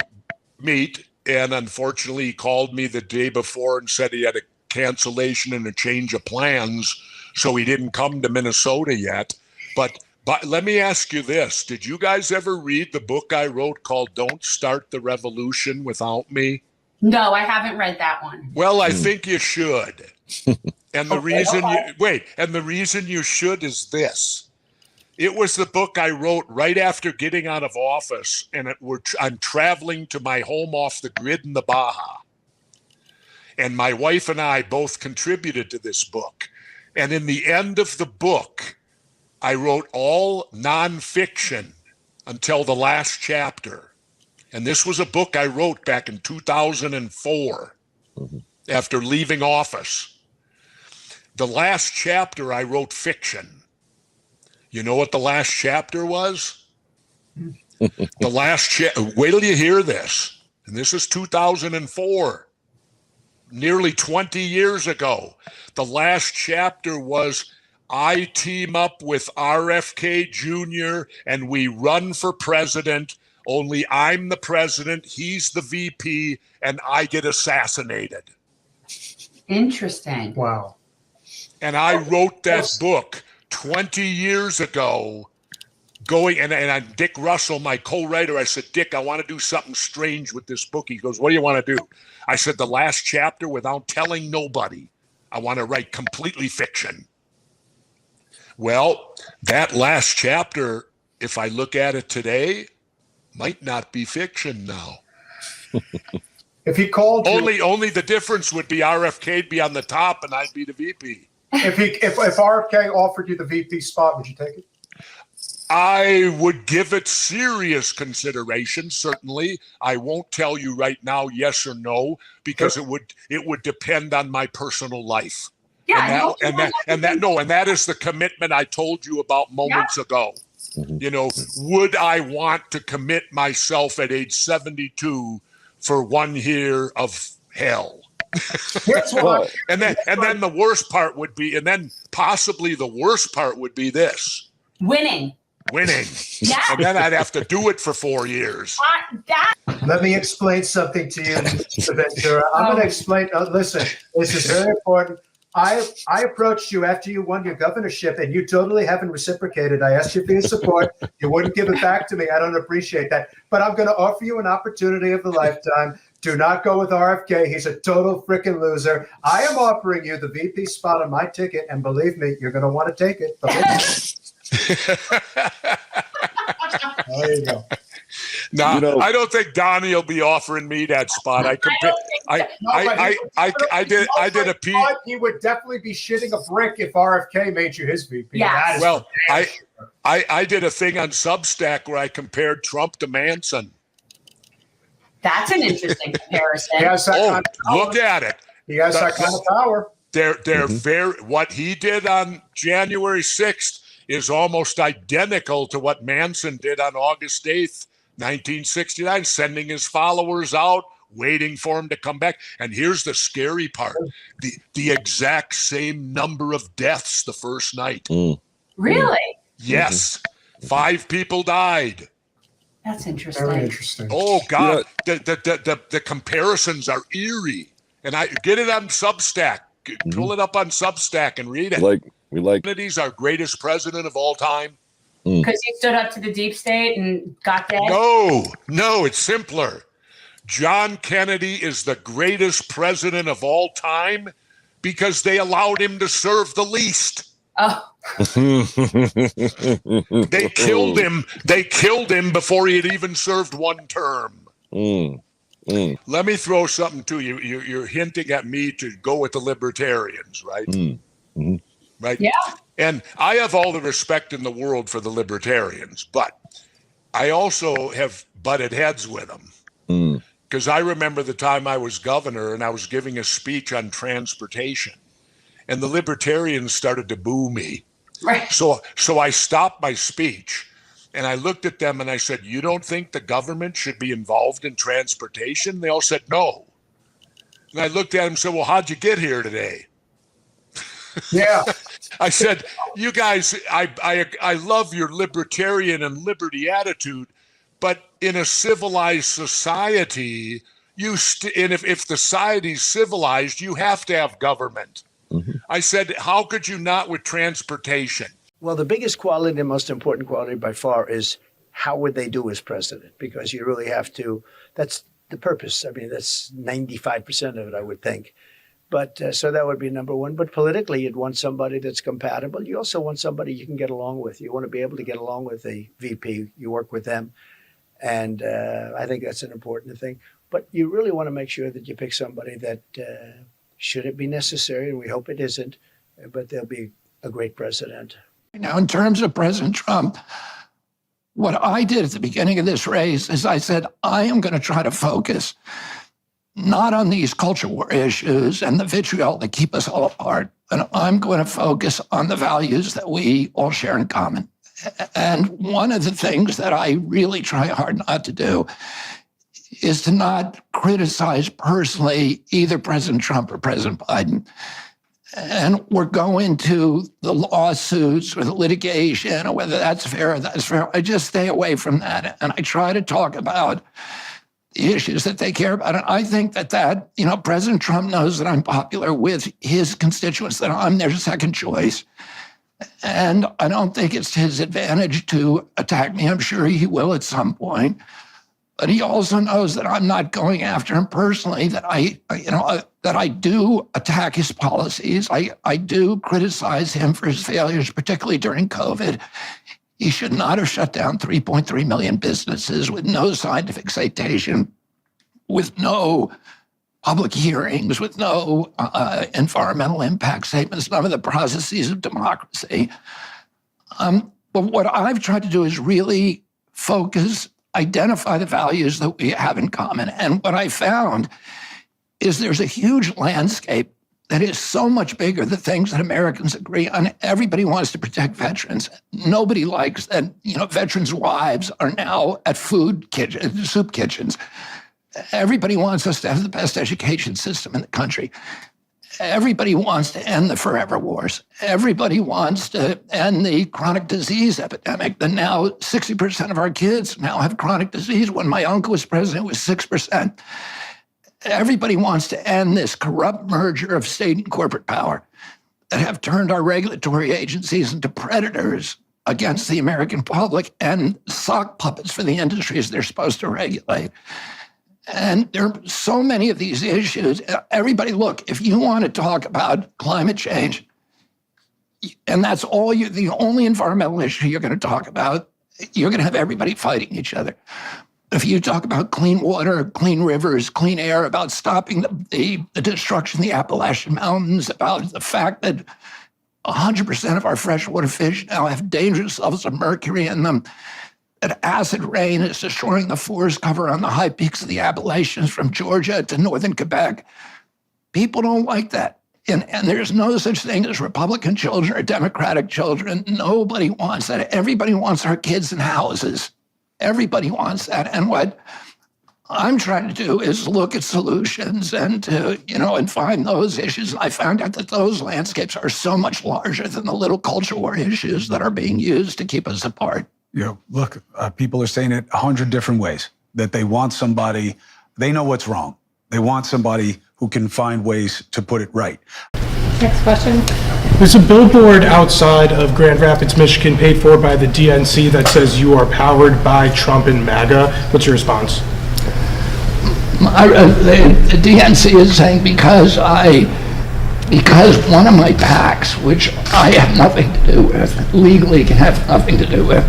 Speaker 5: meet, and unfortunately he called me the day before and said he had a cancellation and a change of plans, so he didn't come to Minnesota yet. But let me ask you this. Did you guys ever read the book I wrote called Don't Start the Revolution Without Me?
Speaker 7: No, I haven't read that one.
Speaker 5: Well, I think you should. And the reason you should is this. It was the book I wrote right after getting out of office, and I'm traveling to my home off the grid in the Baja. And my wife and I both contributed to this book. And in the end of the book, I wrote all nonfiction until the last chapter. And this was a book I wrote back in 2004 after leaving office. The last chapter I wrote fiction. You know what the last chapter was? Wait till you hear this. And this is 2004, nearly 20 years ago. The last chapter was, I team up with RFK Jr. and we run for president. Only I'm the president, he's the VP, and I get assassinated.
Speaker 7: Interesting.
Speaker 17: Wow.
Speaker 5: And I wrote that book 20 years ago, and Dick Russell, my co-writer, I said, Dick, I want to do something strange with this book. He goes, what do you want to do? I said, the last chapter, without telling nobody, I want to write completely fiction. Well, that last chapter, if I look at it today, might not be fiction now.
Speaker 6: If he called you,
Speaker 5: only the difference would be RFK'd be on the top and I'd be the VP.
Speaker 6: if RFK offered you the VP spot, would you take it?
Speaker 5: I would give it serious consideration. Certainly, I won't tell you right now yes or no because it would depend on my personal life.
Speaker 7: Yeah,
Speaker 5: and that is the commitment I told you about moments ago. You know, would I want to commit myself at age 72 for 1 year of hell? and then the worst part would be, and then possibly the worst part would be this.
Speaker 7: Winning. Yeah.
Speaker 5: And then I'd have to do it for 4 years.
Speaker 6: Let me explain something to you, Mr. Ventura. I'm going to explain. Listen, this is very important. I approached you after you won your governorship, and you totally haven't reciprocated. I asked you for your support. You wouldn't give it back to me. I don't appreciate that. But I'm going to offer you an opportunity of a lifetime. Do not go with RFK. He's a total freaking loser. I am offering you the VP spot on my ticket, and believe me, you're going to want to take it. There you go.
Speaker 5: No, I don't think Donnie will be offering me that spot. I did a piece.
Speaker 6: He would definitely be shitting a brick if RFK made you his VP.
Speaker 7: Yeah.
Speaker 5: Well, I did a thing on Substack where I compared Trump to Manson.
Speaker 7: That's an interesting comparison.
Speaker 5: Look at it.
Speaker 6: He has that kind of power.
Speaker 5: They're very. What he did on January 6th is almost identical to what Manson did on August 8th, 1969, sending his followers out, waiting for him to come back. And here's the scary part: the exact same number of deaths the first night.
Speaker 7: Really?
Speaker 5: Yes, 5 people died.
Speaker 7: That's interesting.
Speaker 6: Very interesting.
Speaker 5: Oh God, the comparisons are eerie. And I get it on Substack. Pull it up on Substack and read it. Kennedy's our greatest president of all time.
Speaker 7: Because he stood up to the deep state and got dead?
Speaker 5: No, it's simpler. John Kennedy is the greatest president of all time because they allowed him to serve the least.
Speaker 7: Oh.
Speaker 5: They killed him. They killed him before he had even served 1 term. Let me throw something to you. You're hinting at me to go with the libertarians, right? Right?
Speaker 7: Yeah.
Speaker 5: And I have all the respect in the world for the libertarians, but I also have butted heads with them. Because I remember the time I was governor and I was giving a speech on transportation, and the libertarians started to boo me.
Speaker 7: Right.
Speaker 5: So I stopped my speech and I looked at them and I said, "You don't think the government should be involved in transportation?" They all said no. And I looked at them and said, "Well, how'd you get here today?"
Speaker 6: Yeah.
Speaker 5: I said, "You guys, I love your libertarian and liberty attitude, but in a civilized society, and if the society's civilized, you have to have government." I said, "How could you not with transportation?"
Speaker 2: Well, the biggest quality, the most important quality by far is how would they do as president? Because you really have to, that's the purpose. I mean, that's 95% of it, I would think. But so that would be number one. But politically, you'd want somebody that's compatible. You also want somebody you can get along with. You want to be able to get along with the VP. You work with them. And I think that's an important thing. But you really want to make sure that you pick somebody that, should it be necessary, and we hope it isn't, but they'll be a great president.
Speaker 4: Now, in terms of President Trump, what I did at the beginning of this race is I said, I am going to try to focus not on these culture war issues and the vitriol that keep us all apart, but I'm going to focus on the values that we all share in common. And one of the things that I really try hard not to do is to not criticize personally either President Trump or President Biden. And we're going to the lawsuits or the litigation or whether that's fair or that's fair. I just stay away from that. And I try to talk about the issues that they care about. And I think that President Trump knows that I'm popular with his constituents, that I'm their second choice. And I don't think it's to his advantage to attack me. I'm sure he will at some point. But he also knows that I'm not going after him personally, that I do attack his policies. I do criticize him for his failures, particularly during COVID. He should not have shut down 3.3 million businesses with no scientific citation. with no public hearings, with no environmental impact statements, none of the processes of democracy. But what I've tried to do is really focus, identify the values that we have in common. And what I found is there's a huge landscape that is so much bigger, the things that Americans agree on. Everybody wants to protect veterans. Nobody likes that, veterans' wives are now at soup kitchens. Everybody wants us to have the best education system in the country. Everybody wants to end the forever wars. Everybody wants to end the chronic disease epidemic. That now 60% of our kids now have chronic disease. When my uncle was president, it was 6%. Everybody wants to end this corrupt merger of state and corporate power that have turned our regulatory agencies into predators against the American public and sock puppets for the industries they're supposed to regulate. And there are so many of these issues. Everybody, look, if you want to talk about climate change, and that's the only environmental issue you're going to talk about, you're going to have everybody fighting each other. If you talk about clean water, clean rivers, clean air, about stopping the destruction of the Appalachian Mountains, about the fact that 100% of our freshwater fish now have dangerous levels of mercury in them, that acid rain is destroying the forest cover on the high peaks of the Appalachians from Georgia to northern Quebec. People don't like that. And there's no such thing as Republican children or Democratic children. Nobody wants that. Everybody wants our kids in houses. Everybody wants that. And what I'm trying to do is look at solutions and to, and find those issues. And I found out that those landscapes are so much larger than the little culture war issues that are being used to keep us apart.
Speaker 8: Look, people are saying it 100 different ways, that they want somebody, they know what's wrong. They want somebody who can find ways to put it right.
Speaker 9: Next question.
Speaker 10: There's a billboard outside of Grand Rapids, Michigan, paid for by the DNC that says you are powered by Trump and MAGA. What's your response?
Speaker 4: The DNC is saying because one of my PACs, which I have nothing to do with, legally can have nothing to do with,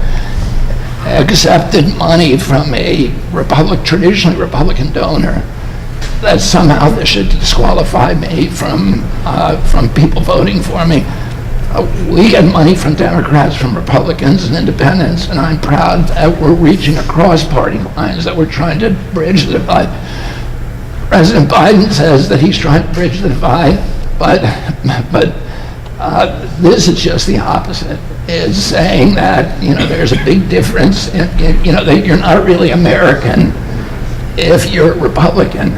Speaker 4: accepted money from a traditionally Republican donor, that somehow this should disqualify me from people voting for me. We get money from Democrats, from Republicans and independents, and I'm proud that we're reaching across party lines, that we're trying to bridge the divide. President Biden says that he's trying to bridge the divide, but this is just the opposite. Is saying that there's a big difference, that you're not really American if you're Republican.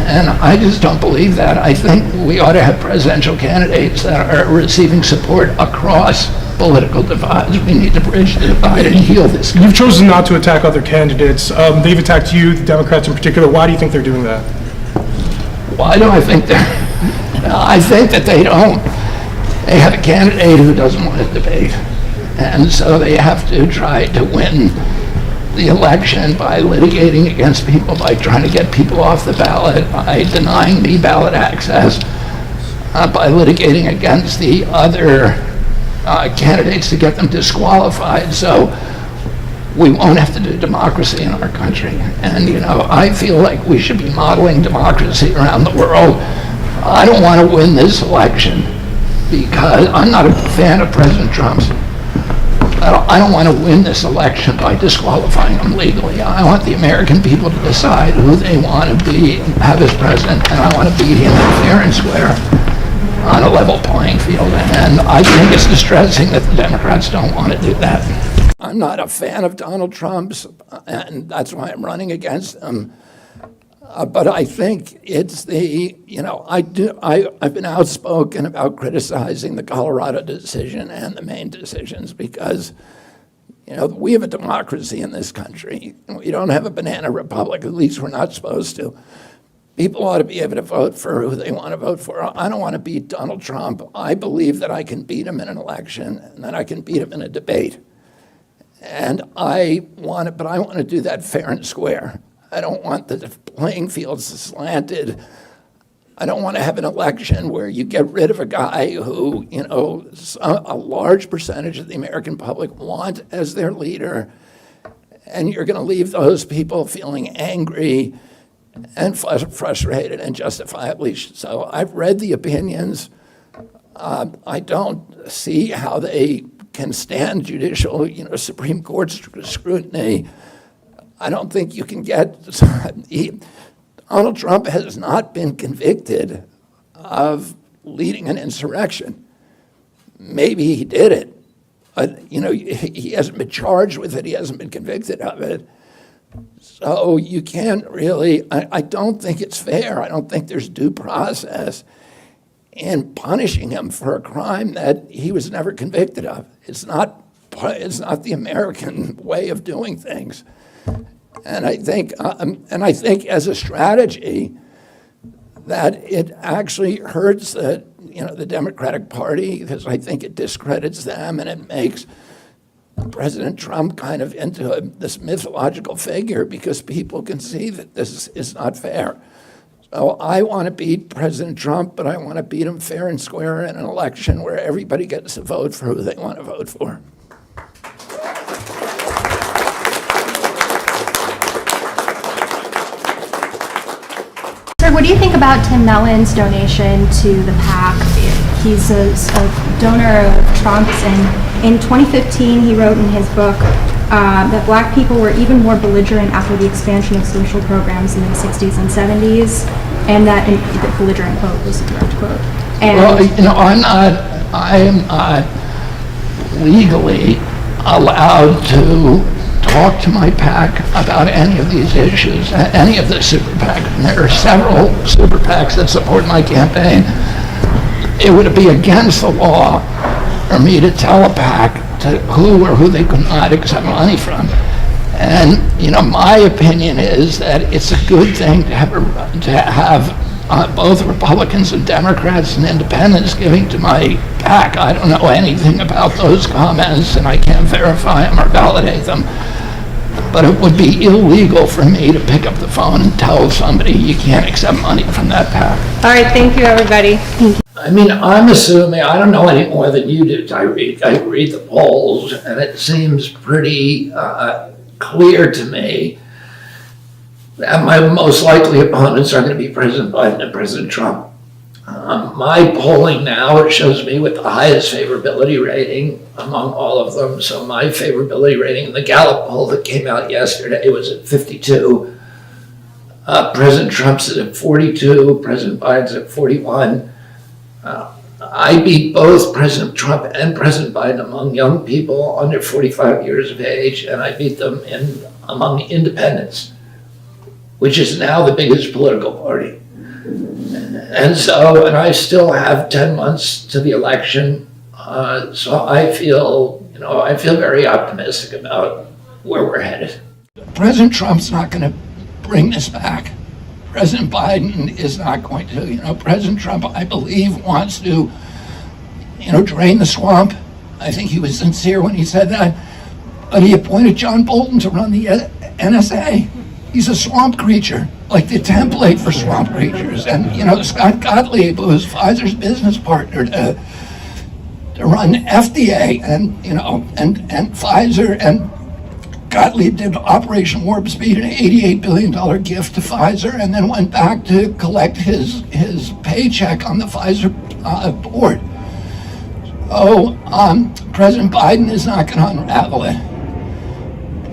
Speaker 4: And I just don't believe that. I think we ought to have presidential candidates that are receiving support across political divides. We need to bridge the divide and heal this country.
Speaker 10: You've chosen not to attack other candidates. They've attacked you, the Democrats in particular. Why do you think they're doing that?
Speaker 4: Why do I think I think that they don't. They have a candidate who doesn't want to debate. And so they have to try to win the election by litigating against people, by trying to get people off the ballot, by denying me ballot access, by litigating against the other candidates to get them disqualified. So we won't have to do democracy in our country. And, I feel like we should be modeling democracy around the world. I don't want to win this election because I'm not a fan of President Trump's. I don't want to win this election by disqualifying him legally. I want the American people to decide who they want to have as president, and I want to beat him fair and square on a level playing field. And I think it's distressing that the Democrats don't want to do that. I'm not a fan of Donald Trump's, and that's why I'm running against him. But I think it's I've been outspoken about criticizing the Colorado decision and the Maine decisions because, we have a democracy in this country. We don't have a banana republic, at least we're not supposed to. People ought to be able to vote for who they want to vote for. I don't want to beat Donald Trump. I believe that I can beat him in an election and that I can beat him in a debate. And I want to do that fair and square. I don't want the playing fields slanted. I don't want to have an election where you get rid of a guy who, a large percentage of the American public want as their leader, and you're going to leave those people feeling angry and frustrated, and justifiably so. I've read the opinions. I don't see how they can stand judicial, Supreme Court scrutiny. I don't think you can get. Donald Trump has not been convicted of leading an insurrection. Maybe he did it. He hasn't been charged with it. He hasn't been convicted of it. So you can't really, I don't think it's fair. I don't think there's due process in punishing him for a crime that he was never convicted of. It's not the American way of doing things. And I think as a strategy that it actually hurts the Democratic Party, because I think it discredits them and it makes President Trump kind of into this mythological figure, because people can see that this is not fair. So I want to beat President Trump, but I want to beat him fair and square in an election where everybody gets to vote for who they want to vote for.
Speaker 9: Sir, what do you think about Tim Mellon's donation to the PAC? He's a donor of Trump's, and in 2015 he wrote in his book that black people were even more belligerent after the expansion of social programs in the 60s and 70s, and that the belligerent quote was a direct quote. And
Speaker 4: well, I am not legally allowed to talk to my PAC about any of these issues, any of the super PACs. And there are several super PACs that support my campaign. It would be against the law for me to tell a PAC to who they could not accept money from. And my opinion is that it's a good thing to have both Republicans and Democrats and independents giving to my PAC. I don't know anything about those comments, and I can't verify them or validate them. But it would be illegal for me to pick up the phone and tell somebody you can't accept money from that PAC.
Speaker 9: all right, thank you, everybody. Thank you.
Speaker 4: I mean, I'm assuming, I don't know any more than you do, Tyreek. I read the polls, and it seems pretty clear to me that my most likely opponents are going to be President Biden and President Trump. My polling now shows me with the highest favorability rating among all of them. So my favorability rating in the Gallup poll that came out yesterday was at 52. President Trump's at 42. President Biden's at 41. I beat both President Trump and President Biden among young people under 45 years of age, and I beat them among independents, which is now the biggest political party. And I still have 10 months to the election, so I feel very optimistic about where we're headed. President Trump's not going to bring this back. President Biden is not going to. President Trump, I believe, wants to, drain the swamp. I think he was sincere when he said that. But he appointed John Bolton to run the NSA. He's a swamp creature, like the template for swamp creatures. And, Scott Gottlieb, who was Pfizer's business partner to run FDA, and Pfizer, and Gottlieb did Operation Warp Speed, an $88 billion gift to Pfizer, and then went back to collect his paycheck on the Pfizer board. So President Biden is not going to unravel it.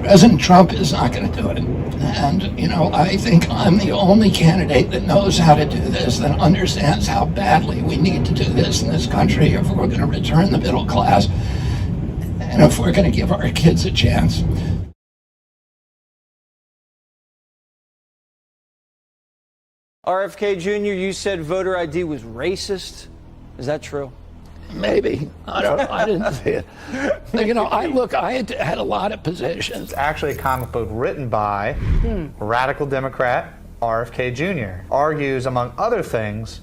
Speaker 4: President Trump is not going to do it. And, I think I'm the only candidate that knows how to do this, that understands how badly we need to do this in this country if we're going to return the middle class and if we're going to give our kids a chance.
Speaker 11: RFK Jr., you said voter ID was racist. Is that true?
Speaker 4: Maybe. I didn't see it. I had a lot of positions.
Speaker 14: It's actually a comic book written by radical Democrat RFK Jr. Argues, among other things,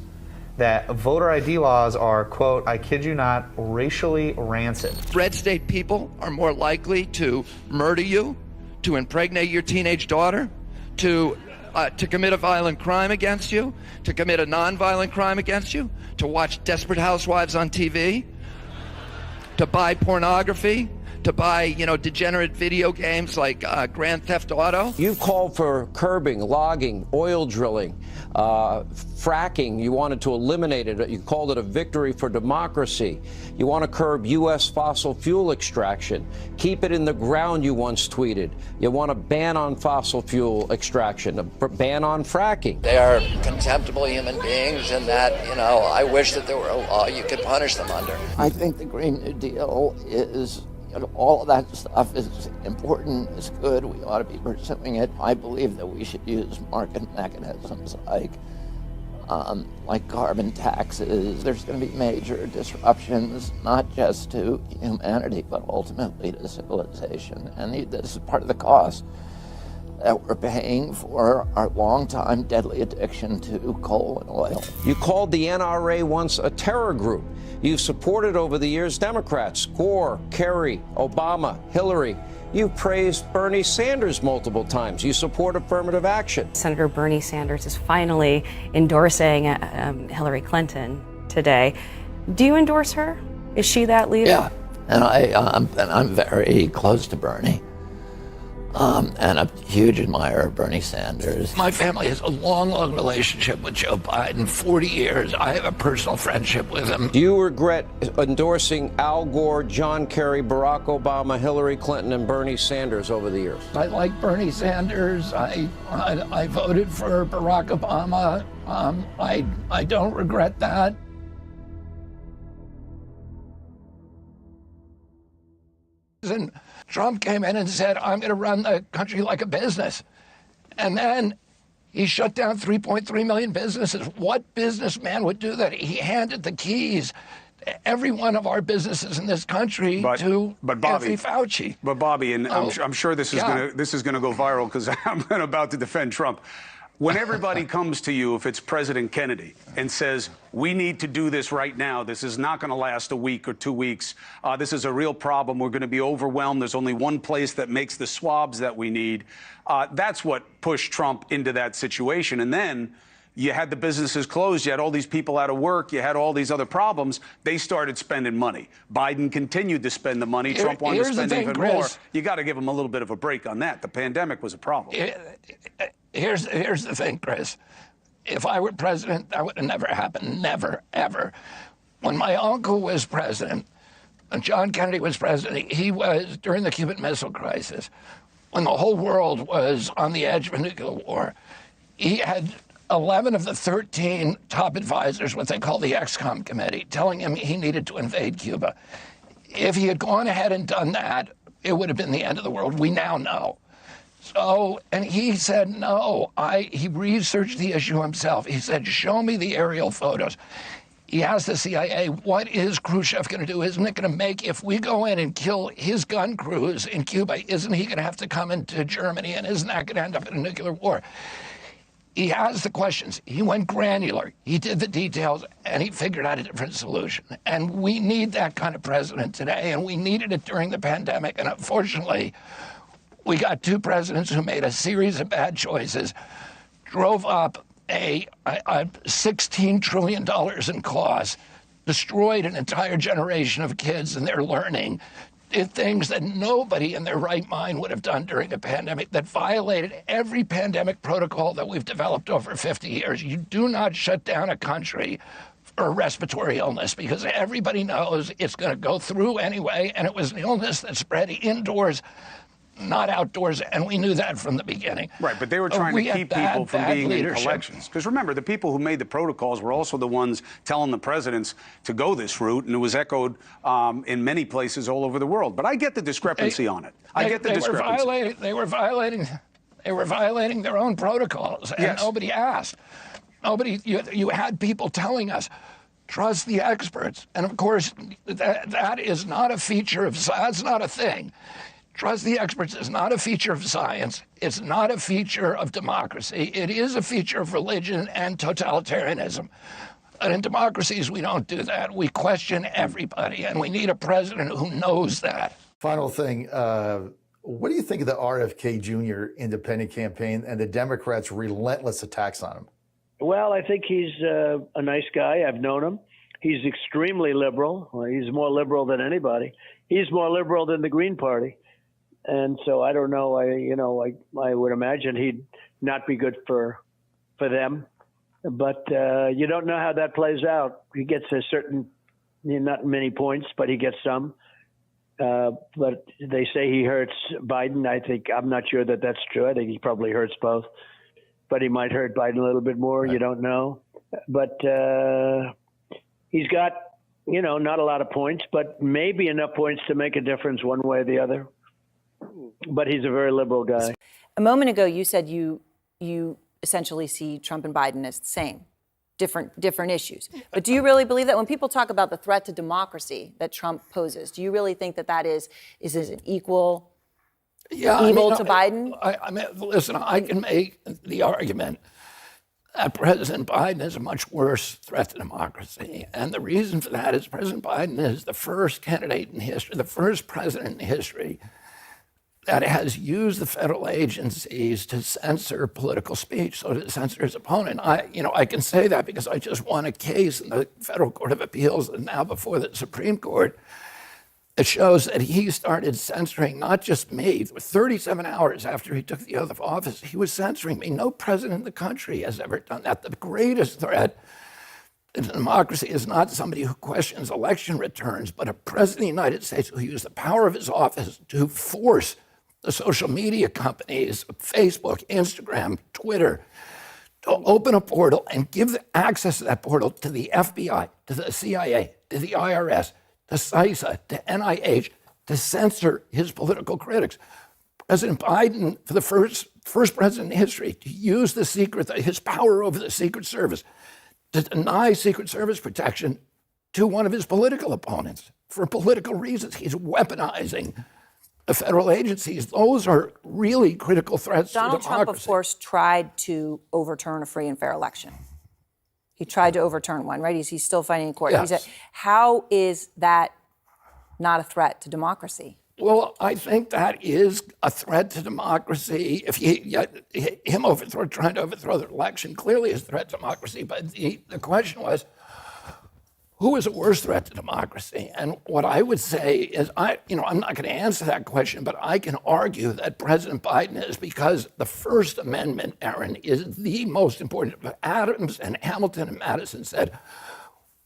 Speaker 14: that voter ID laws are, quote, I kid you not, racially rancid.
Speaker 16: Red state people are more likely to murder you, to impregnate your teenage daughter, to commit a violent crime against you, to commit a non-violent crime against you, to watch Desperate Housewives on TV, to buy pornography, to buy, degenerate video games like Grand Theft Auto.
Speaker 12: You've called for curbing, logging, oil drilling, fracking. You wanted to eliminate it. You called it a victory for democracy. You want to curb U.S. fossil fuel extraction. Keep it in the ground, you once tweeted. You want a ban on fossil fuel extraction, a ban on fracking.
Speaker 16: They are contemptible human beings, and that, I wish that there were a law you could punish them under. I think the Green New Deal is, all of that stuff is important, is good. We ought to be pursuing it. I believe that we should use market mechanisms like carbon taxes. There's going to be major disruptions, not just to humanity, but ultimately to civilization. And this is part of the cost that we're paying for our long-time deadly addiction to coal and oil.
Speaker 12: You called the NRA once a terror group. You've supported over the years Democrats, Gore, Kerry, Obama, Hillary. You've praised Bernie Sanders multiple times. You support affirmative action.
Speaker 13: Senator Bernie Sanders is finally endorsing Hillary Clinton today. Do you endorse her? Is she that leader?
Speaker 16: Yeah, and I'm very close to Bernie. And a huge admirer of Bernie Sanders. My family has a long relationship with Joe Biden, 40 years. I have a personal friendship with him.
Speaker 12: Do you regret endorsing Al Gore, John Kerry, Barack Obama, Hillary Clinton, and Bernie Sanders over the years?
Speaker 4: I like Bernie Sanders. I voted for Barack Obama. I don't regret that. And Trump came in and said, I'm going to run the country like a business. And then he shut down 3.3 million businesses. What businessman would do that? He handed the keys to every one of our businesses in this country to Anthony Fauci.
Speaker 8: But Bobby, and I'm sure this is going to go viral because I'm about to defend Trump. When everybody comes to you, if it's President Kennedy, and says, we need to do this right now, this is not going to last a week or 2 weeks, this is a real problem, we're going to be overwhelmed, there's only one place that makes the swabs that we need, that's what pushed Trump into that situation. And then you had the businesses closed, you had all these people out of work, you had all these other problems, they started spending money. Biden continued to spend the money, Trump wanted to spend even more. You got to give him a little bit of a break on that. The pandemic was a problem.
Speaker 4: Here's the thing, Chris. If I were president, that would have never happened. Never, ever. When my uncle was president, when John Kennedy was president, he was during the Cuban Missile Crisis, when the whole world was on the edge of a nuclear war. He had 11 of the 13 top advisors, what they call the XCOM committee, telling him he needed to invade Cuba. If he had gone ahead and done that, it would have been the end of the world. We now know. So, and he said, no, he researched the issue himself. He said, show me the aerial photos. He asked the CIA, what is Khrushchev going to do? Isn't it going to make, if we go in and kill his gun crews in Cuba, isn't he going to have to come into Germany? And isn't that going to end up in a nuclear war? He asked the questions. He went granular. He did the details, and he figured out a different solution. And we need that kind of president today, and we needed it during the pandemic. And unfortunately, we got two presidents who made a series of bad choices, drove up a $16 trillion in costs, destroyed an entire generation of kids and their learning, did things that nobody in their right mind would have done during a pandemic, that violated every pandemic protocol that we've developed over 50 years. You do not shut down a country for a respiratory illness because everybody knows it's going to go through anyway, and it was an illness that spread indoors, not outdoors, and we knew that from the beginning.
Speaker 8: Right, but they were trying to keep people from being in collections. Because remember, the people who made the protocols were also the ones telling the presidents to go this route, and it was echoed in many places all over the world. But I get the discrepancy on it. I get the discrepancy.
Speaker 4: They were violating their own protocols, and nobody asked. You had people telling us, trust the experts. And of course, that is not a feature of science, that's not a thing. Trust the experts is not a feature of science. It's not a feature of democracy. It is a feature of religion and totalitarianism. And in democracies, we don't do that. We question everybody, and we need a president who knows that.
Speaker 18: Final thing, what do you think of the RFK Jr. independent campaign and the Democrats' relentless attacks on him?
Speaker 20: Well, I think he's a nice guy. I've known him. He's extremely liberal. Well, he's more liberal than anybody. He's more liberal than the Green Party. And so I don't know. I would imagine he'd not be good for them. But you don't know how that plays out. He gets a certain, not many points, but he gets some. But they say he hurts Biden. I'm not sure that that's true. I think he probably hurts both. But he might hurt Biden a little bit more. Right. You don't know. But he's got, not a lot of points, but maybe enough points to make a difference one way or the other. But he's a very liberal guy.
Speaker 15: A moment ago, you said you essentially see Trump and Biden as the same, different issues. But do you really believe that when people talk about the threat to democracy that Trump poses, do you really think that is an equal evil to Biden?
Speaker 4: I mean, listen, I can make the argument that President Biden is a much worse threat to democracy. And the reason for that is President Biden is the first candidate in history, the first president in history that has used the federal agencies to censor political speech, so to censor his opponent. I can say that because I just won a case in the Federal Court of Appeals and now before the Supreme Court. It shows that he started censoring not just me. 37 hours after he took the oath of office, he was censoring me. No president in the country has ever done that. The greatest threat to democracy is not somebody who questions election returns, but a president of the United States who used the power of his office to force the social media companies, Facebook, Instagram, Twitter, to open a portal and give access to that portal to the FBI, to the CIA, to the IRS, to CISA, to NIH, to censor his political critics. President Biden, for the first president in history, to use his power over the Secret Service to deny Secret Service protection to one of his political opponents for political reasons. He's weaponizing the federal agencies. Those are really critical threats to democracy.
Speaker 15: Donald Trump, of course, tried to overturn a free and fair election. He tried to overturn one, right? He's still fighting in court.
Speaker 4: Yes.
Speaker 15: How is that not a threat to democracy?
Speaker 4: Well, I think that is a threat to democracy. If him trying to overthrow the election clearly is a threat to democracy. But the question was, who is a worse threat to democracy? And what I would say is, I'm not going to answer that question, but I can argue that President Biden is, because the First Amendment, Aaron, is the most important. Adams and Hamilton and Madison said,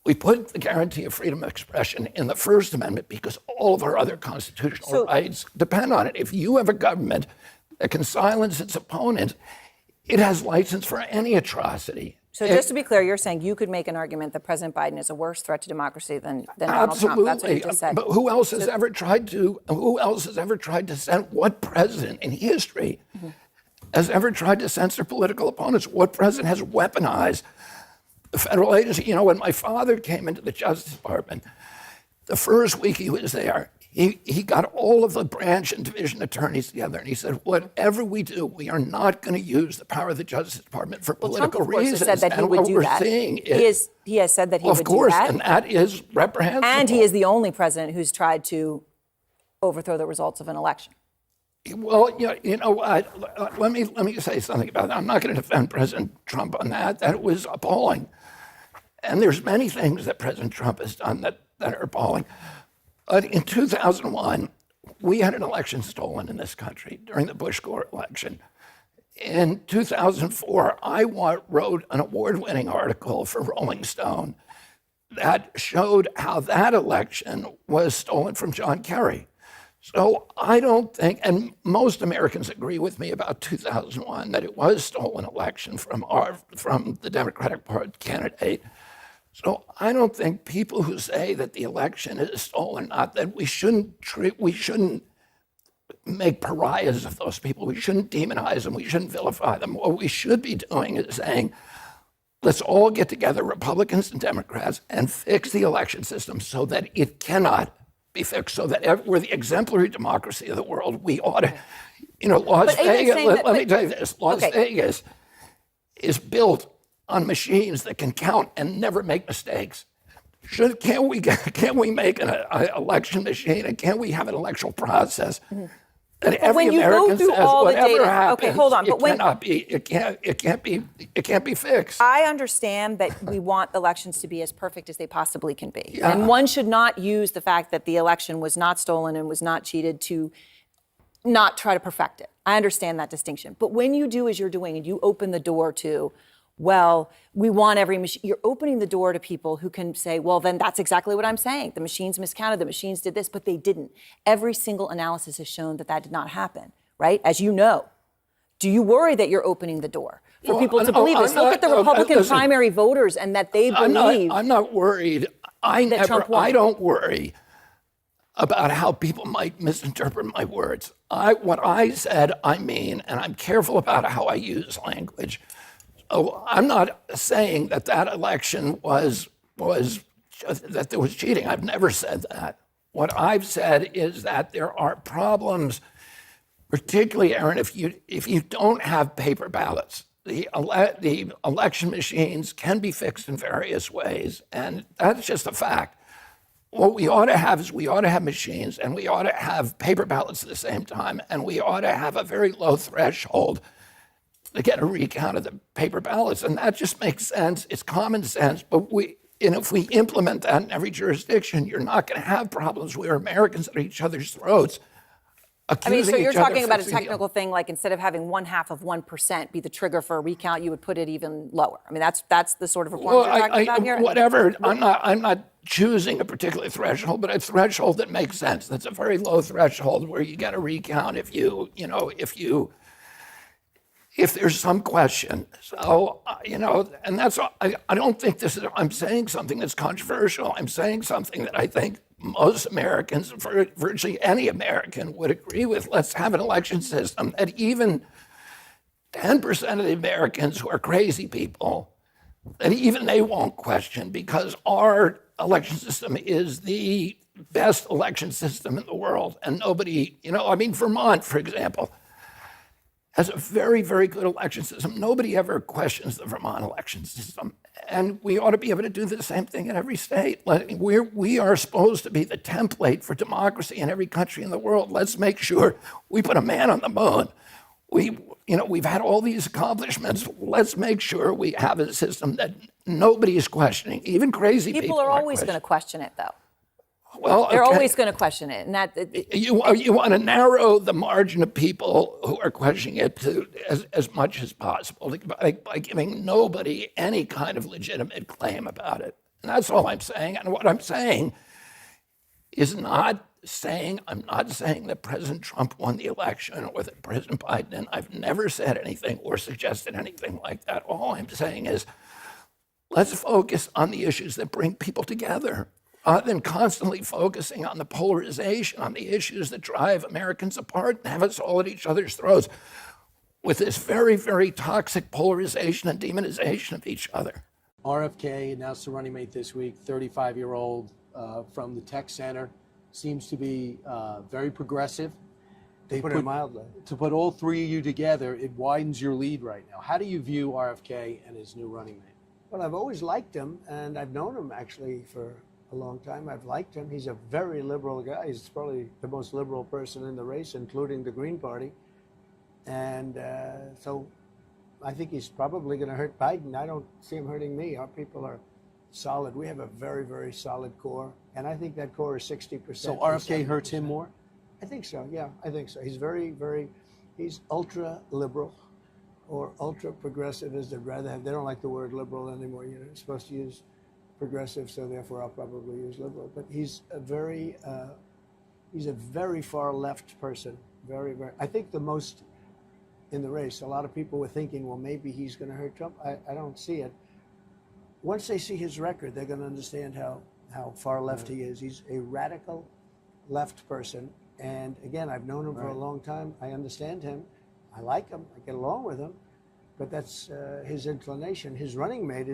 Speaker 4: we put the guarantee of freedom of expression in the First Amendment because all of our other constitutional rights depend on it. If you have a government that can silence its opponent, it has license for any atrocity.
Speaker 15: So just to be clear, you're saying you could make an argument that President Biden is a worse threat to democracy than Donald Trump. That's what you just said.
Speaker 4: But who else has ever tried to send, what president in history has ever tried to censor political opponents? What president has weaponized the federal agency? When my father came into the Justice Department, the first week he was there, he got all of the branch and division attorneys together, and he said, whatever we do, we are not going to use the power of the Justice Department for political reasons.
Speaker 15: Trump, of course, has said that he would do that. He has said that he would do that.
Speaker 4: Of course, and that is reprehensible.
Speaker 15: And he is the only president who's tried to overthrow the results of an election.
Speaker 4: Well, you know what? Let me say something about that. I'm not going to defend President Trump on that. That was appalling. And there's many things that President Trump has done that are appalling. But in 2001, we had an election stolen in this country during the Bush-Gore election. In 2004, I wrote an award-winning article for Rolling Stone that showed how that election was stolen from John Kerry. So I don't think, and most Americans agree with me about 2001, that it was a stolen election from the Democratic Party candidate. So I don't think people who say that the election is stolen, not that we shouldn't make pariahs of those people. We shouldn't demonize them. We shouldn't vilify them. What we should be doing is saying, let's all get together, Republicans and Democrats, and fix the election system so that it cannot be fixed, so that we're the exemplary democracy of the world. We ought to, Las Vegas, let me tell you this, Las Vegas is built on machines that can count and never make mistakes. Can't we make an election machine, and can't we have an electoral process And
Speaker 15: But
Speaker 4: every
Speaker 15: when you go
Speaker 4: American
Speaker 15: through
Speaker 4: says
Speaker 15: all the
Speaker 4: whatever
Speaker 15: data,
Speaker 4: happens,
Speaker 15: okay, hold on. But when
Speaker 4: it can't be fixed.
Speaker 15: I understand that we want elections to be as perfect as they possibly can be,
Speaker 4: Yeah.
Speaker 15: and one should not use the fact that the election was not stolen and was not cheated to not try to perfect it. I understand that distinction. But when you do as you're doing and you open the door to, well, we want every machine, you're opening the door to people who can say, well, then that's exactly what I'm saying. The machines miscounted, the machines did this, but they didn't. Every single analysis has shown that that did not happen, right? As you know. Do you worry that you're opening the door for people to believe this? Look at the Republican primary voters and that they believe.
Speaker 4: I'm not worried. I don't worry about how people might misinterpret my words. What I said, I mean, and I'm careful about how I use language. So I'm not saying that that election was that there was cheating. I've never said that. What I've said is that there are problems, particularly, Aaron, if you don't have paper ballots. The election machines can be fixed in various ways, and that's just a fact. What we ought to have is we ought to have machines, and we ought to have paper ballots at the same time, and we ought to have a very low threshold to get a recount of the paper ballots, and that just makes sense. It's common sense, but if we implement that in every jurisdiction, you're not going to have problems where Americans at each other's throats.
Speaker 15: I mean, so you're talking about a technical thing, like instead of having 0.5% be the trigger for a recount, you would put it even lower. I mean, that's the sort of reform you're talking about here.
Speaker 4: Whatever. I'm not choosing a particular threshold, but a threshold that makes sense. That's a very low threshold where you get a recount if there's some question. So, and that's, I don't think I'm saying something that's controversial. I'm saying something that I think most Americans, virtually any American, would agree with. Let's have an election system that even 10% of the Americans who are crazy people, that even they won't question, because our election system is the best election system in the world. And nobody, Vermont, for example, has a very, very good election system. Nobody ever questions the Vermont election system. And we ought to be able to do the same thing in every state. We are supposed to be the template for democracy in every country in the world. Let's make sure we put a man on the moon. We've had all these accomplishments. Let's make sure we have a system that nobody is questioning, even crazy people.
Speaker 15: People are always going to question it, though.
Speaker 4: Well,
Speaker 15: they're always going to question it, and that
Speaker 4: you want to narrow the margin of people who are questioning it to as much as possible by giving nobody any kind of legitimate claim about it. And that's all I'm saying. And what I'm saying is I'm not saying that President Trump won the election or that President Biden. I've never said anything or suggested anything like that. All I'm saying is let's focus on the issues that bring people together. Than constantly focusing on the polarization, on the issues that drive Americans apart and have us all at each other's throats with this very, very toxic polarization and demonization of each other.
Speaker 19: RFK announced a running mate this week, 35-year-old from the Tech Center, seems to be very progressive. They
Speaker 2: put it mildly.
Speaker 19: To put all three of you together, it widens your lead right now. How do you view RFK and his new running mate?
Speaker 2: Well, I've always liked him, and I've known him actually for a long time. I've liked him. He's a very liberal guy. He's probably the most liberal person in the race, including the Green Party. And so I think he's probably going to hurt Biden. I don't see him hurting me. Our people are solid. We have a very, very solid core. And I think that core is 60%.
Speaker 19: So RFK hurts him more?
Speaker 2: I think so, yeah. I think so. He's he's ultra liberal or ultra progressive, as they'd rather have. They don't like the word liberal anymore. You're supposed to use progressive, so therefore I'll probably use liberal. But he's a very far left person. Very, very. I think the most in the race. A lot of people were thinking, well, maybe he's going to hurt Trump. I don't see it. Once they see his record, they're going to understand how far left he is. He's a radical left person. And again, I've known him for a long time. I understand him. I like him. I get along with him. But that's his inclination. His running mate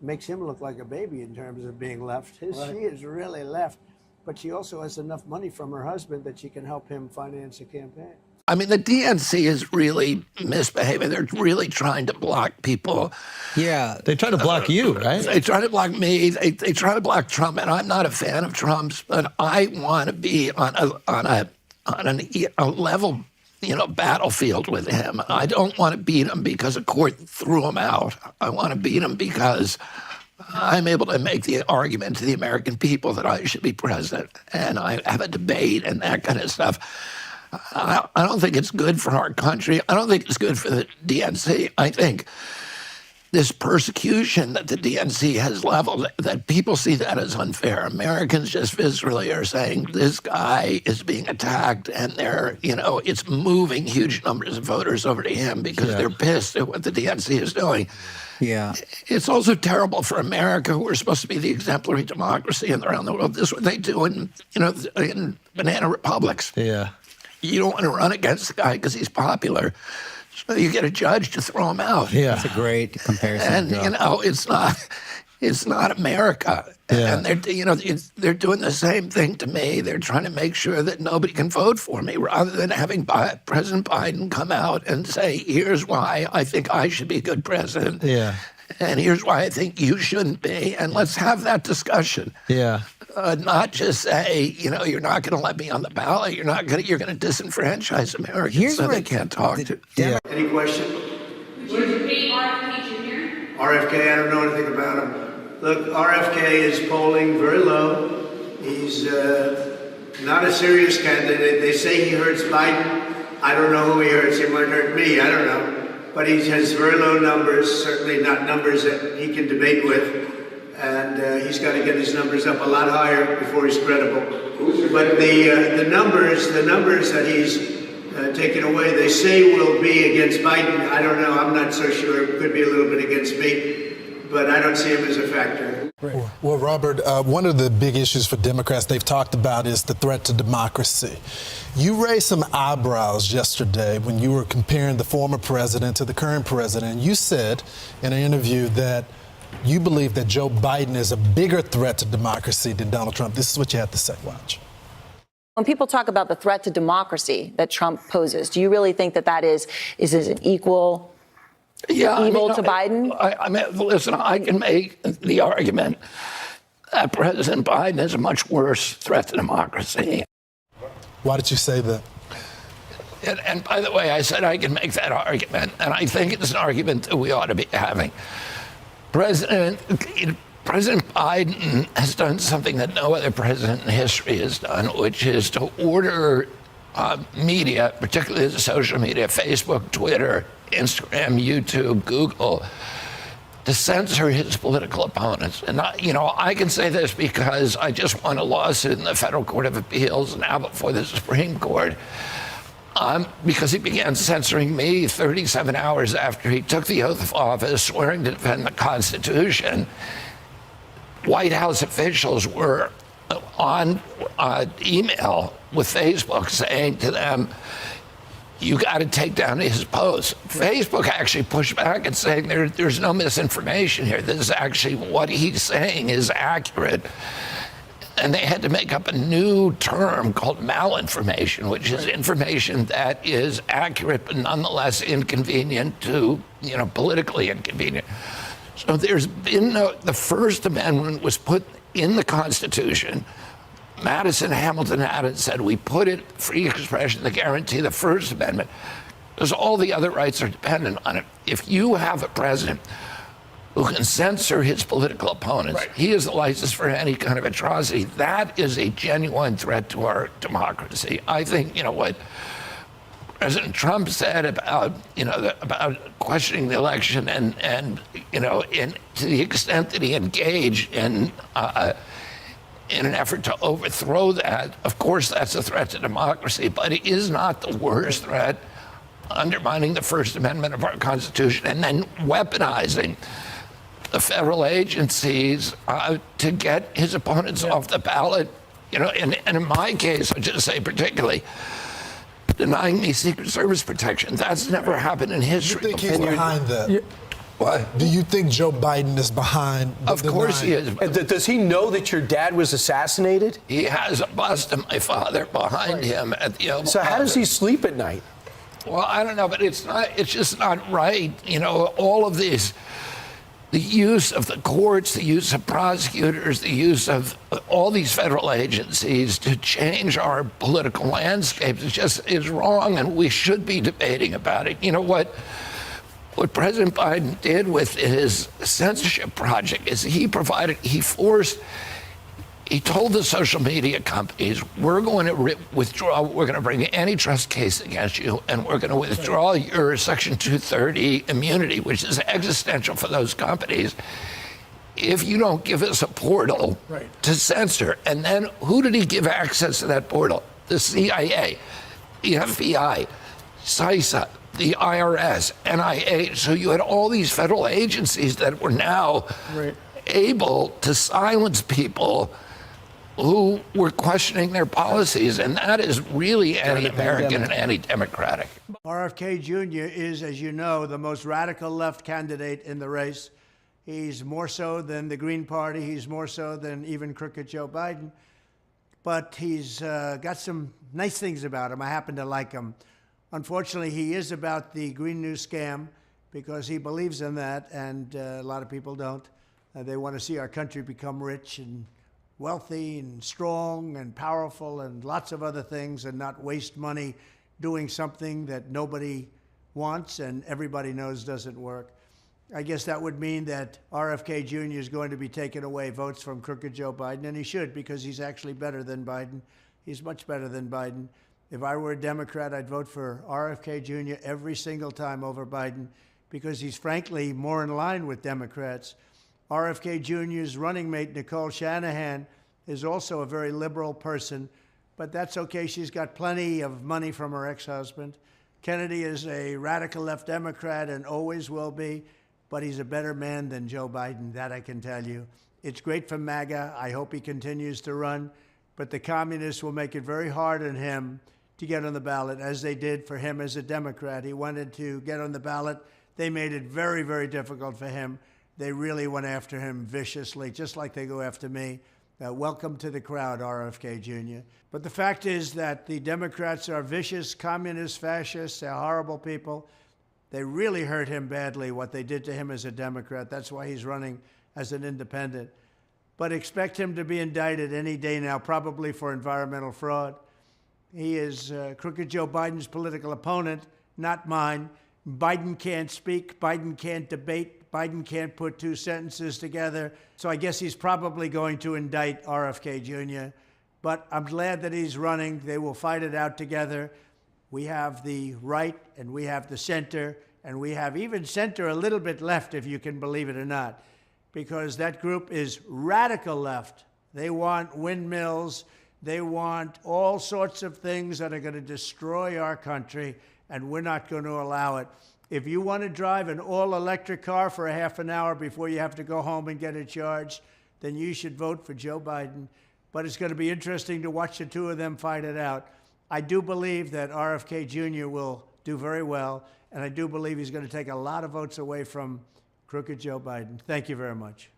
Speaker 2: makes him look like a baby in terms of being left. She is really left, but she also has enough money from her husband that she can help him finance a campaign.
Speaker 4: I mean, the DNC is really misbehaving. They're really trying to block people.
Speaker 21: Yeah, they try to block you, right?
Speaker 4: They try to block me. They try to block Trump, and I'm not a fan of Trump's, but I want to be on a level, battlefield with him. I don't want to beat him because a court threw him out. I want to beat him because I'm able to make the argument to the American people that I should be president, and I have a debate and that kind of stuff. I don't think it's good for our country. I don't think it's good for the DNC. I think this persecution that the DNC has leveled, that people see that as unfair. Americans just viscerally are saying this guy is being attacked, and it's moving huge numbers of voters over to him because they're pissed at what the DNC is doing.
Speaker 21: Yeah.
Speaker 4: It's also terrible for America, who are supposed to be the exemplary democracy around the world. This is what they do in banana republics.
Speaker 21: Yeah.
Speaker 4: You don't want to run against the guy because he's popular. So you get a judge to throw him out.
Speaker 21: Yeah. That's a great comparison.
Speaker 4: And, it's not America.
Speaker 21: Yeah.
Speaker 4: And they're doing the same thing to me. They're trying to make sure that nobody can vote for me rather than having President Biden come out and say, here's why I think I should be a good president.
Speaker 21: Yeah.
Speaker 4: And here's why I think you shouldn't be. And let's have that discussion.
Speaker 21: Yeah.
Speaker 4: Not just say, you're not going to let me on the ballot. You're going to disenfranchise Americans so they can't talk to.
Speaker 21: Yeah.
Speaker 2: Any question?
Speaker 7: Would you debate RFK Jr.?
Speaker 2: RFK, I don't know anything about him. Look, RFK is polling very low. He's not a serious candidate. They say he hurts Biden. I don't know who he hurts. He might hurt me. I don't know. But he has very low numbers, certainly not numbers that he can debate with. And he's got to get his numbers up a lot higher before he's credible. But the numbers that he's taken away, they say will be against Biden. I don't know. I'm not so sure. It could be a little bit against me. But I don't see him as a factor.
Speaker 1: Well, Robert, one of the big issues for Democrats they've talked about is the threat to democracy. You raised some eyebrows yesterday when you were comparing the former president to the current president. You said in an interview that you believe that Joe Biden is a bigger threat to democracy than Donald Trump. This is what you have to say. Watch.
Speaker 15: When people talk about the threat to democracy that Trump poses, do you really think that is an equal evil to Biden?
Speaker 4: I mean, listen, I can make the argument that President Biden is a much worse threat to democracy.
Speaker 1: Why did you say that?
Speaker 4: And by the way, I said I can make that argument, and I think it's an argument that we ought to be having. President Biden has done something that no other president in history has done, which is to order media, particularly the social media, Facebook, Twitter, Instagram, YouTube, Google, to censor his political opponents. And I can say this because I just won a lawsuit in the Federal Court of Appeals now before the Supreme Court, because he began censoring me 37 hours after he took the oath of office, swearing to defend the Constitution. White House officials were on email with Facebook saying to them, you got to take down his posts. Facebook actually pushed back and saying there's no misinformation here. This is actually what he's saying is accurate. And they had to make up a new term called malinformation, which is information that is accurate but nonetheless inconvenient to, politically inconvenient. So there's been the First Amendment was put in the Constitution. Madison, Hamilton had it, said we put it, free expression, the guarantee, the First Amendment, because all the other rights are dependent on it. If you have a president who can censor his political opponents, he is the license for any kind of atrocity. That is a genuine threat to our democracy. I think, what President Trump said about, about questioning the election and to the extent that he engaged in an effort to overthrow that, of course, that's a threat to democracy, but it is not the worst threat, undermining the First Amendment of our Constitution and then weaponizing the federal agencies to get his opponents off the ballot. And in my case, I'll just say particularly, denying me Secret Service protection. That's never happened in history before.
Speaker 1: He's behind that.
Speaker 21: What?
Speaker 1: Do you think Joe Biden is behind?
Speaker 4: Of course he is.
Speaker 11: Does he know that your dad was assassinated?
Speaker 4: He has a bust of my father behind him at the Oval
Speaker 11: So how does he sleep at night?
Speaker 4: Well, I don't know, but it's just not right. All of these the use of the courts, the use of prosecutors, the use of all these federal agencies to change our political landscape is wrong, and we should be debating about it. You know what President Biden did with his censorship project is he told the social media companies, we're going to withdraw, we're going to bring an antitrust case against you, and we're going to withdraw your Section 230 immunity, which is existential for those companies, if you don't give us a portal to censor. And then who did he give access to that portal? The CIA, the FBI, CISA, the IRS, NIH. So you had all these federal agencies that were now able to silence people who were questioning their policies, and that is really anti-American and anti-democratic.
Speaker 2: RFK Jr. is, as you know, the most radical left candidate in the race. He's more so than the Green Party. He's more so than even crooked Joe Biden. But he's got some nice things about him. I happen to like him. Unfortunately, he is about the Green New Scam because he believes in that, and a lot of people don't. They want to see our country become rich and wealthy and strong and powerful and lots of other things, and not waste money doing something that nobody wants and everybody knows doesn't work. I guess that would mean that RFK Jr. is going to be taking away votes from crooked Joe Biden, and he should, because he's actually better than Biden. He's much better than Biden. If I were a Democrat, I'd vote for RFK Jr. every single time over Biden, because he's frankly more in line with Democrats. RFK Jr.'s running mate, Nicole Shanahan, is also a very liberal person, but that's okay. She's got plenty of money from her ex-husband. Kennedy is a radical left Democrat and always will be, but he's a better man than Joe Biden, that I can tell you. It's great for MAGA. I hope he continues to run, but the communists will make it very hard on him to get on the ballot, as they did for him as a Democrat. He wanted to get on the ballot. They made it very, very difficult for him. They really went after him viciously, just like they go after me. Welcome to the crowd, RFK Jr. But the fact is that the Democrats are vicious, communist, fascists. They're horrible people. They really hurt him badly, what they did to him as a Democrat. That's why he's running as an independent. But expect him to be indicted any day now, probably for environmental fraud. He is crooked Joe Biden's political opponent, not mine. Biden can't speak. Biden can't debate. Biden can't put two sentences together. So I guess he's probably going to indict RFK Jr. But I'm glad that he's running. They will fight it out together. We have the right and we have the center, and we have even center a little bit left, if you can believe it or not, because that group is radical left. They want windmills. They want all sorts of things that are going to destroy our country, and we're not going to allow it. If you want to drive an all-electric car for a half an hour before you have to go home and get it charged, then you should vote for Joe Biden. But it's going to be interesting to watch the two of them fight it out. I do believe that RFK Jr. will do very well, and I do believe he's going to take a lot of votes away from crooked Joe Biden. Thank you very much.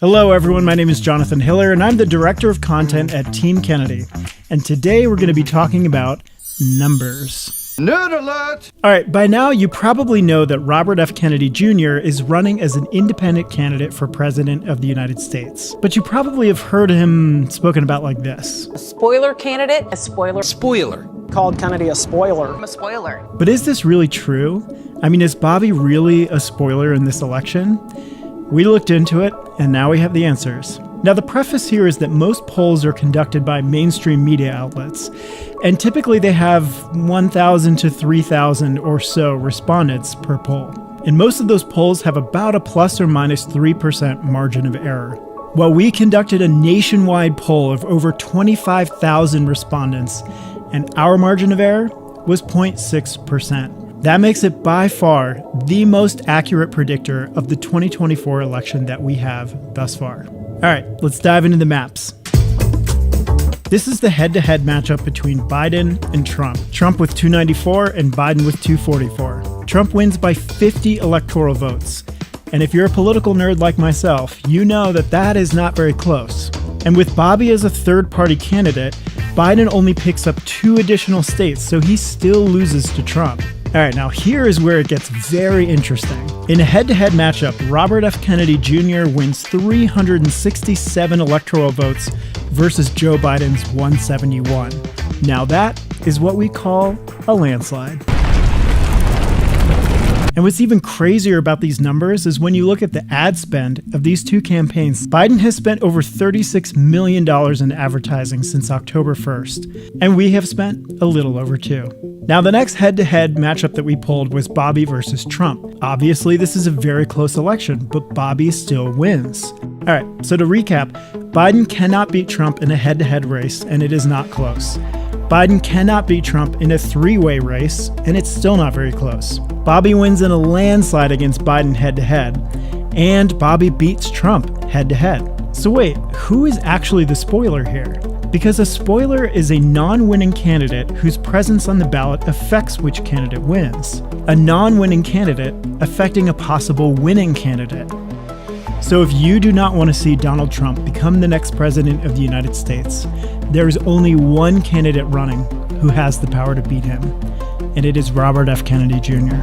Speaker 3: Hello, everyone. My name is Jonathan Hiller, and I'm the Director of Content at Team Kennedy. And today we're going to be talking about numbers.
Speaker 22: Nerd alert!
Speaker 3: All right, by now you probably know that Robert F. Kennedy Jr. is running as an independent candidate for President of the United States. But you probably have heard him spoken about like this.
Speaker 23: A spoiler candidate? A spoiler?
Speaker 3: Spoiler.
Speaker 23: Called Kennedy a spoiler. I'm a spoiler.
Speaker 3: But is this really true? I mean, is Bobby really a spoiler in this election? We looked into it, and now we have the answers. Now, the preface here is that most polls are conducted by mainstream media outlets, and typically they have 1,000 to 3,000 or so respondents per poll. And most of those polls have about a plus or minus 3% margin of error. Well, we conducted a nationwide poll of over 25,000 respondents, and our margin of error was 0.6%. That makes it by far the most accurate predictor of the 2024 election that we have thus far. All right, let's dive into the maps. This is the head-to-head matchup between Biden and Trump. Trump with 294 and Biden with 244. Trump wins by 50 electoral votes. And if you're a political nerd like myself, you know that that is not very close. And with Bobby as a third-party candidate, Biden only picks up 2 additional states, so he still loses to Trump. All right, now here is where it gets very interesting. In a head-to-head matchup, Robert F. Kennedy Jr. wins 367 electoral votes versus Joe Biden's 171. Now that is what we call a landslide. And what's even crazier about these numbers is when you look at the ad spend of these 2 campaigns. Biden has spent over $36 million in advertising since October 1st, and we have spent a little over 2. Now, the next head-to-head matchup that we pulled was Bobby versus Trump. Obviously, this is a very close election, but Bobby still wins. All right, so to recap, Biden cannot beat Trump in a head-to-head race, and it is not close. Biden cannot beat Trump in a 3-way race, and it's still not very close. Bobby wins in a landslide against Biden head-to-head, and Bobby beats Trump head-to-head. So wait, who is actually the spoiler here? Because a spoiler is a non-winning candidate whose presence on the ballot affects which candidate wins. A non-winning candidate affecting a possible winning candidate. So if you do not want to see Donald Trump become the next president of the United States, there is only one candidate running who has the power to beat him, and it is Robert F. Kennedy Jr.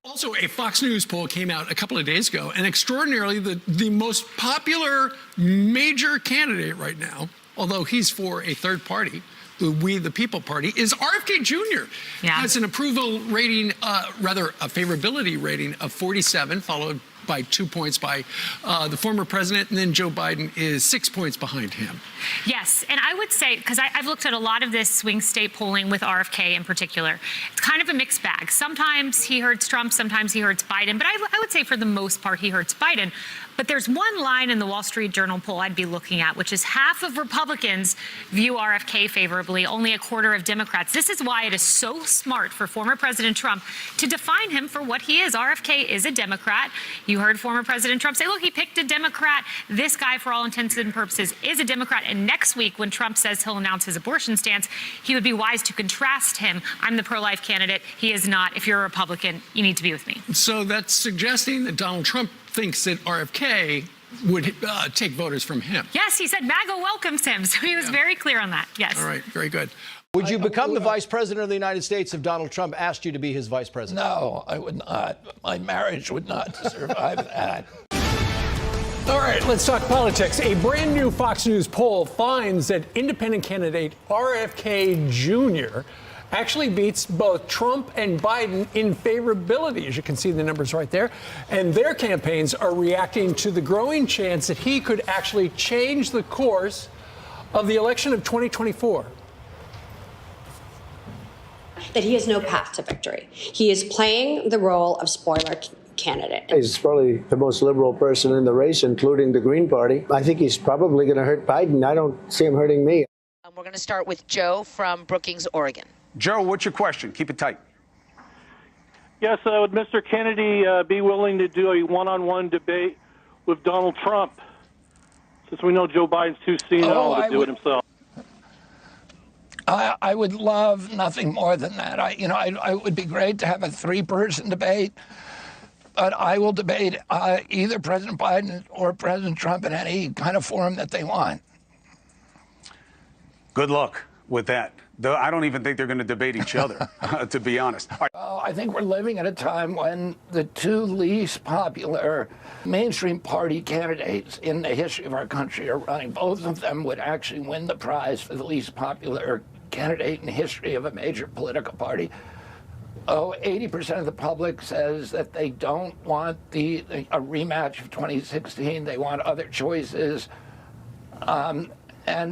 Speaker 6: Also, a Fox News poll came out a couple of days ago, and extraordinarily, the most popular major candidate right now, although he's for a third party, the We the People Party, is RFK Jr. Has an approval rating, rather a favorability rating of 47, followed by 2 points by the former president, and then Joe Biden is 6 points behind him.
Speaker 17: Yes, and I would say, because I've looked at a lot of this swing state polling with RFK in particular, it's kind of a mixed bag. Sometimes he hurts Trump, sometimes he hurts Biden, but I would say for the most part he hurts Biden. But there's one line in the Wall Street Journal poll I'd be looking at, which is half of Republicans view RFK favorably, only a quarter of Democrats. This is why it is so smart for former President Trump to define him for what he is. RFK is a Democrat. You heard former President Trump say, look, he picked a Democrat. This guy, for all intents and purposes, is a Democrat. And next week, when Trump says he'll announce his abortion stance, he would be wise to contrast him. I'm the pro-life candidate. He is not. If you're a Republican, you need to be with me.
Speaker 6: So that's suggesting that Donald Trump thinks that RFK would take voters from him.
Speaker 17: Yes, he said MAGA welcomes him. So he was very clear on that. Yes.
Speaker 6: All right, very good.
Speaker 11: Would you become the vice president of the United States if Donald Trump asked you to be his vice president?
Speaker 4: No, I would not. My marriage would not survive that.
Speaker 19: All right, let's talk politics. A brand new Fox News poll finds that independent candidate RFK Jr. actually beats both Trump and Biden in favorability, as you can see the numbers right there. And their campaigns are reacting to the growing chance that he could actually change the course of the election of 2024.
Speaker 22: That he has no path to victory. He is playing the role of spoiler candidate.
Speaker 2: He's probably the most liberal person in the race, including the Green Party. I think he's probably going to hurt Biden. I don't see him hurting me.
Speaker 24: We're going to start with Joe from Brookings, Oregon.
Speaker 8: Joe, what's your question? Keep it tight.
Speaker 25: Yes, would Mr. Kennedy be willing to do a one-on-one debate with Donald Trump, since we know Joe Biden's too senile to do it himself?
Speaker 4: I would love nothing more than that. It would be great to have a 3-person debate, but I will debate either President Biden or President Trump in any kind of forum that they want.
Speaker 8: Good luck with that. I don't even think they're going to debate each other, to be honest. All right.
Speaker 4: Well, I think we're living at a time when the 2 least popular mainstream party candidates in the history of our country are running. Both of them would actually win the prize for the least popular candidate in the history of a major political party. 80% of the public says that they don't want a rematch of 2016. They want other choices. And,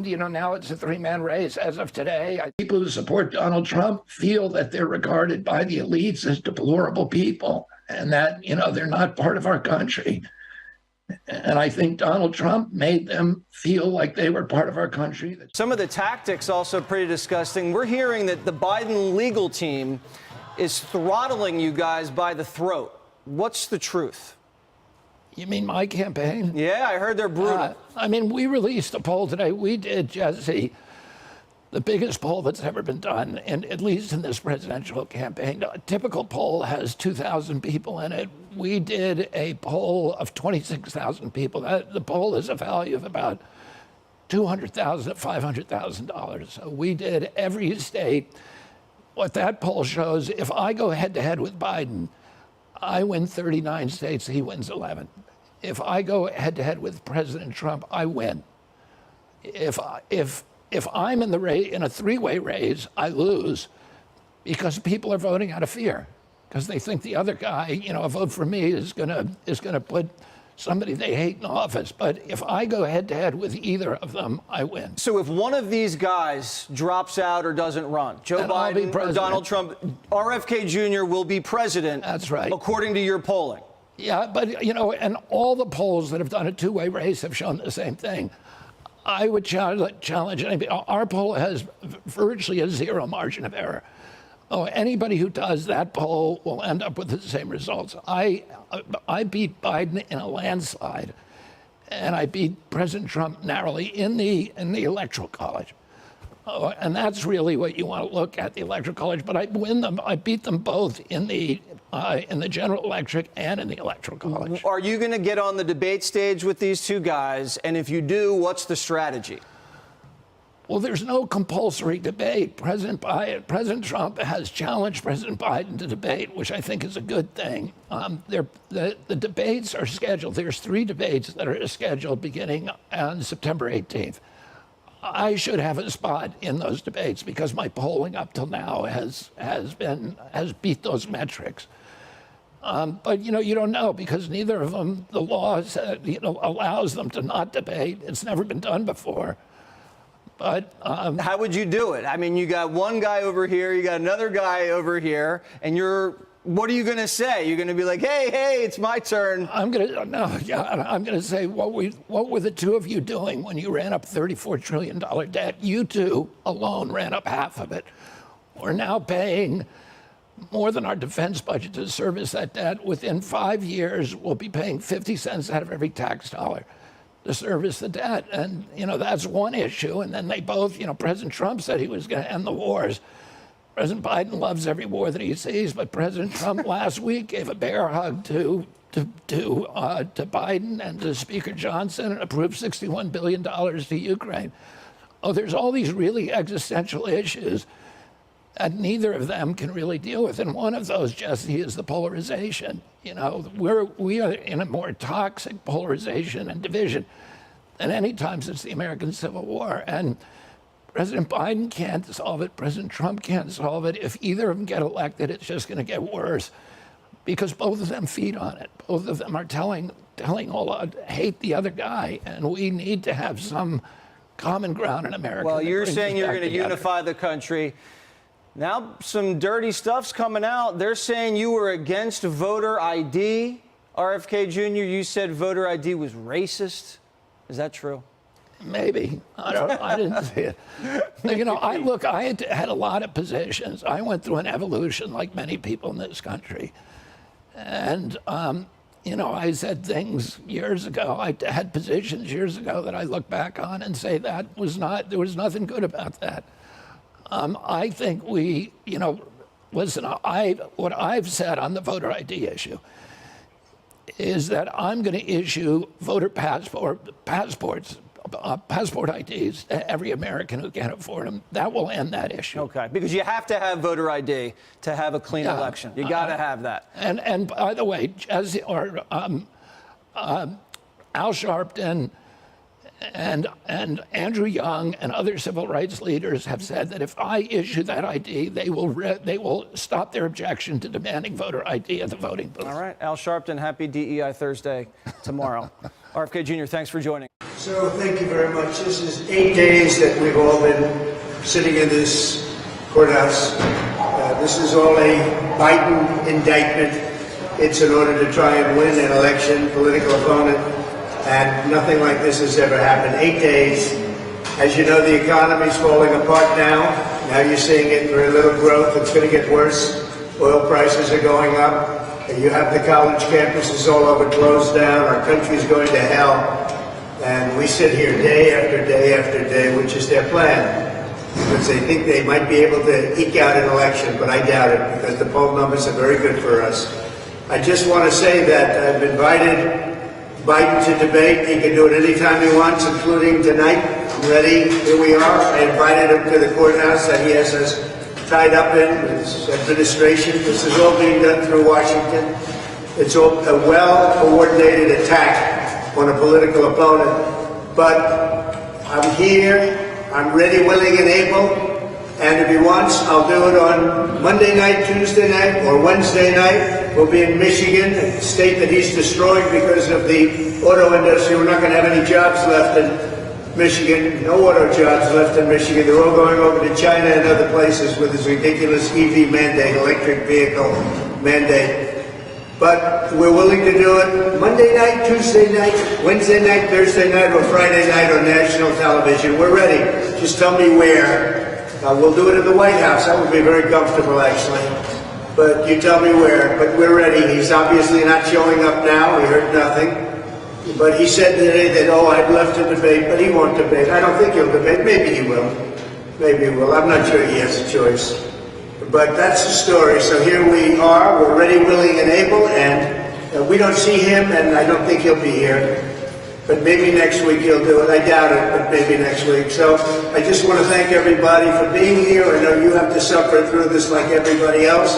Speaker 4: now it's a 3-man race as of today. People who support Donald Trump feel that they're regarded by the elites as deplorable people and that, they're not part of our country. And I think Donald Trump made them feel like they were part of our country.
Speaker 11: Some of the tactics also pretty disgusting. We're hearing that the Biden legal team is throttling you guys by the throat. What's the truth?
Speaker 4: You mean my campaign?
Speaker 11: Yeah, I heard they're brutal.
Speaker 4: We released a poll today. We did, Jesse. the biggest poll that's ever been done, and at least in this presidential campaign. A typical poll has 2,000 people in it. We did a poll of 26,000 people. The poll has a value of about $200,000 to $500,000. So we did every state. What that poll shows, if I go head-to-head with Biden, I win 39 states, he wins 11. If I go head-to-head with President Trump, I win. If I'm in a three-way race, I lose because people are voting out of fear because they think the other guy, a vote for me is gonna put somebody they hate in office. But if I go head-to-head with either of them, I win.
Speaker 11: So if one of these guys drops out or doesn't run, Joe Biden or Donald Trump, RFK Jr. will be president.
Speaker 4: That's right.
Speaker 11: According to your polling.
Speaker 4: Yeah, but, and all the polls that have done a two-way race have shown the same thing. I would challenge anybody. Our poll has virtually a zero margin of error. Anybody who does that poll will end up with the same results. I beat Biden in a landslide, and I beat President Trump narrowly in the Electoral College. And that's really what you want to look at, the Electoral College. But I win them. I beat them both in the general electorate and in the Electoral College.
Speaker 11: Are you going to get on the debate stage with these two guys? And if you do, what's the strategy?
Speaker 4: Well, there's no compulsory debate. President Trump has challenged President Biden to debate, which I think is a good thing. The debates are scheduled. There's 3 debates that are scheduled beginning on September 18th. I should have a spot in those debates because my polling up till now has beat those metrics. But you don't know because neither of them, the law allows them to not debate. It's never been done before. But
Speaker 11: how would you do it? I mean, you got one guy over here, you got another guy over here, and what are you going to say? You're going to be like, hey, it's my turn.
Speaker 4: I'm going to say, what were the two of you doing when you ran up $34 trillion debt? You two alone ran up half of it. We're now paying more than our defense budget to service that debt. Within 5 years, we'll be paying 50 cents out of every tax dollar to service the debt. And, that's one issue. And then they both, President Trump said he was going to end the wars. President Biden loves every war that he sees, but President Trump last week gave a bear hug to Biden and to Speaker Johnson and approved $61 billion to Ukraine. There's all these really existential issues that neither of them can really deal with. And one of those, Jesse, is the polarization. We are in a more toxic polarization and division than any time since the American Civil War. And President Biden can't solve it. President Trump can't solve it. If either of them get elected, it's just going to get worse because both of them feed on it. Both of them are telling all hate the other guy. And we need to have some common ground in America.
Speaker 11: Well, you're saying you're going to unify the country. Now, some dirty stuff's coming out. They're saying you were against voter ID. RFK Jr., you said voter ID was racist. Is that true?
Speaker 4: Maybe. I didn't see it. I had a lot of positions. I went through an evolution like many people in this country. And, I said things years ago. I had positions years ago that I look back on and say there was nothing good about that. I think listen, what I've said on the voter ID issue is that I'm going to issue voter passport IDs to every American who can't afford them. That will end that issue.
Speaker 11: Okay, because you have to have voter ID to have a clean election. You got to have that.
Speaker 4: And by the way, Al Sharpton and Andrew Young and other civil rights leaders have said that if I issue that ID, they will stop their objection to demanding voter ID at the voting booth.
Speaker 11: All right, Al Sharpton, happy DEI Thursday tomorrow. RFK Jr., thanks for joining.
Speaker 2: So thank you very much. This is 8 days that we've all been sitting in this courthouse. This is all a Biden indictment. It's in order to try and win an election, political opponent. And nothing like this has ever happened. 8 days. As you know, the economy's falling apart now. Now you're seeing it. Very little growth. It's going to get worse. Oil prices are going up. You have the college campuses all over closed down. Our country's going to hell. And we sit here day after day after day, which is their plan.
Speaker 5: because they think they might be able to eke out an election, but I doubt it because the poll numbers are very good for us. I just want to say that I've invited Biden to debate. He can do it anytime he wants, including tonight. I'm ready. Here we are. I invited him to the courthouse that he has us tied up in with his administration. This is all being done through Washington. It's all a well-coordinated attack on a political opponent. But I'm here. I'm ready, willing, and able. And if he wants, I'll do it on Monday night, Tuesday night, or Wednesday night. We'll be in Michigan, a state that he's destroyed because of the auto industry. We're not going to have any jobs left in Michigan. No auto jobs left in Michigan. They're all going over to China and other places with this ridiculous EV mandate, electric vehicle mandate. But we're willing to do it Monday night, Tuesday night, Wednesday night, Thursday night, or Friday night on national television. We're ready. Just tell me where. We'll do it at the White House. That would be very comfortable, actually. But you tell me where. But we're ready. He's obviously not showing up now. We heard nothing. But he said today that, I'd love to debate, but he won't debate. I don't think he'll debate. Maybe he will. Maybe he will. I'm not sure he has a choice. But that's the story. So here we are. We're ready, willing, and able. And we don't see him, and I don't think he'll be here. But maybe next week he'll do it. I doubt it, but maybe next week. So I just want to thank everybody for being here. I know you have to suffer through this like everybody else.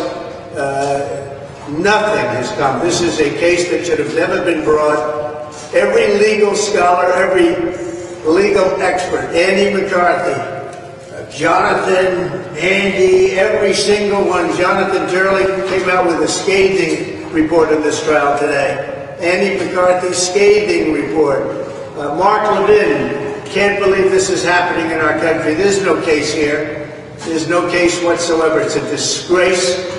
Speaker 5: Nothing has come. This is a case that should have never been brought. Every legal scholar, every legal expert, Andy McCarthy, Jonathan, Andy, every single one. Jonathan Turley came out with a scathing report in this trial today. Andy McCarthy, scathing report. Mark Levin, can't believe this is happening in our country. There's no case here. There's no case whatsoever. It's a disgrace.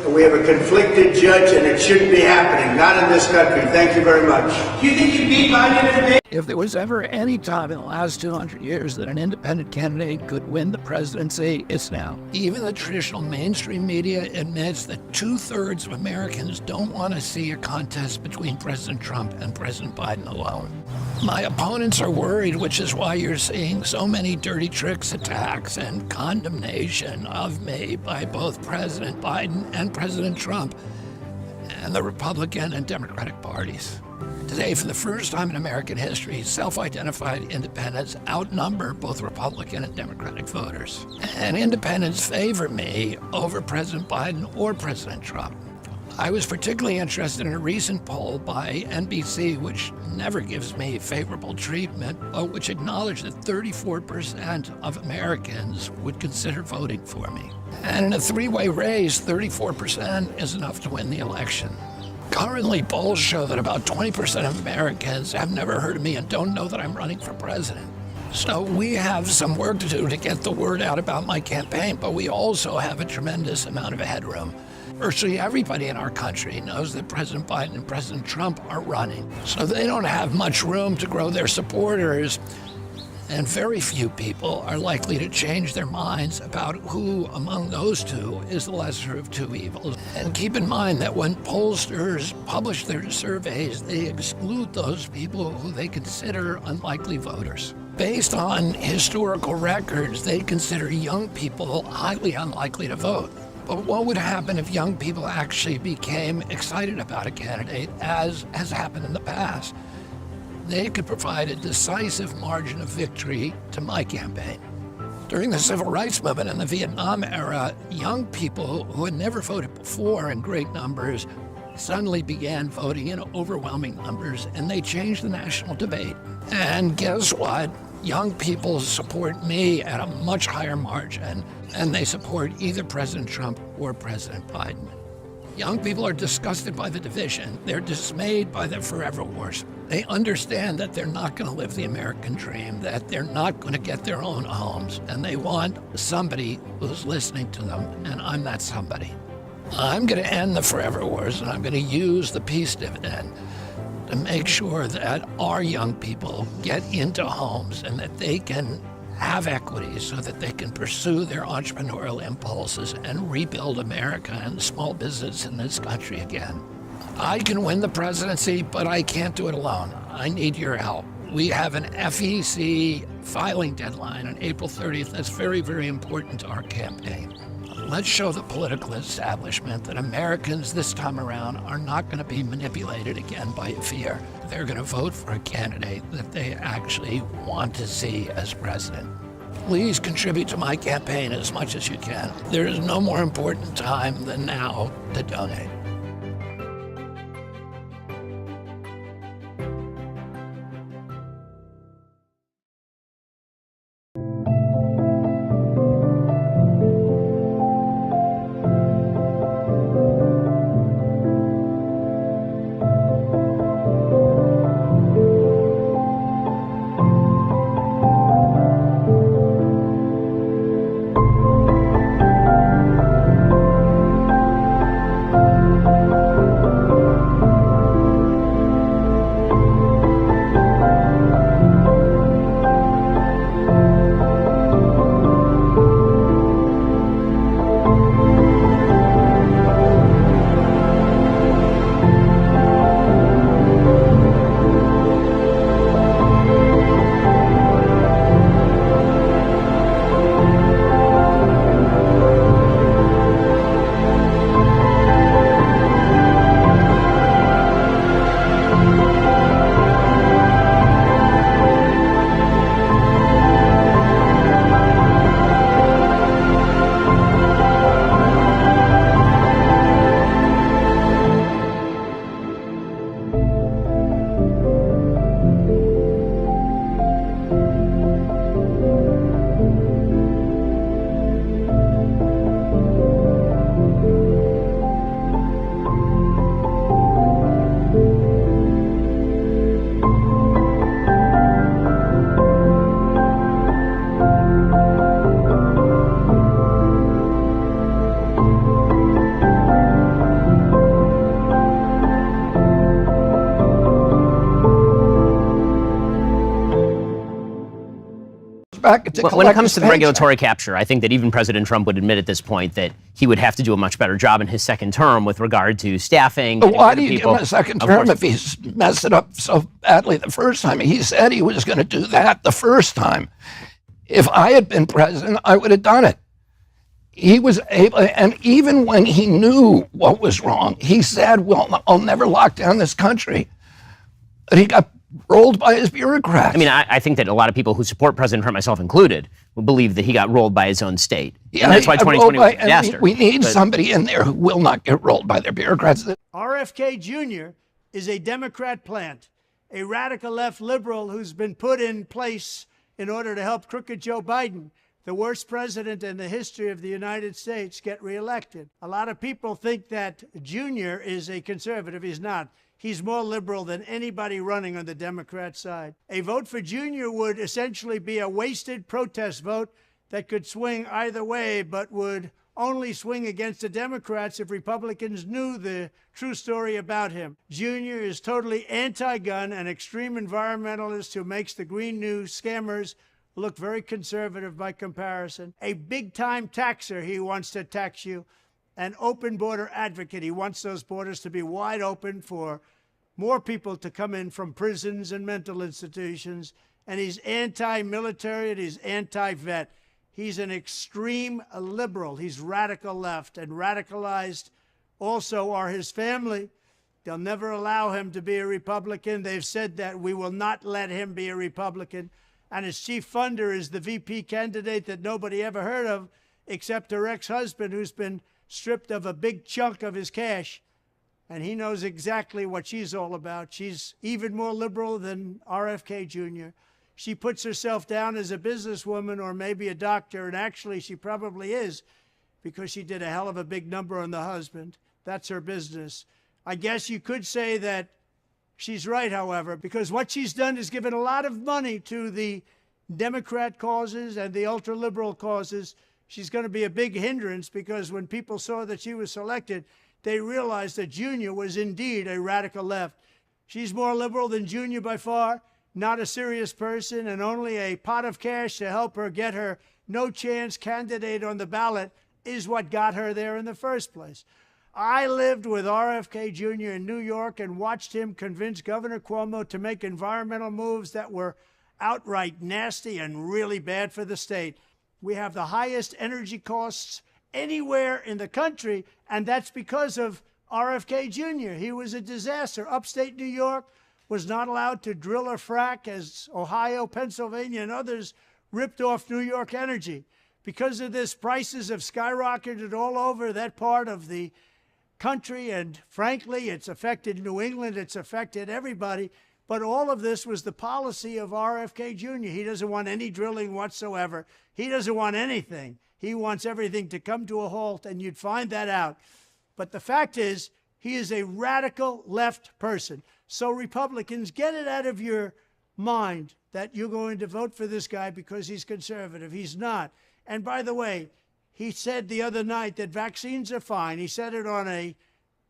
Speaker 5: We have a conflicted judge, and it shouldn't be happening. Not in this country. Thank you very much.
Speaker 4: Do you think you beat Biden in a debate? If there was ever any time in the last 200 years that an independent candidate could win the presidency, it's now. Even the traditional mainstream media admits that 2/3 of Americans don't want to see a contest between President Trump and President Biden alone. My opponents are worried, which is why you're seeing so many dirty tricks, attacks, and condemnation of me by both President Biden and President Trump and the Republican and Democratic parties. Today, for the first time in American history, self-identified independents outnumber both Republican and Democratic voters. And independents favor me over President Biden or President Trump. I was particularly interested in a recent poll by NBC, which never gives me favorable treatment, but which acknowledged that 34% of Americans would consider voting for me. And in a three-way race, 34% is enough to win the election. Currently, polls show that about 20% of Americans have never heard of me and don't know that I'm running for president. So we have some work to do to get the word out about my campaign, but we also have a tremendous amount of headroom. Virtually everybody in our country knows that President Biden and President Trump are running, so they don't have much room to grow their supporters, and very few people are likely to change their minds about who among those two is the lesser of two evils. And keep in mind that when pollsters publish their surveys, they exclude those people who they consider unlikely voters. Based on historical records, they consider young people highly unlikely to vote. But what would happen if young people actually became excited about a candidate, as has happened in the past? They could provide a decisive margin of victory to my campaign. During the civil rights movement and the Vietnam era, young people who had never voted before in great numbers suddenly began voting in overwhelming numbers, and they changed the national debate. And guess what? Young people support me at a much higher margin, and they support either President Trump or President Biden. Young people are disgusted by the division. They're dismayed by the forever wars. They understand that they're not going to live the American dream, that they're not going to get their own homes, and they want somebody who's listening to them, and I'm that somebody. I'm going to end the forever wars, and I'm going to use the peace dividend to make sure that our young people get into homes and that they can have equity so that they can pursue their entrepreneurial impulses and rebuild America and small business in this country again. I can win the presidency, but I can't do it alone. I need your help. We have an FEC filing deadline on April 30th. That's very, very important to our campaign. Let's show the political establishment that Americans this time around are not going to be manipulated again by fear. They're going to vote for a candidate that they actually want to see as president. Please contribute to my campaign as much as you can. There is no more important time than now to donate.
Speaker 9: When it comes to the regulatory capture, I think that even President Trump would admit at this point that he would have to do a much better job in his second term with regard to staffing.
Speaker 4: But why do you give him a second term if he's messed it up so badly the first time? He said he was going to do that the first time. If I had been president, I would have done it. He was able, and even when he knew what was wrong, he said, well, I'll never lock down this country. But he got rolled by his bureaucrats.
Speaker 9: I mean, I think that a lot of people who support President Trump, myself included, would believe that he got rolled by his own state.
Speaker 4: Yeah,
Speaker 9: and that's why 2020 was a disaster.
Speaker 4: We need somebody in there who will not get rolled by their bureaucrats.
Speaker 10: RFK Jr. is a Democrat plant, a radical left liberal who's been put in place in order to help crooked Joe Biden, the worst president in the history of the United States, get reelected. A lot of people think that Jr. is a conservative. He's not. He's more liberal than anybody running on the Democrat side. A vote for Jr. would essentially be a wasted protest vote that could swing either way, but would only swing against the Democrats if Republicans knew the true story about him. Jr. is totally anti-gun, an extreme environmentalist who makes the Green New scammers look very conservative by comparison. A big-time taxer, he wants to tax you. An open border advocate. He wants those borders to be wide open for more people to come in from prisons and mental institutions. And he's anti-military and he's anti-vet. He's an extreme liberal. He's radical left, and radicalized also are his family. They'll never allow him to be a Republican. They've said that we will not let him be a Republican. And his chief funder is the VP candidate that nobody ever heard of, except her ex-husband, who's been stripped of a big chunk of his cash, and he knows exactly what she's all about. She's even more liberal than RFK Jr. She puts herself down as a businesswoman or maybe a doctor, and actually she probably is, because she did a hell of a big number on the husband. That's her business. I guess you could say that she's right, however, because what she's done is given a lot of money to the Democrat causes and the ultra-liberal causes. She's going to be a big hindrance, because when people saw that she was selected, they realized that Junior was indeed a radical left. She's more liberal than Junior by far, not a serious person, and only a pot of cash to help her get her no-chance candidate on the ballot is what got her there in the first place. I lived with RFK Jr. in New York and watched him convince Governor Cuomo to make environmental moves that were outright nasty and really bad for the state. We have the highest energy costs anywhere in the country, and that's because of RFK Jr. He was a disaster. Upstate New York was not allowed to drill or frack as Ohio, Pennsylvania, and others ripped off New York energy. Because of this, prices have skyrocketed all over that part of the country, and frankly, it's affected New England, it's affected everybody. But all of this was the policy of RFK Jr. He doesn't want any drilling whatsoever. He doesn't want anything. He wants everything to come to a halt, and you'd find that out. But the fact is, he is a radical left person. So Republicans, get it out of your mind that you're going to vote for this guy because he's conservative. He's not. And by the way, he said the other night that vaccines are fine. He said it on a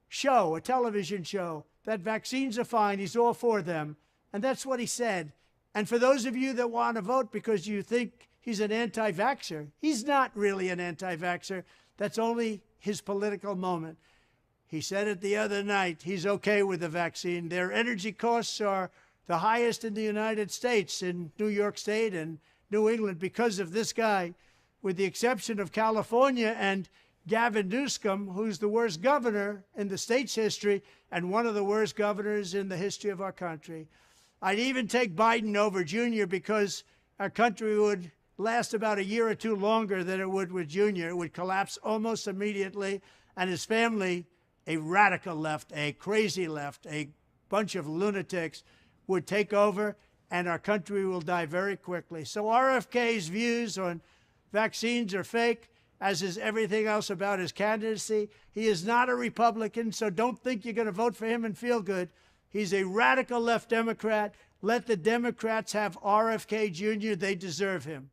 Speaker 10: show, a television show, that vaccines are fine. He's all for them. And that's what he said. And for those of you that want to vote because you think he's an anti-vaxxer, he's not really an anti-vaxxer. That's only his political moment. He said it the other night. He's okay with the vaccine. Their energy costs are the highest in the United States, in New York State and New England, because of this guy, with the exception of California and Gavin Newsom, who's the worst governor in the state's history and one of the worst governors in the history of our country. I'd even take Biden over Jr. because our country would last about a year or two longer than it would with Jr. It would collapse almost immediately, and his family, a radical left, a crazy left, a bunch of lunatics, would take over, and our country will die very quickly. So RFK's views on vaccines are fake, as is everything else about his candidacy. He is not a Republican, so don't think you're going to vote for him and feel good. He's a radical left Democrat. Let the Democrats have RFK Jr. They deserve him.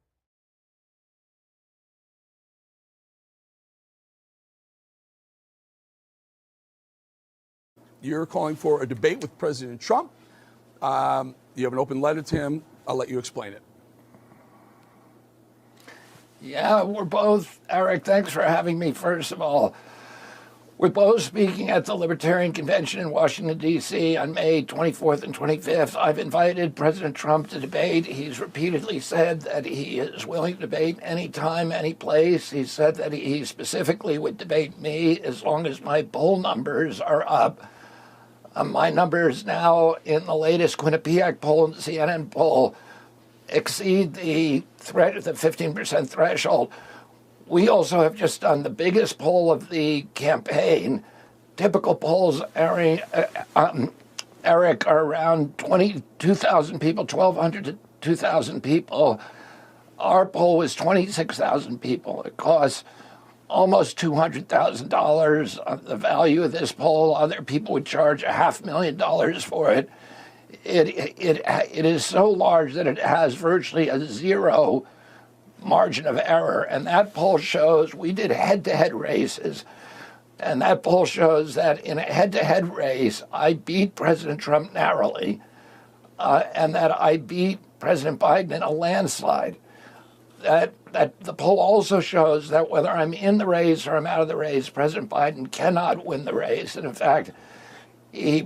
Speaker 12: You're calling for a debate with President Trump. You have an open letter to him. I'll let you explain it.
Speaker 4: Yeah, we're both, Eric, thanks for having me, first of all. We're both speaking at the Libertarian Convention in Washington, D.C. on May 24th and 25th. I've invited President Trump to debate. He's repeatedly said that he is willing to debate anytime, any place. He said that he specifically would debate me as long as my poll numbers are up. My numbers now in the latest Quinnipiac poll and CNN poll exceed the 15% threshold. We also have just done the biggest poll of the campaign. Typical polls, Eric, are around 22,000 people, 1,200 to 2,000 people. Our poll was 26,000 people. It costs almost $200,000. The value of this poll, other people would charge $500,000 for it. It is so large that it has virtually a zero margin of error. And that poll shows, we did head-to-head races, and that poll shows that in a head-to-head race, I beat President Trump narrowly, and that I beat President Biden in a landslide. That the poll also shows that whether I'm in the race or I'm out of the race, President Biden cannot win the race. And in fact,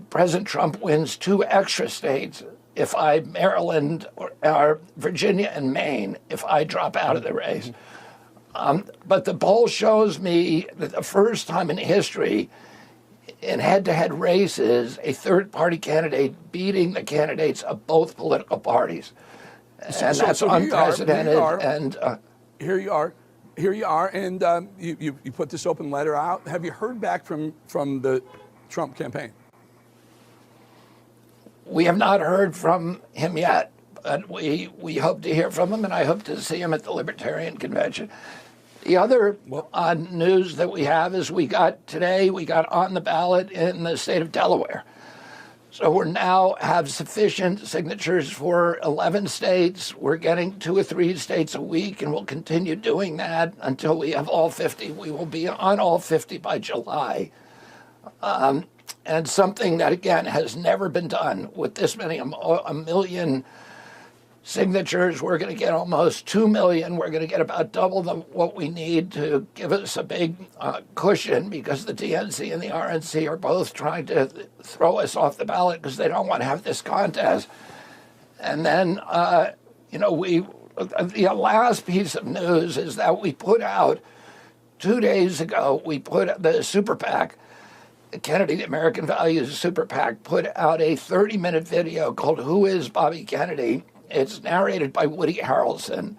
Speaker 4: President Trump wins 2 extra states if Maryland or Virginia and Maine, if I drop out of the race. But the poll shows me that the first time in history in head-to-head races, a third-party candidate beating the candidates of both political parties. And that's unprecedented.
Speaker 12: Here you are, and you put this open letter out. Have you heard back from the Trump campaign?
Speaker 4: We have not heard from him yet, but we hope to hear from him, and I hope to see him at the Libertarian Convention. The other news that we have is we got on the ballot in the state of Delaware. So we now have sufficient signatures for 11 states. We're getting 2 or 3 states a week, and we'll continue doing that until we have all 50. We will be on all 50 by July. And something that, again, has never been done with this many, a million signatures. We're going to get almost 2 million. We're going to get about double what we need to give us a big cushion, because the DNC and the RNC are both trying to throw us off the ballot because they don't want to have this contest. And then You know, the last piece of news is that we put out 2 days ago, we put the Super PAC, Kennedy, the American Values Super PAC, put out a 30-minute video called Who is Bobby Kennedy? It's narrated by Woody Harrelson.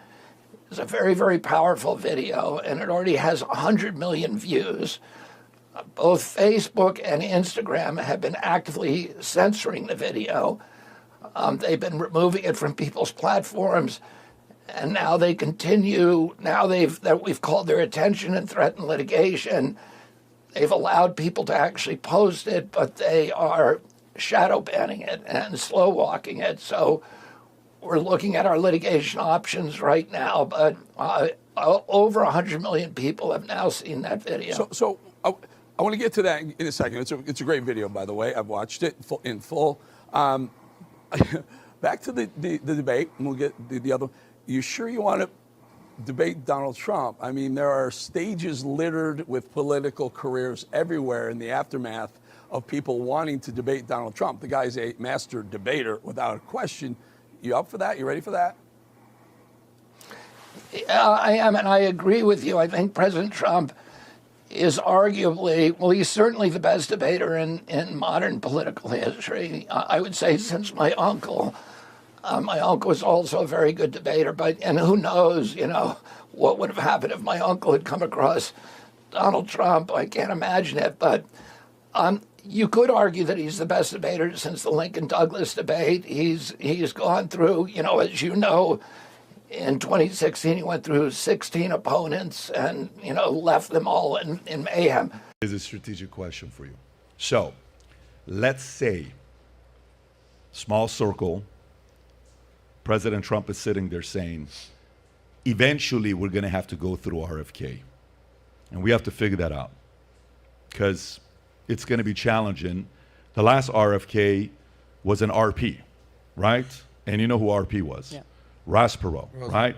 Speaker 4: It's a very, very powerful video, and it already has 100 million views. Both Facebook and Instagram have been actively censoring the video. They've been removing it from people's platforms, and now they continue. Now we've called their attention and threatened litigation. They've allowed people to actually post it, but they are shadow banning it and slow walking it. So we're looking at our litigation options right now, but over 100 million people have now seen that video.
Speaker 12: So I want to get to that in a second. It's a great video, by the way. I've watched it in full. Back to the debate, and we'll get the other. You sure you want to debate Donald Trump? I mean, there are stages littered with political careers everywhere in the aftermath of people wanting to debate Donald Trump. The guy's a master debater without a question. You up for that? You ready for that?
Speaker 4: I am, and I agree with you. I think President Trump is arguably, well, he's certainly the best debater in modern political history. I would say since my uncle. My uncle was also a very good debater, and who knows, what would have happened if my uncle had come across Donald Trump. I can't imagine it, but you could argue that he's the best debater since the Lincoln-Douglas debate. He's gone through, as you know, in 2016, he went through 16 opponents and, left them all in mayhem.
Speaker 13: Here's a strategic question for you. So, let's say, small circle, President Trump is sitting there saying, eventually we're going to have to go through RFK. And we have to figure that out because it's going to be challenging. The last RFK was an RP, right? And you know who RP was? Yeah. Ross Perot, right?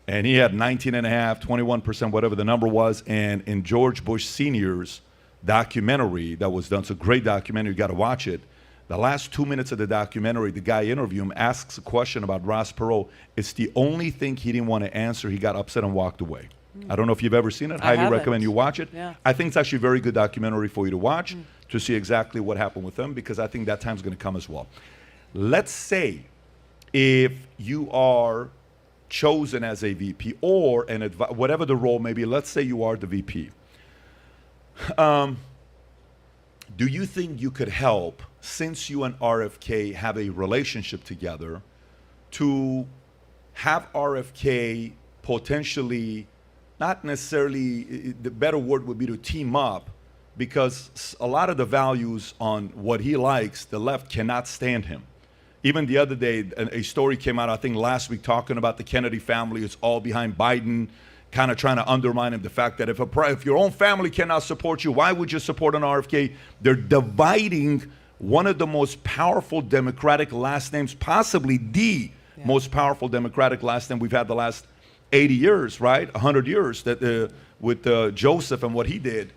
Speaker 13: And he had 19.5%, 21%, whatever the number was. And in George Bush Sr.'s documentary that was done, it's a great documentary, you got to watch it. The last 2 minutes of the documentary, the guy interviewing him asks a question about Ross Perot. It's the only thing he didn't want to answer. He got upset and walked away. I don't know if you've ever seen it. Highly recommend you watch it.
Speaker 15: Yeah.
Speaker 13: I think it's actually a very good documentary for you to watch to see exactly what happened with him because I think that time's going to come as well. Let's say if you are chosen as a VP or whatever the role may be, let's say you are the VP. Do you think you could help, since you and RFK have a relationship together, to have RFK potentially, not necessarily, the better word would be to team up, because a lot of the values on what he likes, the left cannot stand him. Even the other day, a story came out, I think last week, talking about the Kennedy family. It's all behind Biden, kind of trying to undermine him. The fact that if your own family cannot support you, why would you support an RFK? They're dividing one of the most powerful Democratic last names, possibly the most powerful Democratic last name we've had the last 80 years, right? 100 years that with Joseph and what he did.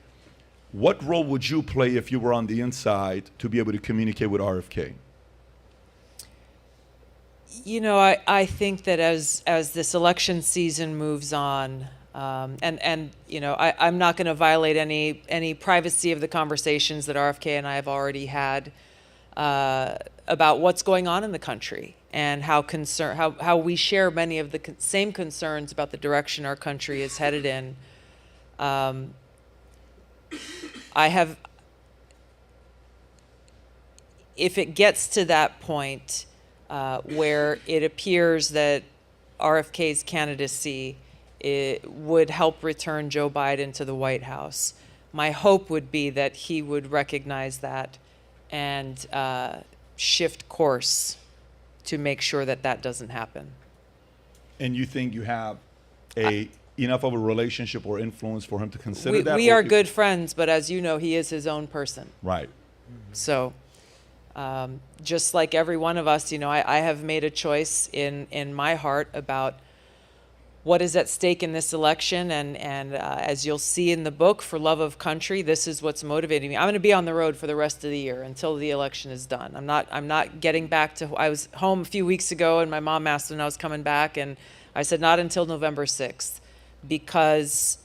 Speaker 13: What role would you play if you were on the inside to be able to communicate with RFK?
Speaker 14: I think that as this election season moves on, I'm not going to violate any privacy of the conversations that RFK and I have already had about what's going on in the country and how we share many of the same concerns about the direction our country is headed in. If it gets to that point where it appears that RFK's candidacy would help return Joe Biden to the White House, my hope would be that he would recognize that and shift course to make sure that that doesn't happen.
Speaker 13: And you think you have enough of a relationship or influence for him to consider that?
Speaker 14: We are good friends, but as you know, he is his own person.
Speaker 13: Right.
Speaker 14: So just like every one of us, I have made a choice in my heart about what is at stake in this election. And as you'll see in the book, For Love of Country, this is what's motivating me. I'm going to be on the road for the rest of the year until the election is done. I'm not getting back to, I was home a few weeks ago and my mom asked when I was coming back, and I said not until November 6th, because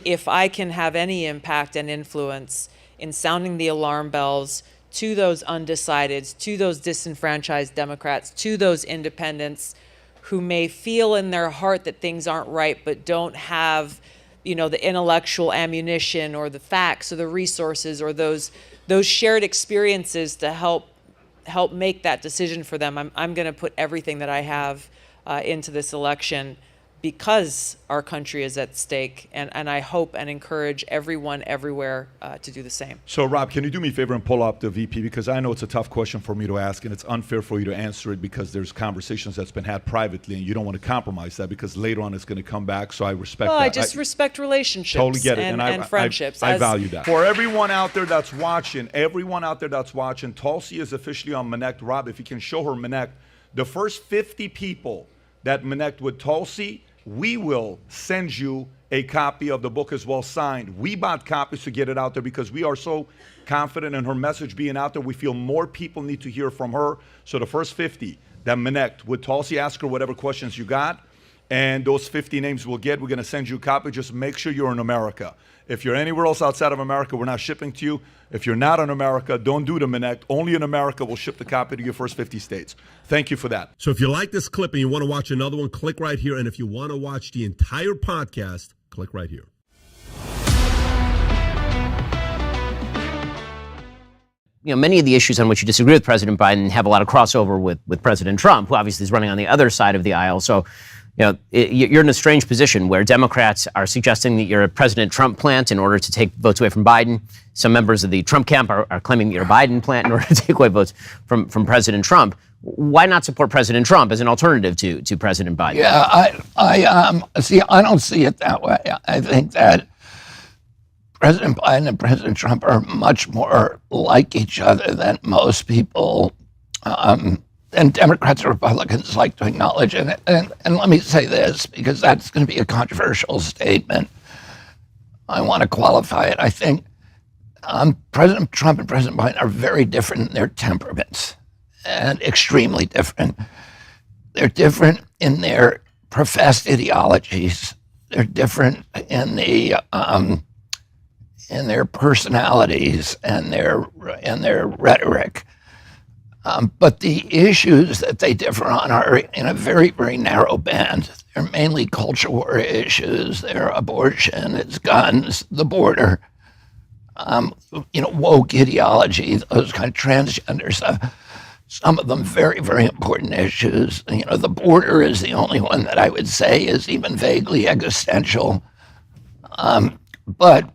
Speaker 14: if I can have any impact and influence in sounding the alarm bells to those undecideds, to those disenfranchised Democrats, to those independents who may feel in their heart that things aren't right, but don't have, the intellectual ammunition or the facts or the resources or those shared experiences to help make that decision for them. I'm going to put everything that I have into this election, because our country is at stake, and I hope and encourage everyone everywhere to do the same.
Speaker 13: So, Rob, can you do me a favor and pull up the VP? Because I know it's a tough question for me to ask, and it's unfair for you to answer it because there's conversations that's been had privately, and you don't want to compromise that because later on it's going to come back, so I respect that.
Speaker 14: I just respect relationships
Speaker 13: totally get it.
Speaker 14: and friendships.
Speaker 13: I value that. For everyone out there that's watching, Tulsi is officially on Minect. Rob, if you can show her Minect, the first 50 people that Minect with Tulsi, we will send you a copy of the book as well signed. We bought copies to get it out there because we are so confident in her message being out there. We feel more people need to hear from her. So the first 50 that Minect with Tulsi, ask her whatever questions you got, and those 50 names we're going to send you a copy. Just make sure you're in America. If you're anywhere else outside of America, we're not shipping to you. If you're not in America, don't do the Minect. Only in America will ship the copy to your first 50 states. Thank you for that.
Speaker 7: So if you like this clip and you want to watch another one, click right here. And if you want to watch the entire podcast, click right here.
Speaker 9: Many of the issues on which you disagree with President Biden have a lot of crossover with President Trump, who obviously is running on the other side of the aisle. So, you're in a strange position where Democrats are suggesting that you're a President Trump plant in order to take votes away from Biden. Some members of the Trump camp are claiming that you're a Biden plant in order to take away votes from President Trump. Why not support President Trump as an alternative to President Biden?
Speaker 4: Yeah, I don't see it that way. I think that President Biden and President Trump are much more like each other than most people, and Democrats and Republicans like to acknowledge. And let me say this, because that's going to be a controversial statement. I want to qualify it. I think President Trump and President Biden are very different in their temperaments, and extremely different. They're different in their professed ideologies. They're different in their personalities and their rhetoric. But the issues that they differ on are in a very, very narrow band. They're mainly culture war issues. They're abortion, it's guns, the border, woke ideology, those kind of transgender stuff. Some of them very, very important issues. The border is the only one that I would say is even vaguely existential. But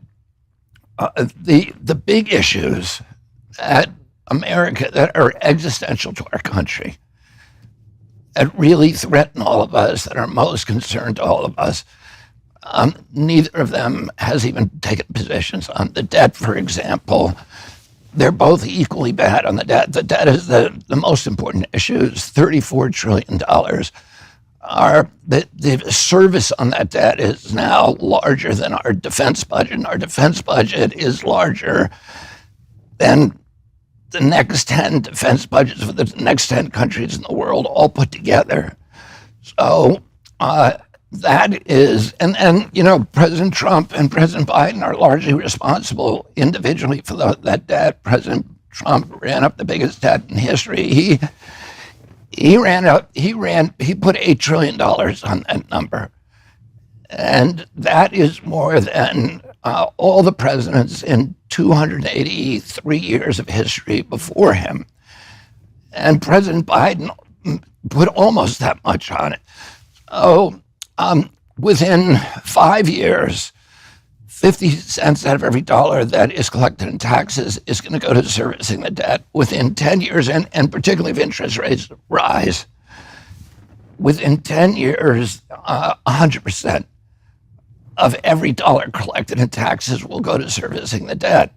Speaker 4: the big issues at America that are existential to our country, that really threaten all of us, that are most concerned to all of us, neither of them has even taken positions on. The debt, for example, they're both equally bad on the debt. The debt is the most important issue. It's $34 trillion. The service on that debt is now larger than our defense budget, and our defense budget is larger than the next 10 defense budgets for the next 10 countries in the world all put together. So that is, and President Trump and President Biden are largely responsible individually for that debt. President Trump ran up the biggest debt in history. He put $8 trillion on that number. And that is more than all the presidents in 283 years of history before him. And President Biden put almost that much on it. So within 5 years, 50 cents out of every dollar that is collected in taxes is going to go to servicing the debt. Within 10 years, and particularly if interest rates rise, within 10 years, 100% of every dollar collected in taxes will go to servicing the debt.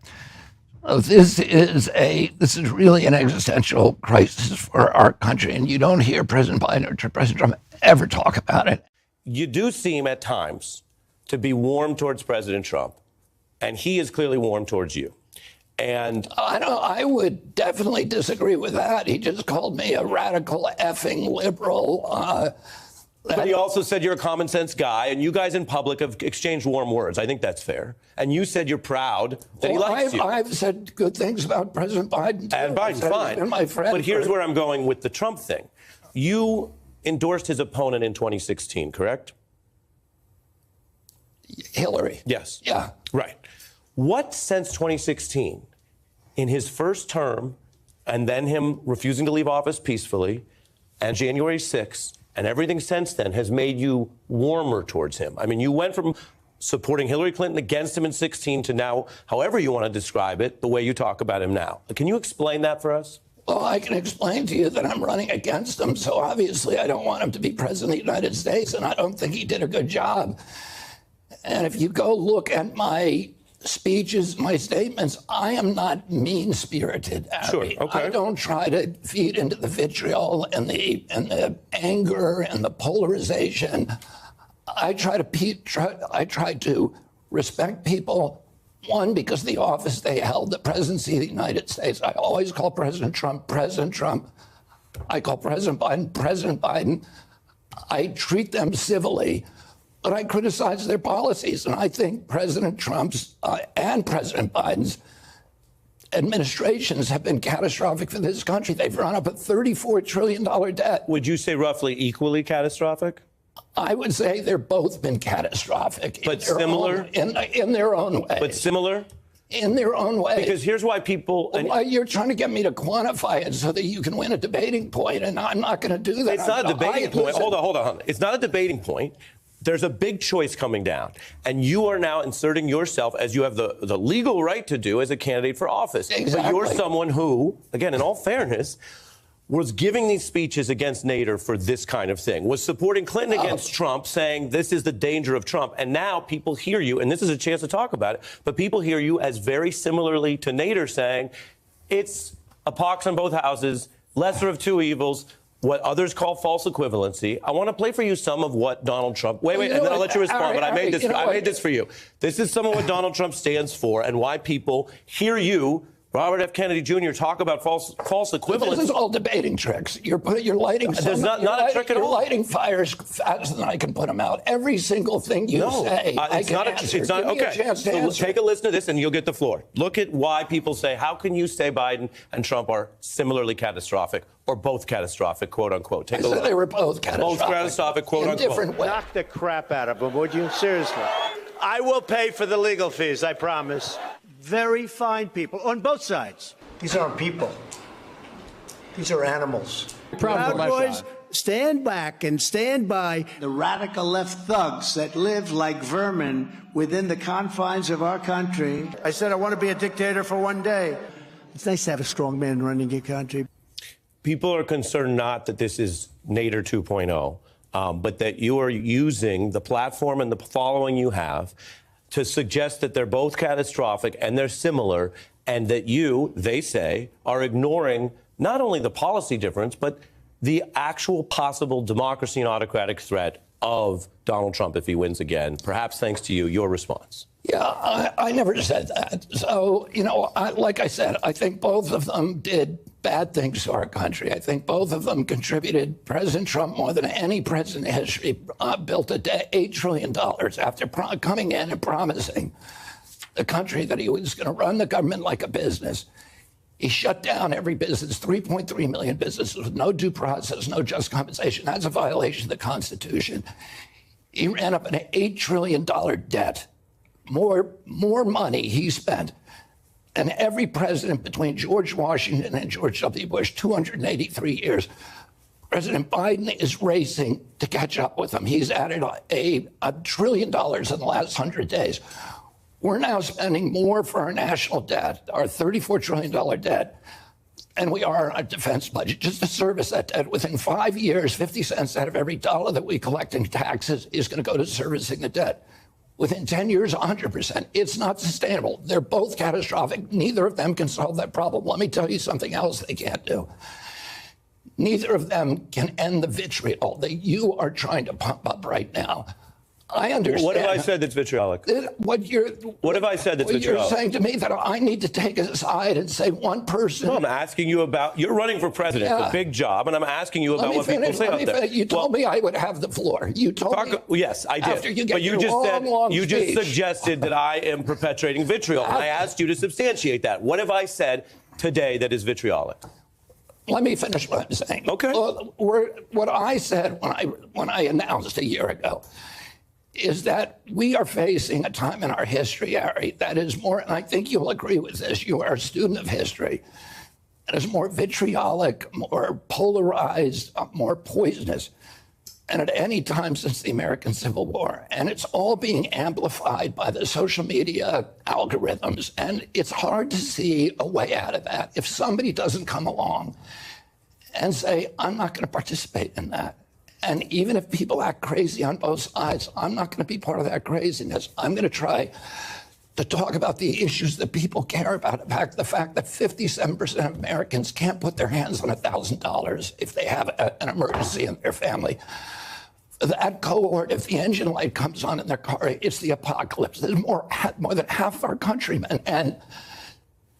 Speaker 4: So this is really an existential crisis for our country, and you don't hear President Biden or President Trump ever talk about it.
Speaker 1: you do seem at times to be warm towards President Trump, and he is clearly warm towards you. And
Speaker 4: I would definitely disagree with that. He just called me a radical effing liberal.
Speaker 1: But he also said you're a common sense guy, and you guys in public have exchanged warm words. I think that's fair. And you said you're proud that he likes you.
Speaker 4: I've said good things about President Biden, too.
Speaker 1: And Biden's fine.
Speaker 4: And my friend.
Speaker 1: But here's where I'm going with the Trump thing. You endorsed his opponent in 2016, correct?
Speaker 4: Hillary.
Speaker 1: Yes.
Speaker 4: Yeah.
Speaker 1: Right. What since 2016, in his first term, and then him refusing to leave office peacefully, and January 6th, and everything since then, has made you warmer towards him? I mean, you went from supporting Hillary Clinton against him in 2016 to now, however you want to describe it, the way you talk about him now. Can you explain that for us?
Speaker 4: Well, I can explain to you that I'm running against him, so obviously I don't want him to be president of the United States, and I don't think he did a good job. And if you go look at my speeches, my statements, I am not mean-spirited.
Speaker 1: Sure, okay.
Speaker 4: I don't try to feed into the vitriol and the anger and the polarization. I try to respect people. One, because of the office they held, the presidency of the United States. I always call President Trump, President Trump. I call President Biden, President Biden. I treat them civilly, but I criticize their policies. And I think President Trump's and President Biden's administrations have been catastrophic for this country. They've run up a $34 trillion debt.
Speaker 1: Would you say roughly equally catastrophic?
Speaker 4: I would say they're both been catastrophic.
Speaker 1: But similar?
Speaker 4: In their own way.
Speaker 1: But similar?
Speaker 4: In their own way.
Speaker 1: Because here's why people...
Speaker 4: You're trying to get me to quantify it so that you can win a debating point, and I'm not going to do that.
Speaker 1: It's not a debating point. Hold on. It's not a debating point. There's a big choice coming down, and you are now inserting yourself, as you have the legal right to do, as a candidate for office.
Speaker 4: Exactly.
Speaker 1: But you're someone who, again, in all fairness, was giving these speeches against Nader for this kind of thing, was supporting Clinton against Trump, saying this is the danger of Trump. And now people hear you, and this is a chance to talk about it, but people hear you as very similarly to Nader saying it's a pox on both houses, lesser of two evils, what others call false equivalency. I want to play for you some of what Donald Trump... Wait, and then I'll let you respond, but I made this for you. This is some of what Donald Trump stands for and why people hear you, Robert F. Kennedy Jr., talk about false equivalence.
Speaker 4: This is all debating tricks. You're lighting.
Speaker 1: There's not a trick at all.
Speaker 4: You're lighting fires faster than I can put them out. Every single thing you say, I can answer.
Speaker 1: It's not
Speaker 4: Give me a
Speaker 1: okay.
Speaker 4: chance to
Speaker 1: So
Speaker 4: answer.
Speaker 1: take a listen to this, and you'll get the floor. Look at why people say, "How can you say Biden and Trump are similarly catastrophic or both catastrophic, quote unquote?" Take a look.
Speaker 4: They were both catastrophic.
Speaker 1: Both catastrophic, quote
Speaker 4: in
Speaker 1: unquote.
Speaker 4: different ways.
Speaker 16: Knock the crap out of them, would you? Seriously. I will pay for the legal fees, I promise. Very fine people on both sides.
Speaker 2: These aren't people. These are animals.
Speaker 10: Proud Boys, stand back and stand by
Speaker 18: the radical left thugs that live like vermin within the confines of our country.
Speaker 2: I said I want to be a dictator for one day. It's nice to have a strong man running your country.
Speaker 1: People are concerned not that this is Nader 2.0, but that you are using the platform and the following you have to suggest that they're both catastrophic and they're similar, and that you, they say, are ignoring not only the policy difference, but the actual possible democracy and autocratic threat of Donald Trump if he wins again. Perhaps thanks to you, your response.
Speaker 4: Yeah, I never said that. So, like I said, I think both of them did bad things to our country. I think both of them contributed. President Trump, more than any president in history, built $8 trillion after coming in and promising the country that he was going to run the government like a business. He shut down every business, 3.3 million businesses with no due process, no just compensation. That's a violation of the Constitution. He ran up an $8 trillion debt. More money he spent than every president between George Washington and George W. Bush, 283 years. President Biden is racing to catch up with him. He's added $1 trillion in the last 100 days. We're now spending more for our national debt, our $34 trillion debt, and we are on our defense budget. Just to service that debt, within 5 years, 50 cents out of every dollar that we collect in taxes is going to go to servicing the debt. Within 10 years, 100%. It's not sustainable. They're both catastrophic. Neither of them can solve that problem. Let me tell you something else they can't do. Neither of them can end the vitriol that you are trying to pump up right now. I understand.
Speaker 1: What have I said that's vitriolic?
Speaker 4: What
Speaker 1: have I said that's
Speaker 4: You're
Speaker 1: vitriolic?
Speaker 4: saying to me that I need to take a side and say one person.
Speaker 1: No, I'm asking you about, you're running for president,
Speaker 4: Yeah.
Speaker 1: a big job, and I'm asking you about what people say out there.
Speaker 4: You told me I would have the floor. You told me.
Speaker 1: Yes, I did.
Speaker 4: After you get
Speaker 1: but you
Speaker 4: your
Speaker 1: just
Speaker 4: long, long
Speaker 1: you just
Speaker 4: speech.
Speaker 1: suggested that I am perpetrating vitriol, and I asked you to substantiate that. What have I said today that is vitriolic?
Speaker 4: Let me finish what I'm saying.
Speaker 1: Okay.
Speaker 4: What I said when I announced a year ago is that we are facing a time in our history, Harry, that is more, and I think you'll agree with this, you are a student of history, that is more vitriolic, more polarized, more poisonous than at any time since the American Civil War. And it's all being amplified by the social media algorithms. And it's hard to see a way out of that if somebody doesn't come along and say, I'm not going to participate in that. And even if people act crazy on both sides, I'm not going to be part of that craziness. I'm going to try to talk about the issues that people care about. In fact, the fact that 57% of Americans can't put their hands on $1,000 if they have an emergency in their family. That cohort, if the engine light comes on in their car, it's the apocalypse. There's more than half of our countrymen. And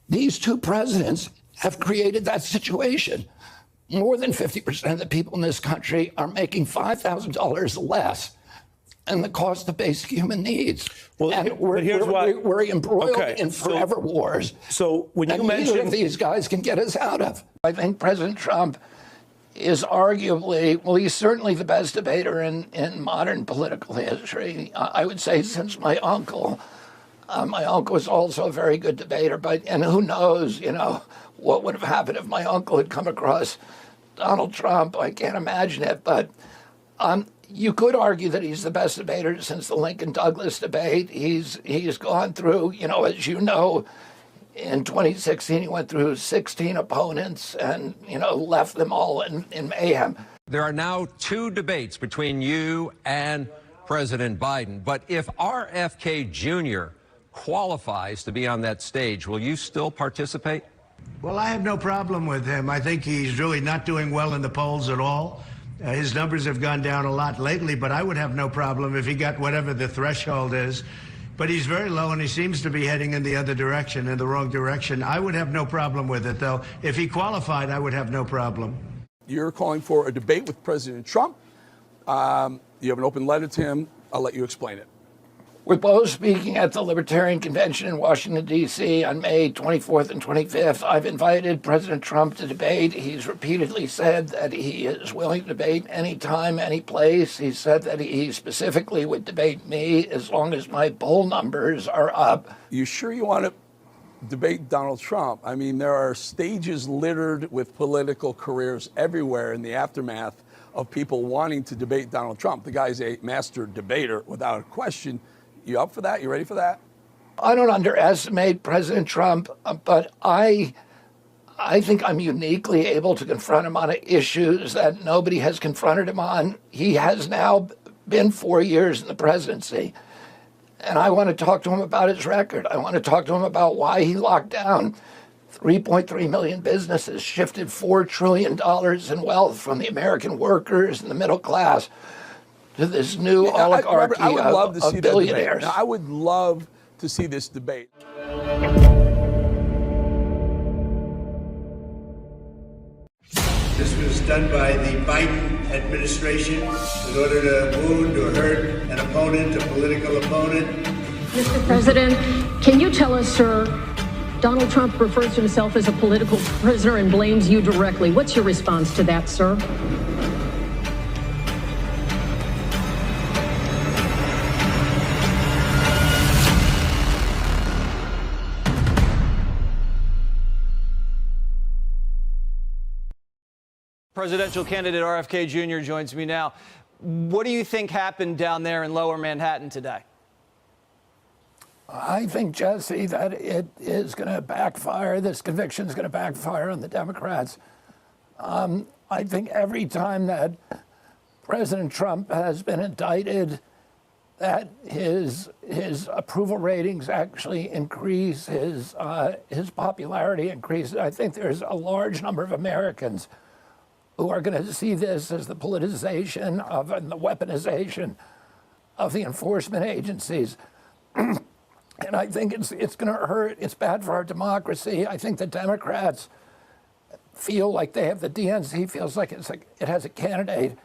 Speaker 4: these two presidents have created that situation. More than 50% of the people in this country are making $5,000 less than the cost of basic human needs.
Speaker 1: Well,
Speaker 4: and
Speaker 1: we're
Speaker 4: embroiled in forever wars.
Speaker 1: So when you
Speaker 4: neither
Speaker 1: mention
Speaker 4: of these guys can get us out of. I think President Trump is arguably, well, he's certainly the best debater in modern political history. I would say since my uncle. My uncle was also a very good debater, and who knows, what would have happened if my uncle had come across Donald Trump. I can't imagine it, but you could argue that he's the best debater since the Lincoln-Douglas debate. He's gone through, as you know, in 2016, he went through 16 opponents and, left them all in mayhem.
Speaker 3: There are now 2 debates between you and President Biden, but if RFK Jr. qualifies to be on that stage, will you still participate?
Speaker 16: Well, I have no problem with him. I think he's really not doing well in the polls at all. His numbers have gone down a lot lately, but I would have no problem if he got whatever the threshold is. But he's very low, and he seems to be heading in the other direction, in the wrong direction. I would have no problem with it, though. If he qualified, I would have no problem.
Speaker 12: You're calling for a debate with President Trump. You have an open letter to him. I'll let you explain it.
Speaker 4: We're both speaking at the Libertarian Convention in Washington, D.C. on May 24th and 25th. I've invited President Trump to debate. He's repeatedly said that he is willing to debate anytime, any place. He said that he specifically would debate me as long as my poll numbers are up.
Speaker 12: You sure you want to debate Donald Trump? I mean, there are stages littered with political careers everywhere in the aftermath of people wanting to debate Donald Trump. The guy's a master debater without a question. You up for that? You ready for that?
Speaker 4: I don't underestimate President Trump, but I think I'm uniquely able to confront him on issues that nobody has confronted him on. He has now been 4 years in the presidency. And I want to talk to him about his record. I want to talk to him about why he locked down 3.3 million businesses, shifted $4 trillion in wealth from the American workers and the middle class to this new oligarchy
Speaker 12: I would love to see
Speaker 4: of billionaires.
Speaker 12: Now, I would love to see this debate.
Speaker 5: This was done by the Biden administration in order to wound or hurt an opponent, a political opponent.
Speaker 17: Mr. President, can you tell us, sir, Donald Trump refers to himself as a political prisoner and blames you directly. What's your response to that, sir?
Speaker 11: Presidential candidate RFK Jr. joins me now. What do you think happened down there in Lower Manhattan today?
Speaker 4: I think, Jesse, that it is going to backfire. This conviction is going to backfire on the Democrats. I think every time that President Trump has been indicted, that his approval ratings actually increase, his popularity increases. I think there's a large number of Americans who are going to see this as the politicization of and the weaponization of the enforcement agencies. And I think it's going to hurt. It's bad for our democracy. I think the Democrats feel like they have, the DNC feels like it has a candidate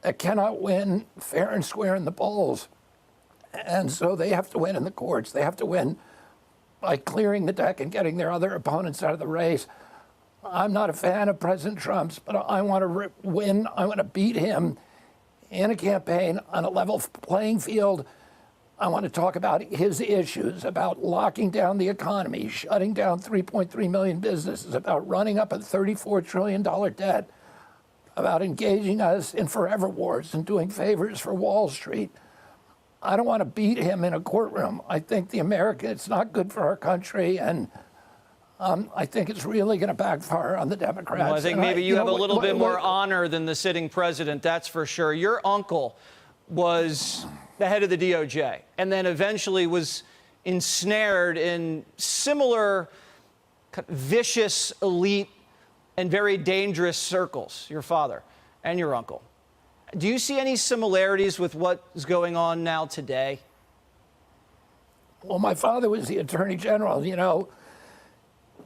Speaker 4: that cannot win fair and square in the polls. And so they have to win in the courts. They have to win by clearing the deck and getting their other opponents out of the race. I'm not a fan of President Trump's, but I want to win. I want to beat him in a campaign on a level playing field. I want to talk about his issues, about locking down the economy, shutting down 3.3 million businesses, about running up a $34 trillion debt, about engaging us in forever wars and doing favors for Wall Street. I don't want to beat him in a courtroom. I think it's not good for our country, and I think it's really going to backfire on the Democrats.
Speaker 11: Well, I think maybe you have a little bit more honor than the sitting president, that's for sure. Your uncle was the head of the DOJ and then eventually was ensnared in similar vicious, elite, and very dangerous circles, your father and your uncle. Do you see any similarities with what's going on now today?
Speaker 4: Well, my father was the Attorney General. You know,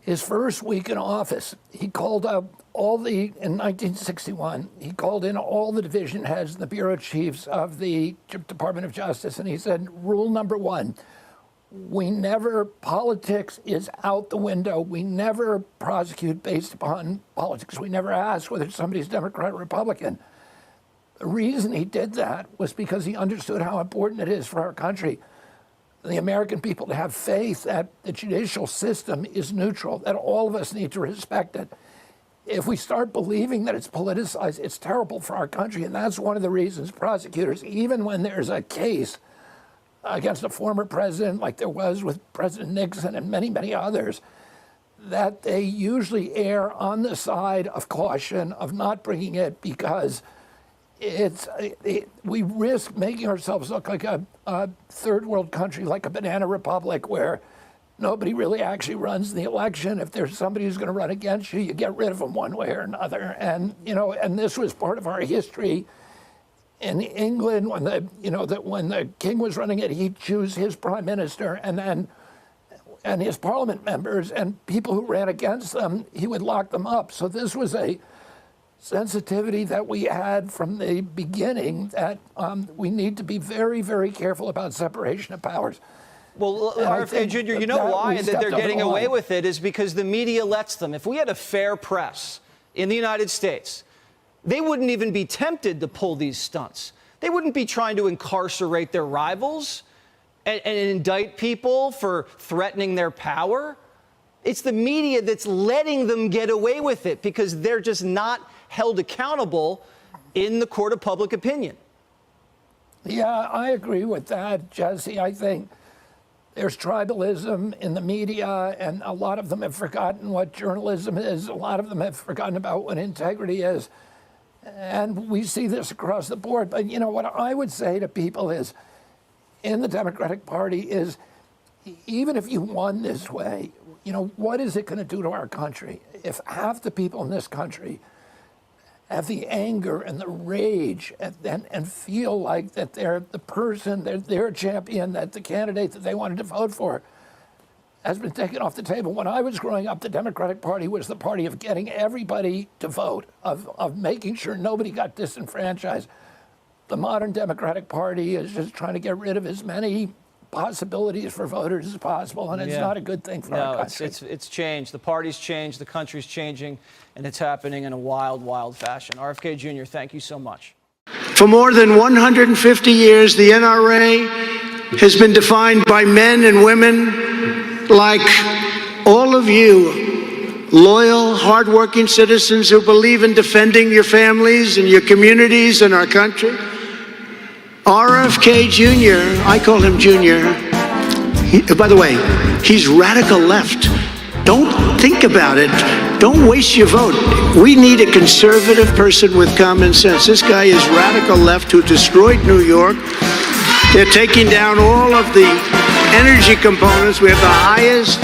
Speaker 4: his first week in office, he called up in 1961, he called in all the division heads and the bureau chiefs of the Department of Justice, and he said, rule number one, politics is out the window. We never prosecute based upon politics. We never ask whether somebody's Democrat or Republican. The reason he did that was because he understood how important it is for our country, the American people, to have faith that the judicial system is neutral, that all of us need to respect it. If we start believing that it's politicized, it's terrible for our country. And that's one of the reasons prosecutors, even when there's a case against a former president, like there was with President Nixon and many, many others, that they usually err on the side of caution, of not bringing it, because we risk making ourselves look like a third world country, like a banana republic, where nobody really actually runs the election. If there's somebody who's going to run against you, you get rid of them one way or another. And and this was part of our history in England when the king was running it, he'd choose his prime minister and his parliament members, and people who ran against them, he would lock them up. So this was a sensitivity that we had from the beginning, that we need to be very, very careful about separation of powers.
Speaker 11: Well, RFK Jr., you know why that they're getting away with it is because the media lets them. If we had a fair press in the United States, they wouldn't even be tempted to pull these stunts. They wouldn't be trying to incarcerate their rivals and indict people for threatening their power. It's the media that's letting them get away with it because they're just not held accountable in the court of public opinion.
Speaker 4: Yeah, I agree with that, Jesse. I think there's tribalism in the media, and a lot of them have forgotten what journalism is. A lot of them have forgotten about what integrity is. And we see this across the board. But what I would say to people is, in the Democratic Party, is even if you won this way, what is it going to do to our country? If half the people in this country have the anger and the rage and feel like that they're the person, they're a champion, that the candidate that they wanted to vote for has been taken off the table. When I was growing up, the Democratic Party was the party of getting everybody to vote, of making sure nobody got disenfranchised. The modern Democratic Party is just trying to get rid of as many possibilities for voters as possible, and it's not a good thing for our country.
Speaker 11: It's changed. The party's changed, the country's changing, and it's happening in a wild, wild fashion. RFK Jr., thank you so much.
Speaker 18: For more than 150 years, the NRA has been defined by men and women like all of you, loyal, hardworking citizens who believe in defending your families and your communities and our country. RFK Jr., I call him Junior. By the way, he's radical left. Don't think about it. Don't waste your vote. We need a conservative person with common sense. This guy is radical left who destroyed New York. They're taking down all of the energy components. We have the highest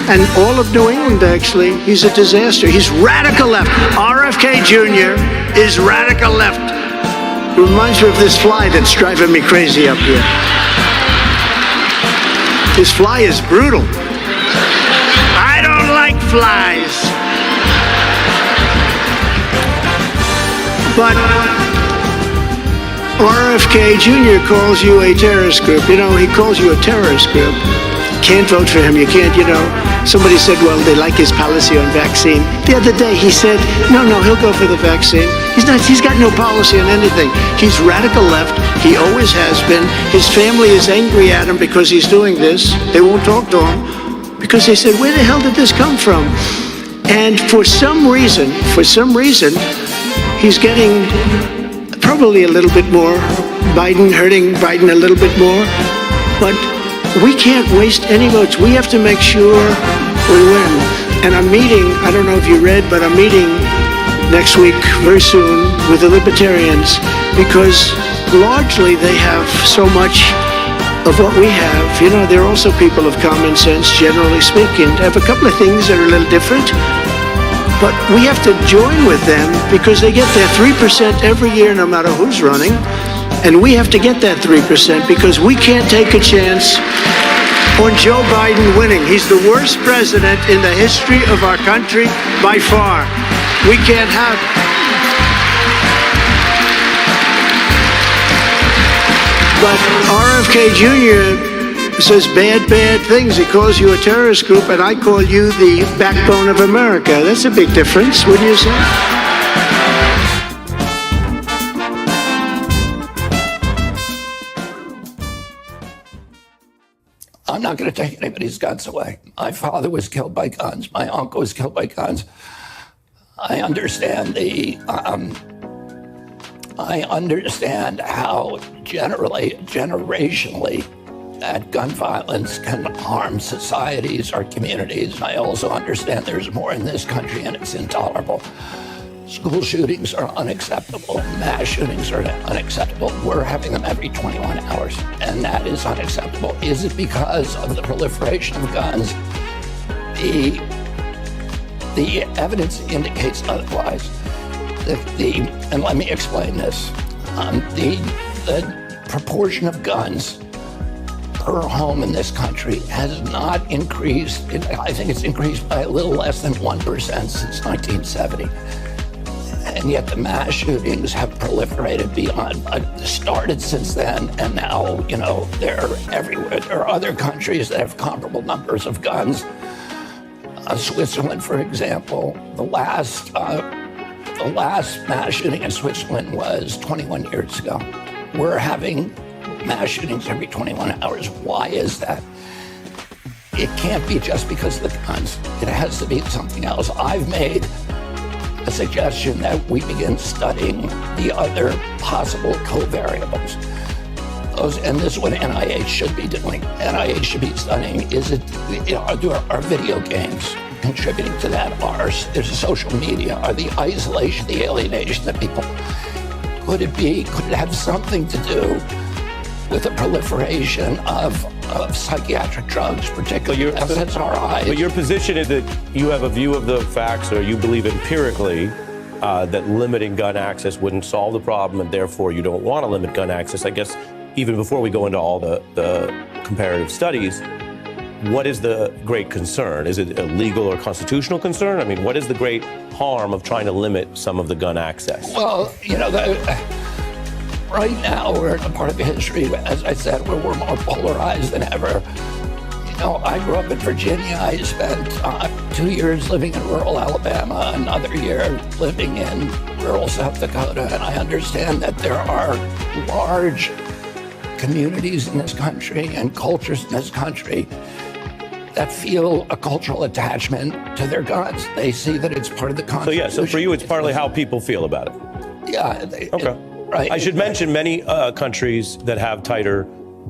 Speaker 18: and all of New England, actually. He's a disaster. He's radical left. RFK Jr. is radical left. It reminds me of this fly that's driving me crazy up here. This fly is brutal. I don't like flies. But RFK Jr. calls you a terrorist group. You know, he calls you a terrorist group. Can't vote for him. You can't, you know. Somebody said, well, they like his policy on vaccine. The other day he said, no, he'll go for the vaccine. He's got no policy on anything. He's radical left. He always has been. His family is angry at him because he's doing this. They won't talk to him because they said, where the hell did this come from? And for some reason, he's getting probably a little bit more. Biden hurting Biden a little bit more. But we can't waste any votes. We have to make sure we win. And I'm meeting, I don't know if you read, but I'm meeting next week, very soon, with the Libertarians, because largely they have so much of what we have. You know, they're also people of common sense, generally speaking. They have a couple of things that are a little different, but we have to join with them because they get their 3% every year, no matter who's running. And we have to get that 3% because we can't take a chance on Joe Biden winning. He's the worst president in the history of our country by far. We can't have. But RFK Jr. says bad things. He calls you a terrorist group, and I call you the backbone of America. That's a big difference, wouldn't you say?
Speaker 4: I'm not going to take anybody's guns away. My father was killed by guns. My uncle was killed by guns. I understand how generationally that gun violence can harm societies or communities. And I also understand there's more in this country and it's intolerable. School shootings are unacceptable. Mass shootings are unacceptable. We're having them every 21 hours, and that is unacceptable. Is it because of the proliferation of guns? The evidence indicates otherwise. And let me explain this. The proportion of guns per home in this country has not increased. I think it's increased by a little less than 1% since 1970. And yet the mass shootings have proliferated beyond, started since then, and now, you know, they're everywhere. There are other countries that have comparable numbers of guns. Switzerland, for example, the last mass shooting in Switzerland was 21 years ago. We're having mass shootings every 21 hours. Why is that? It can't be just because of the guns. It has to be something else. I've made a suggestion that we begin studying the other possible covariables. And this is what NIH should be doing. NIH should be studying, are video games contributing to that? There's social media, are the isolation, the alienation that people, could it have something to do with the proliferation of psychiatric drugs, particularly SSRIs?
Speaker 1: But your position is that you have a view of the facts, or you believe empirically that limiting gun access wouldn't solve the problem, and therefore you don't want to limit gun access. I guess even before we go into all the comparative studies, what is the great concern? Is it a legal or constitutional concern? I mean, what is the great harm of trying to limit some of the gun access?
Speaker 4: Well, you know, right now we're in a part of history, as I said, where we're more polarized than ever. You know, I grew up in Virginia. I spent 2 years living in rural Alabama, another year living in rural South Dakota, and I understand that there are large communities in this country and cultures in this country that feel a cultural attachment to their guns. They see that it's part of the Constitution.
Speaker 1: So for you, it's partly how people feel about it.
Speaker 4: Yeah.
Speaker 1: Okay.
Speaker 4: Right.
Speaker 1: I should mention many countries that have tighter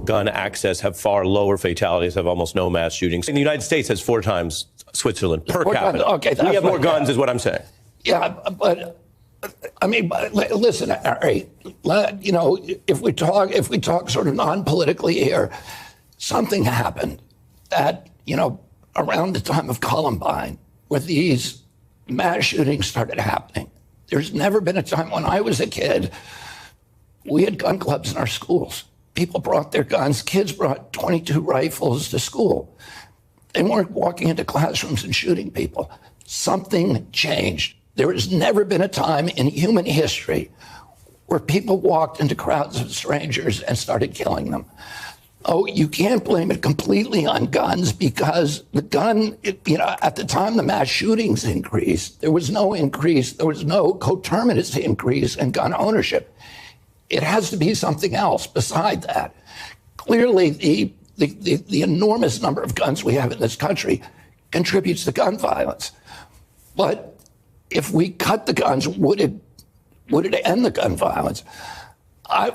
Speaker 1: gun access have far lower fatalities, have almost no mass shootings. And the United States has 4 times Switzerland per capita.
Speaker 4: Okay,
Speaker 1: we have more guns, is what I'm saying.
Speaker 4: Yeah, but I mean, listen, Harry. You know, if we talk sort of non-politically here, something happened that, you know, around the time of Columbine, where these mass shootings started happening. There's never been a time when I was a kid, we had gun clubs in our schools. People brought their guns. Kids brought 22 rifles to school. They weren't walking into classrooms and shooting people. Something changed. There has never been a time in human history where people walked into crowds of strangers and started killing them. Oh, you can't blame it completely on guns because the gun, at the time the mass shootings increased, there was no increase, there was no coterminous increase in gun ownership. It has to be something else beside that. Clearly, the enormous number of guns we have in this country contributes to gun violence. But if we cut the guns, would it end the gun violence?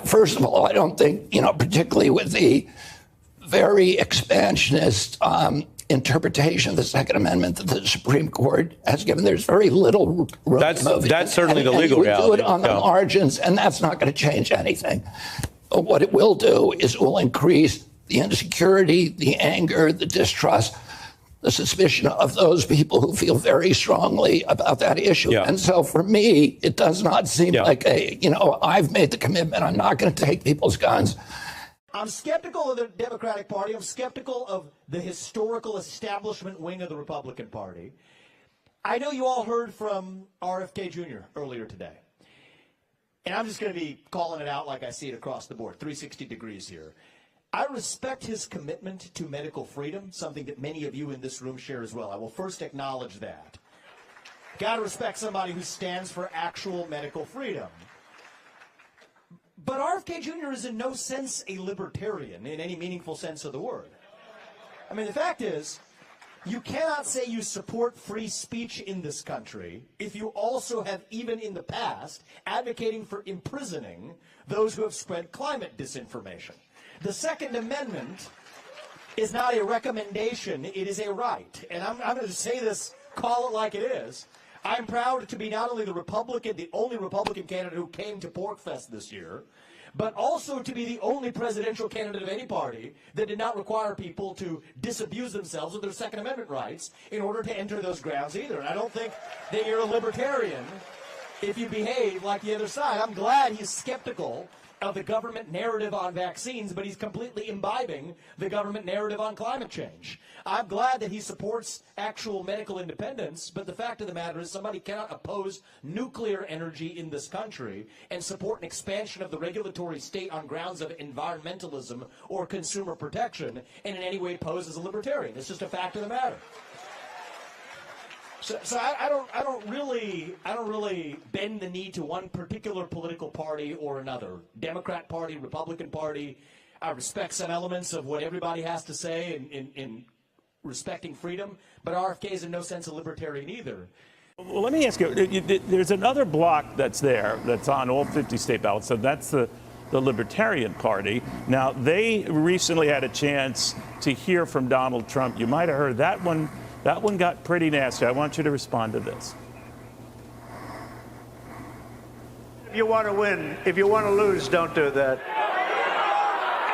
Speaker 4: First of all, I don't think, particularly with the very expansionist interpretation of the Second Amendment that the Supreme Court has given, there's very little room.
Speaker 1: That's certainly the legal reality.
Speaker 4: We do it on the margins, and that's not going to change anything. But what it will do is it will increase the insecurity, the anger, the distrust, the suspicion of those people who feel very strongly about that issue. And so for me, it does not seem like I've made the commitment. I'm not going to take people's guns.
Speaker 6: I'm skeptical of the Democratic Party. I'm skeptical of the historical establishment wing of the Republican Party. I know you all heard from RFK Jr. earlier today. And I'm just going to be calling it out like I see it across the board, 360 degrees here. I respect his commitment to medical freedom, something that many of you in this room share as well. I will first acknowledge that. Got to respect somebody who stands for actual medical freedom. But RFK Jr. is in no sense a libertarian in any meaningful sense of the word. I mean, the fact is, you cannot say you support free speech in this country if you also have, even in the past, advocating for imprisoning those who have spread climate disinformation. The Second Amendment is not a recommendation, it is a right. And I'm going to say this, call it like it is. I'm proud to be not only the only Republican candidate who came to PorcFest this year, but also to be the only presidential candidate of any party that did not require people to disabuse themselves of their Second Amendment rights in order to enter those grounds either. And I don't think that you're a libertarian if you behave like the other side. I'm glad he's skeptical of the government narrative on vaccines, but he's completely imbibing the government narrative on climate change. I'm glad that he supports actual medical independence, but the fact of the matter is somebody cannot oppose nuclear energy in this country and support an expansion of the regulatory state on grounds of environmentalism or consumer protection and in any way pose as a libertarian. It's just a fact of the matter. So I don't really bend the knee to one particular political party or another. Democrat Party, Republican Party. I respect some elements of what everybody has to say in respecting freedom, but RFK is in no sense a libertarian either.
Speaker 19: Well, let me ask you, there's another block that's there that's on all 50 state ballots, so that's the Libertarian Party. Now, they recently had a chance to hear from Donald Trump. You might have heard that one. That one got pretty nasty. I want you to respond to this.
Speaker 20: If you want to win, if you want to lose, don't do that.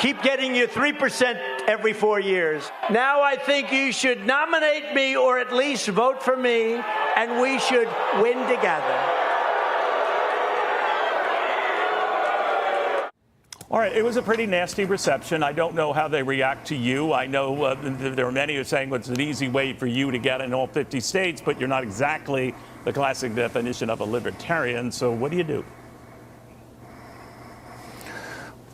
Speaker 20: Keep getting your 3% every 4 years. Now I think you should nominate me or at least vote for me, and we should win together.
Speaker 19: All right, it was a pretty nasty reception. I don't know how they react to you. I know there are many who are saying it's an easy way for you to get in all 50 states, but you're not exactly the classic definition of a libertarian. So what do you do?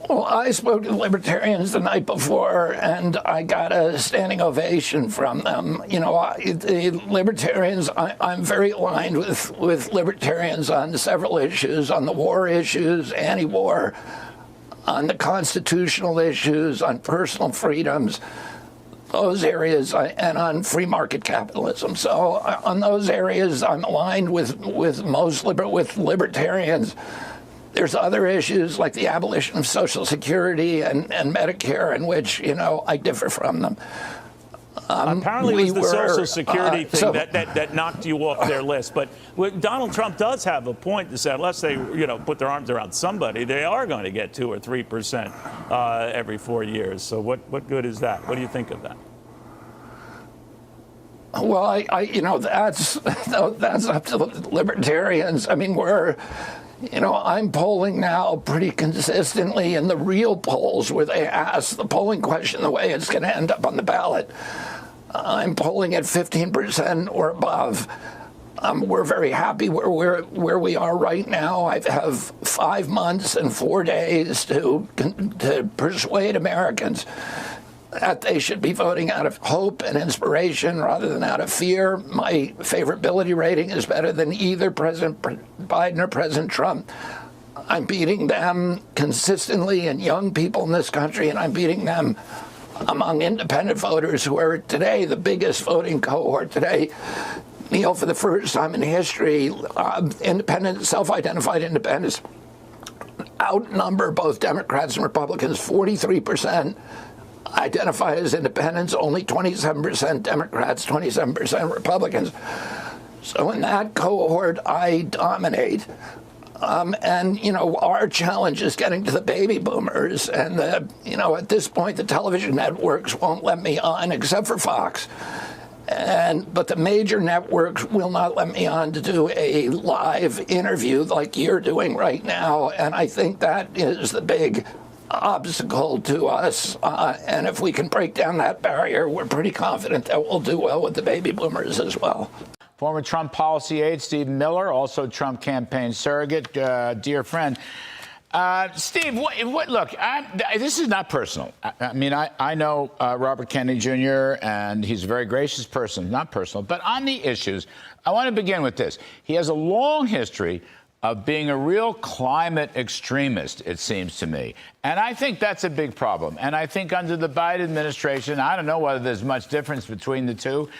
Speaker 4: Well, I spoke to the libertarians the night before, and I got a standing ovation from them. The libertarians, I'm very aligned with libertarians on several issues, on the war issues, anti-war, on the constitutional issues, on personal freedoms, those areas, and on free market capitalism. So on those areas, I'm aligned with libertarians. There's other issues like the abolition of Social Security and Medicare in which, I differ from them.
Speaker 19: Apparently it was the Social Security thing that knocked you off their list. But Donald Trump does have a point to say, unless they put their arms around somebody, they are going to get 2 or 3% every 4 years. So what good is that? What do you think of that?
Speaker 4: Well, that's up to the libertarians. I mean, I'm polling now pretty consistently in the real polls where they ask the polling question the way it's going to end up on the ballot. I'm polling at 15% or above. We're very happy where we are right now. I have 5 months and 4 days to persuade Americans that they should be voting out of hope and inspiration rather than out of fear. My favorability rating is better than either President Biden or President Trump. I'm beating them consistently in young people in this country, and I'm beating them among independent voters who are today the biggest voting cohort today. Neil, for the first time in history, independent, self-identified independents outnumber both Democrats and Republicans. 43% identify as independents, only 27% Democrats, 27% Republicans. So in that cohort, I dominate. Our challenge is getting to the baby boomers. And, at this point, the television networks won't let me on except for Fox. But the major networks will not let me on to do a live interview like you're doing right now. And I think that is the big obstacle to us. And if we can break down that barrier, we're pretty confident that we'll do well with the baby boomers as well.
Speaker 2: Former Trump policy aide Steve Miller, also Trump campaign surrogate, dear friend. Steve, look, this is not personal. I know Robert Kennedy Jr., and he's a very gracious person, not personal. But on the issues, I want to begin with this. He has a long history of being a real climate extremist, it seems to me. And I think that's a big problem. And I think under the Biden administration, I don't know whether there's much difference between the two.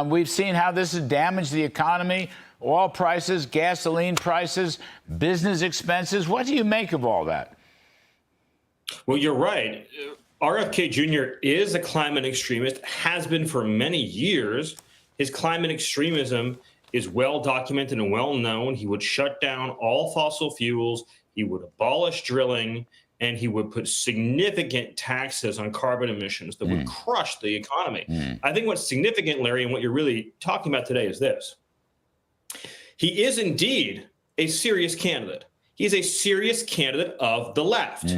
Speaker 2: We've seen how this has damaged the economy, oil prices, gasoline prices, business expenses. What do you make of all that?
Speaker 21: Well, you're right. RFK Jr. is a climate extremist, has been for many years. His climate extremism is well documented and well known. He would shut down all fossil fuels. He would abolish drilling, and he would put significant taxes on carbon emissions that would crush the economy. I think what's significant, Larry, and what you're really talking about today is this. He is indeed a serious candidate. He's a serious candidate of the left.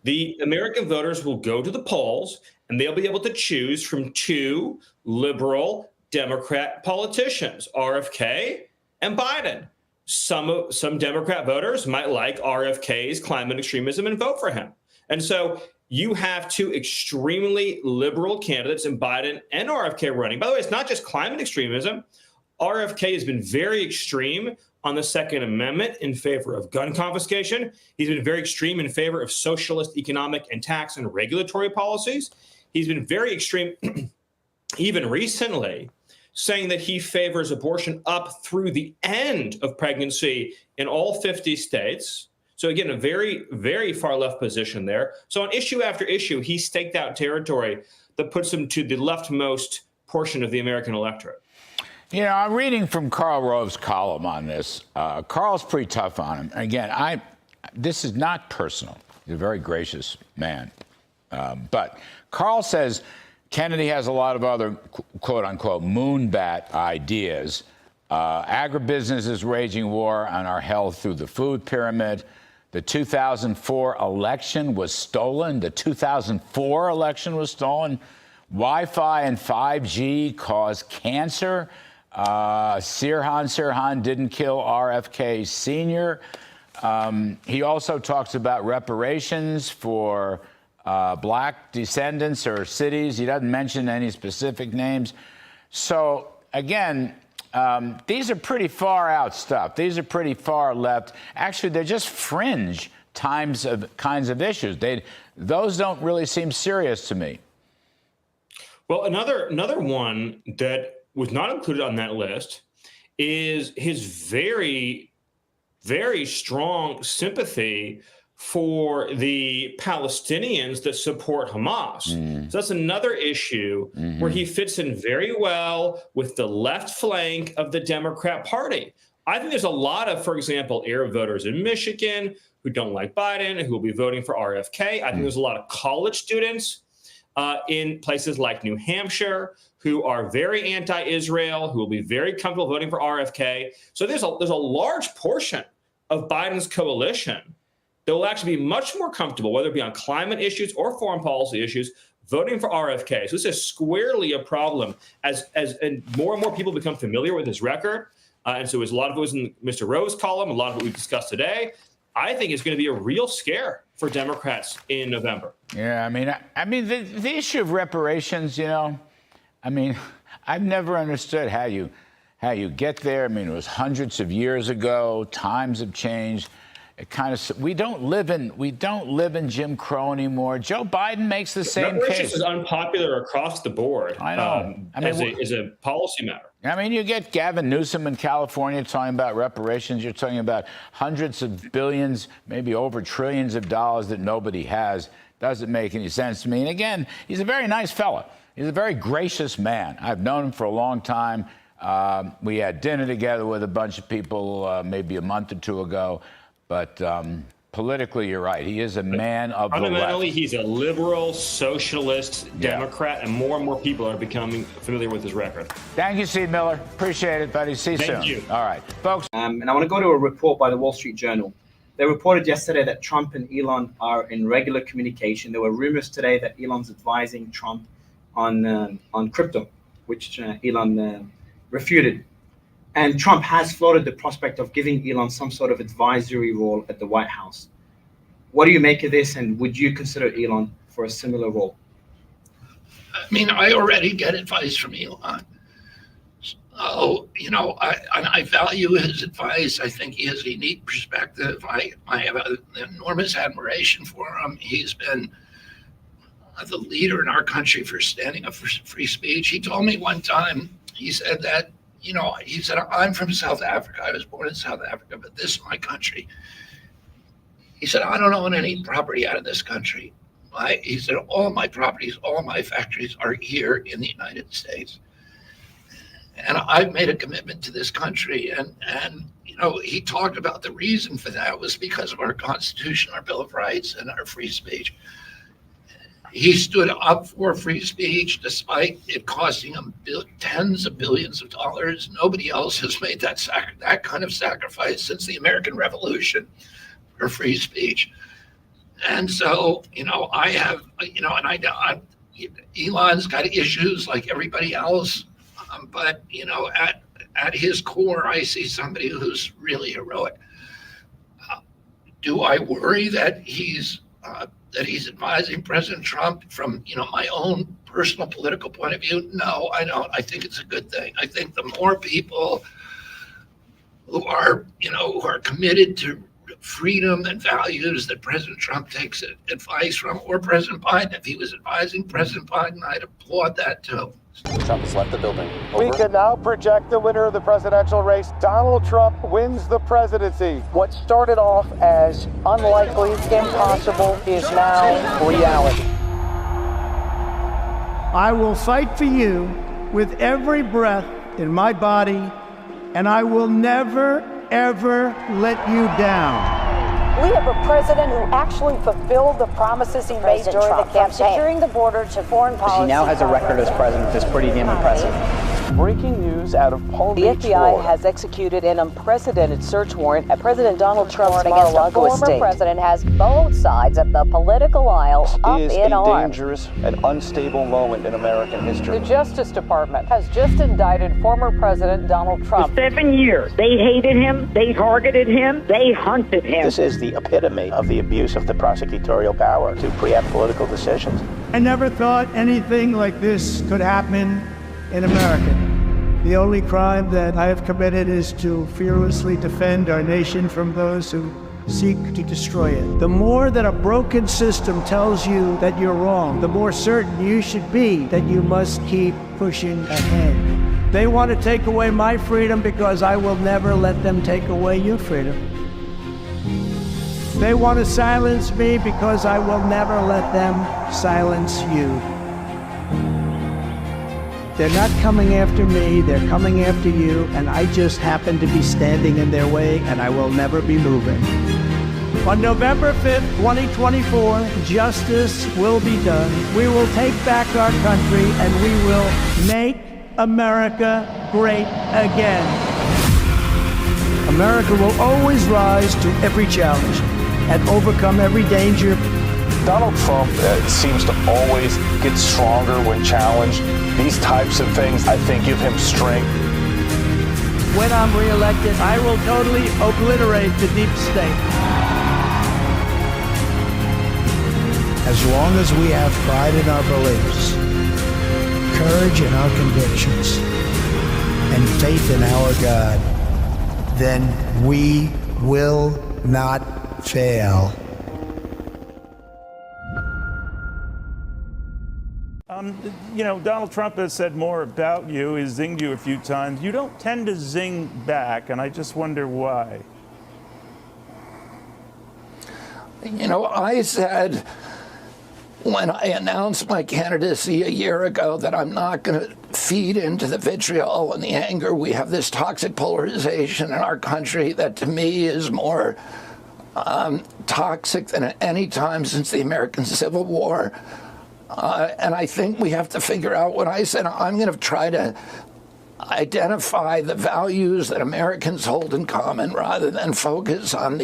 Speaker 21: The American voters will go to the polls, and they'll be able to choose from two liberal Democrat politicians, RFK and Biden. Some Democrat voters might like RFK's climate extremism and vote for him. And so you have two extremely liberal candidates in Biden and RFK running. By the way, it's not just climate extremism. RFK has been very extreme on the Second Amendment in favor of gun confiscation. He's been very extreme in favor of socialist economic and tax and regulatory policies. He's been very extreme, even recently, saying that he favors abortion up through the end of pregnancy in all 50 states. So again, a very, very far left position there. So on issue after issue, he staked out territory that puts him to the leftmost portion of the American electorate.
Speaker 2: You know, I'm reading from Karl Rove's column on this. Karl's pretty tough on him. Again, this is not personal. He's a very gracious man. But Karl says Kennedy has a lot of other, quote unquote, moonbat ideas. Agribusiness is waging war on our health through the food pyramid. The 2004 election was stolen. The 2004 election was stolen. Wi-Fi and 5G cause cancer. Sirhan didn't kill RFK Sr. He also talks about reparations for black descendants or cities. He doesn't mention any specific names. So, again, these are pretty far out stuff. These are pretty far left. Actually, they're just fringe kinds of issues. Those don't really seem serious to me.
Speaker 21: Well, another one that was not included on that list is his very, very strong sympathy for the Palestinians that support Hamas. So that's another issue where he fits in very well with the left flank of the Democrat Party. I think there's a lot of, for example, Arab voters in Michigan who don't like Biden and who will be voting for RFK. I think there's a lot of college students in places like New Hampshire who are very anti-Israel, who will be very comfortable voting for RFK. So there's a large portion of Biden's coalition that will actually be much more comfortable, whether it be on climate issues or foreign policy issues, voting for RFK. So this is squarely a problem as and more people become familiar with his record. And so as a lot of it was in Mr. Rowe's column, a lot of what we discussed today, I think it's going to be a real scare for Democrats in November.
Speaker 8: Yeah, I mean, the issue of reparations, I've never understood how you get there. I mean, it was hundreds of years ago. Times have changed. It kind of we don't live in Jim Crow anymore. Joe Biden makes the same case.
Speaker 21: Reparations is unpopular across the board.
Speaker 8: I know.
Speaker 21: As a policy matter.
Speaker 8: I mean, you get Gavin Newsom in California talking about reparations. You're talking about hundreds of billions, maybe over trillions of dollars that nobody has. Doesn't make any sense to me. And again, he's a very nice fella. He's a very gracious man. I've known him for a long time. We had dinner together with a bunch of people maybe a month or two ago. But politically, you're right. He is a man of the left.
Speaker 21: Fundamentally, he's a liberal, socialist, Democrat, and more people are becoming familiar with his record.
Speaker 8: Thank you, Steve Miller. Appreciate it, buddy. See you soon.
Speaker 21: Thank you.
Speaker 8: All right, folks.
Speaker 22: And I want to go to a report by the Wall Street Journal. They reported yesterday that Trump and Elon are in regular communication. There were rumors today that Elon's advising Trump on crypto, which Elon refuted. And Trump has floated the prospect of giving Elon some sort of advisory role at the White House. What do you make of this, and would you consider Elon for a similar role?
Speaker 4: I mean, I already get advice from Elon. So, I value his advice. I think he has a unique perspective. I have an enormous admiration for him. He's been the leader in our country for standing up for free speech. He told me one time, he said that, he said, I'm from South Africa. I was born in South Africa, but this is my country. He said, I don't own any property out of this country. He said, all my properties, all my factories are here in the United States. And I've made a commitment to this country. And he talked about the reason for that was because of our Constitution, our Bill of Rights, and our free speech. He stood up for free speech despite it costing him tens of billions of dollars. Nobody else has made that kind of sacrifice since the American Revolution for free speech. And so, I have, Elon's got issues like everybody else, but at his core, I see somebody who's really heroic. Do I worry that he's advising President Trump from, my own personal political point of view? No, I don't. I think it's a good thing. I think the more people who are committed to freedom and values that President Trump takes advice from, or President Biden, if he was advising President Biden, I'd applaud that too.
Speaker 23: Trump has left the building.
Speaker 24: We can now project the winner of the presidential race. Donald Trump wins the presidency. What started off as unlikely, impossible, is now reality.
Speaker 10: I will fight for you with every breath in my body, and I will never, ever let you down.
Speaker 25: We have a president who actually fulfilled the promises he made during the campaign. Securing the border to foreign policy.
Speaker 23: He now has a record as president that's pretty damn impressive.
Speaker 24: Breaking news out of Palm Beach,
Speaker 25: The FBI has executed an unprecedented search warrant at President Donald Trump's Mar-a-Lago estate. The former president has both sides of the political aisle up in arms.
Speaker 24: It is a dangerous and unstable moment in American history.
Speaker 25: The Justice Department has just indicted former President Donald Trump.
Speaker 26: For 7 years, they hated him, they targeted him, they hunted him.
Speaker 23: This is the epitome of the abuse of the prosecutorial power to preempt political decisions.
Speaker 10: I never thought anything like this could happen in America. The only crime that I have committed is to fearlessly defend our nation from those who seek to destroy it. The more that a broken system tells you that you're wrong, the more certain you should be that you must keep pushing ahead. They want to take away my freedom because I will never let them take away your freedom. They want to silence me because I will never let them silence you. They're not coming after me, they're coming after you, and I just happen to be standing in their way, and I will never be moving. On November 5th, 2024, justice will be done. We will take back our country and we will make America great again. America will always rise to every challenge and overcome every danger.
Speaker 24: Donald Trump seems to always get stronger when challenged. These types of things, I think, give him strength.
Speaker 10: When I'm reelected, I will totally obliterate the deep state.
Speaker 16: As long as we have pride in our beliefs, courage in our convictions, and faith in our God, then we will not fail.
Speaker 19: You know, Donald Trump has said more about you. He's zinged you a few times. You don't tend to zing back, and I just wonder why.
Speaker 4: You know, I said when I announced my candidacy a year ago that I'm not going to feed into the vitriol and the anger. We have this toxic polarization in our country that to me is more toxic than at any time since the American Civil War. And I think we have to figure out what I said. I'm going to try to identify the values that Americans hold in common rather than focus on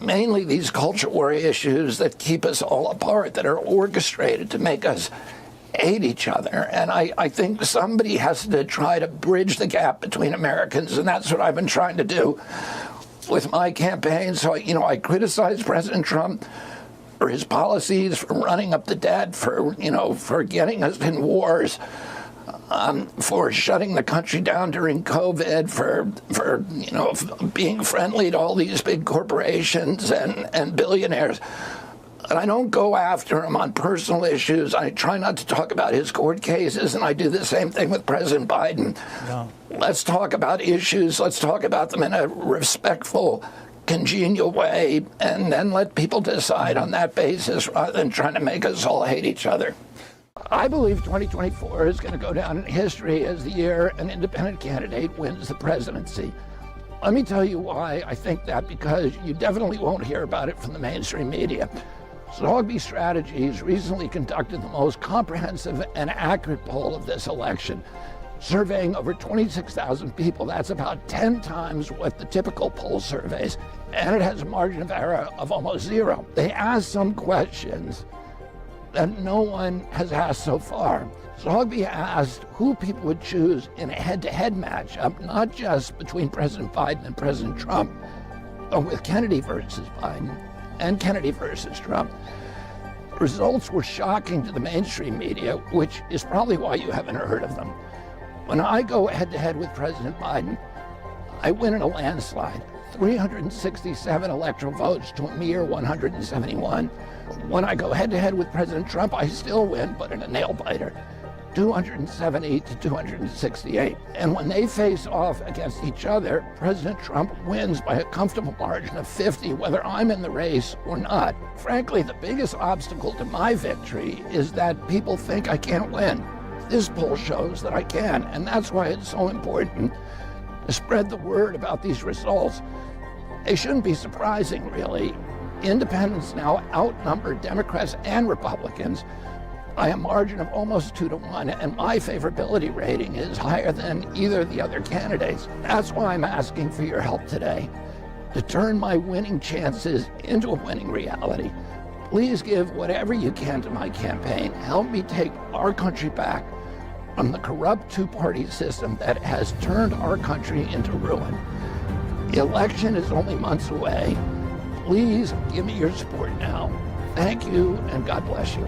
Speaker 4: mainly these culture war issues that keep us all apart, that are orchestrated to make us hate each other. And I think somebody has to try to bridge the gap between Americans, and that's what I've been trying to do with my campaign. So, you know, I criticize President Trump for his policies, for running up the debt, for getting us in wars, for shutting the country down during COVID, for being friendly to all these big corporations and billionaires. And I don't go after him on personal issues. I try not to talk about his court cases, and I do the same thing with President Biden. No. Let's talk about issues. Let's talk about them in a respectful, congenial way, and then let people decide on that basis rather than trying to make us all hate each other. I believe 2024 is going to go down in history as the year an independent candidate wins the presidency. Let me tell you why I think that, because you definitely won't hear about it from the mainstream media. Zogby Strategies recently conducted the most comprehensive and accurate poll of this election, surveying over 26,000 people. That's about 10 times what the typical poll surveys, and it has a margin of error of almost zero. They asked some questions that no one has asked so far. Zogby asked who people would choose in a head-to-head matchup, not just between President Biden and President Trump, but with Kennedy versus Biden and Kennedy versus Trump. Results were shocking to the mainstream media, which is probably why you haven't heard of them. When I go head-to-head with President Biden, I win in a landslide, 367 electoral votes to a mere 171. When I go head-to-head with President Trump, I still win, but in a nail-biter, 270 to 268. And when they face off against each other, President Trump wins by a comfortable margin of 50, whether I'm in the race or not. Frankly, the biggest obstacle to my victory is that people think I can't win. This poll shows that I can, and that's why it's so important to spread the word about these results. They shouldn't be surprising, really. Independents now outnumber Democrats and Republicans by a margin of almost 2-1, and my favorability rating is higher than either of the other candidates. That's why I'm asking for your help today, to turn my winning chances into a winning reality. Please give whatever you can to my campaign. Help me take our country back from the corrupt two-party system that has turned our country into ruin. The election is only months away. Please give me your support now. Thank you, and God bless you.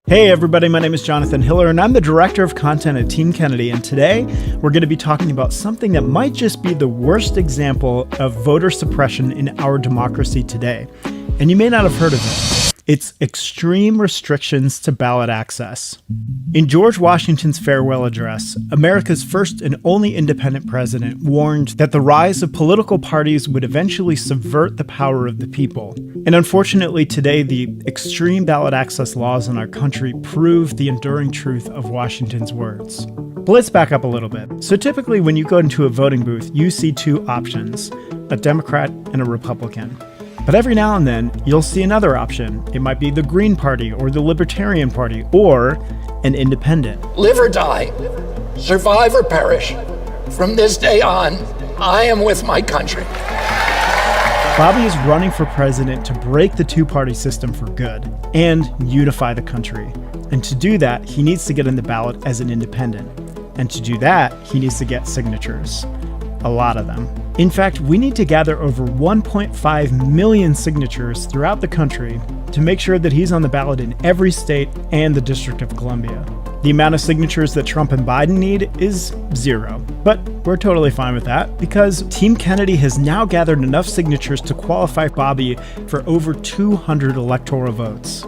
Speaker 3: Hey everybody, my name is Jonathan Hiller and I'm the Director of Content at Team Kennedy, and today we're going to be talking about something that might just be the worst example of voter suppression in our democracy today. And you may not have heard of it. It's extreme restrictions to ballot access. In George Washington's farewell address, America's first and only independent president warned that the rise of political parties would eventually subvert the power of the people. And unfortunately today, the extreme ballot access laws in our country prove the enduring truth of Washington's words. But let's back up a little bit. So typically when you go into a voting booth, you see two options, a Democrat and a Republican. But every now and then, you'll see another option. It might be the Green Party or the Libertarian Party or an independent.
Speaker 4: Live or die, survive or perish. From this day on, I am with my country.
Speaker 3: Bobby is running for president to break the two-party system for good and unify the country. And to do that, he needs to get in the ballot as an independent. And to do that, he needs to get signatures. A lot of them. In fact, we need to gather over 1.5 million signatures throughout the country to make sure that he's on the ballot in every state and the District of Columbia. The amount of signatures that Trump and Biden need is 0. But we're totally fine with that because Team Kennedy has now gathered enough signatures to qualify Bobby for over 200 electoral votes.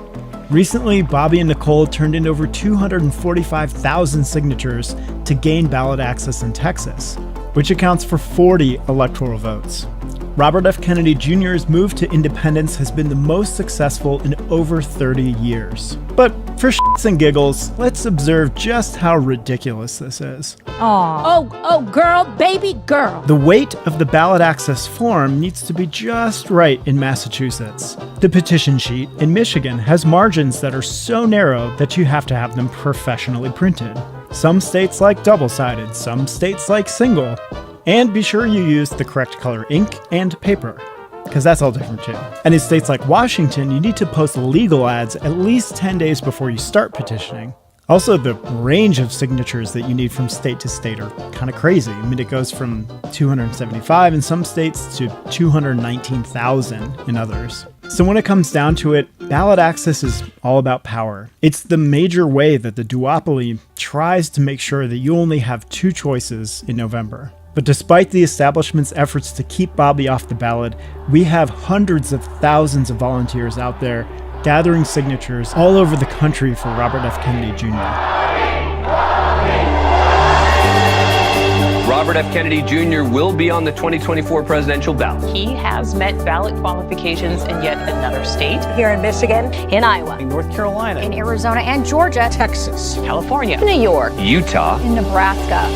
Speaker 3: Recently, Bobby and Nicole turned in over 245,000 signatures to gain ballot access in Texas, which accounts for 40 electoral votes. Robert F. Kennedy Jr.'s move to independence has been the most successful in over 30 years. But for shits and giggles, let's observe just how ridiculous this is.
Speaker 7: Oh, girl, baby girl.
Speaker 3: The weight of the ballot access form needs to be just right in Massachusetts. The petition sheet in Michigan has margins that are so narrow that you have to have them professionally printed. Some states like double-sided, some states like single. And be sure you use the correct color ink and paper, because that's all different too. And in states like Washington, you need to post legal ads at least 10 days before you start petitioning. Also, the range of signatures that you need from state to state are kind of crazy. I mean, it goes from 275 in some states to 219,000 in others. So when it comes down to it, ballot access is all about power. It's the major way that the duopoly tries to make sure that you only have two choices in November. But despite the establishment's efforts to keep Bobby off the ballot, we have hundreds of thousands of volunteers out there gathering signatures all over the country for Robert F. Kennedy Jr.
Speaker 9: Robert F. Kennedy Jr. will be on the 2024 presidential ballot.
Speaker 12: He has met ballot qualifications in yet another state.
Speaker 25: Here in Michigan, in Iowa,
Speaker 12: In North Carolina.
Speaker 25: in Arizona and Georgia,
Speaker 12: Texas. California.
Speaker 25: New York,
Speaker 9: Utah.
Speaker 25: in Nebraska.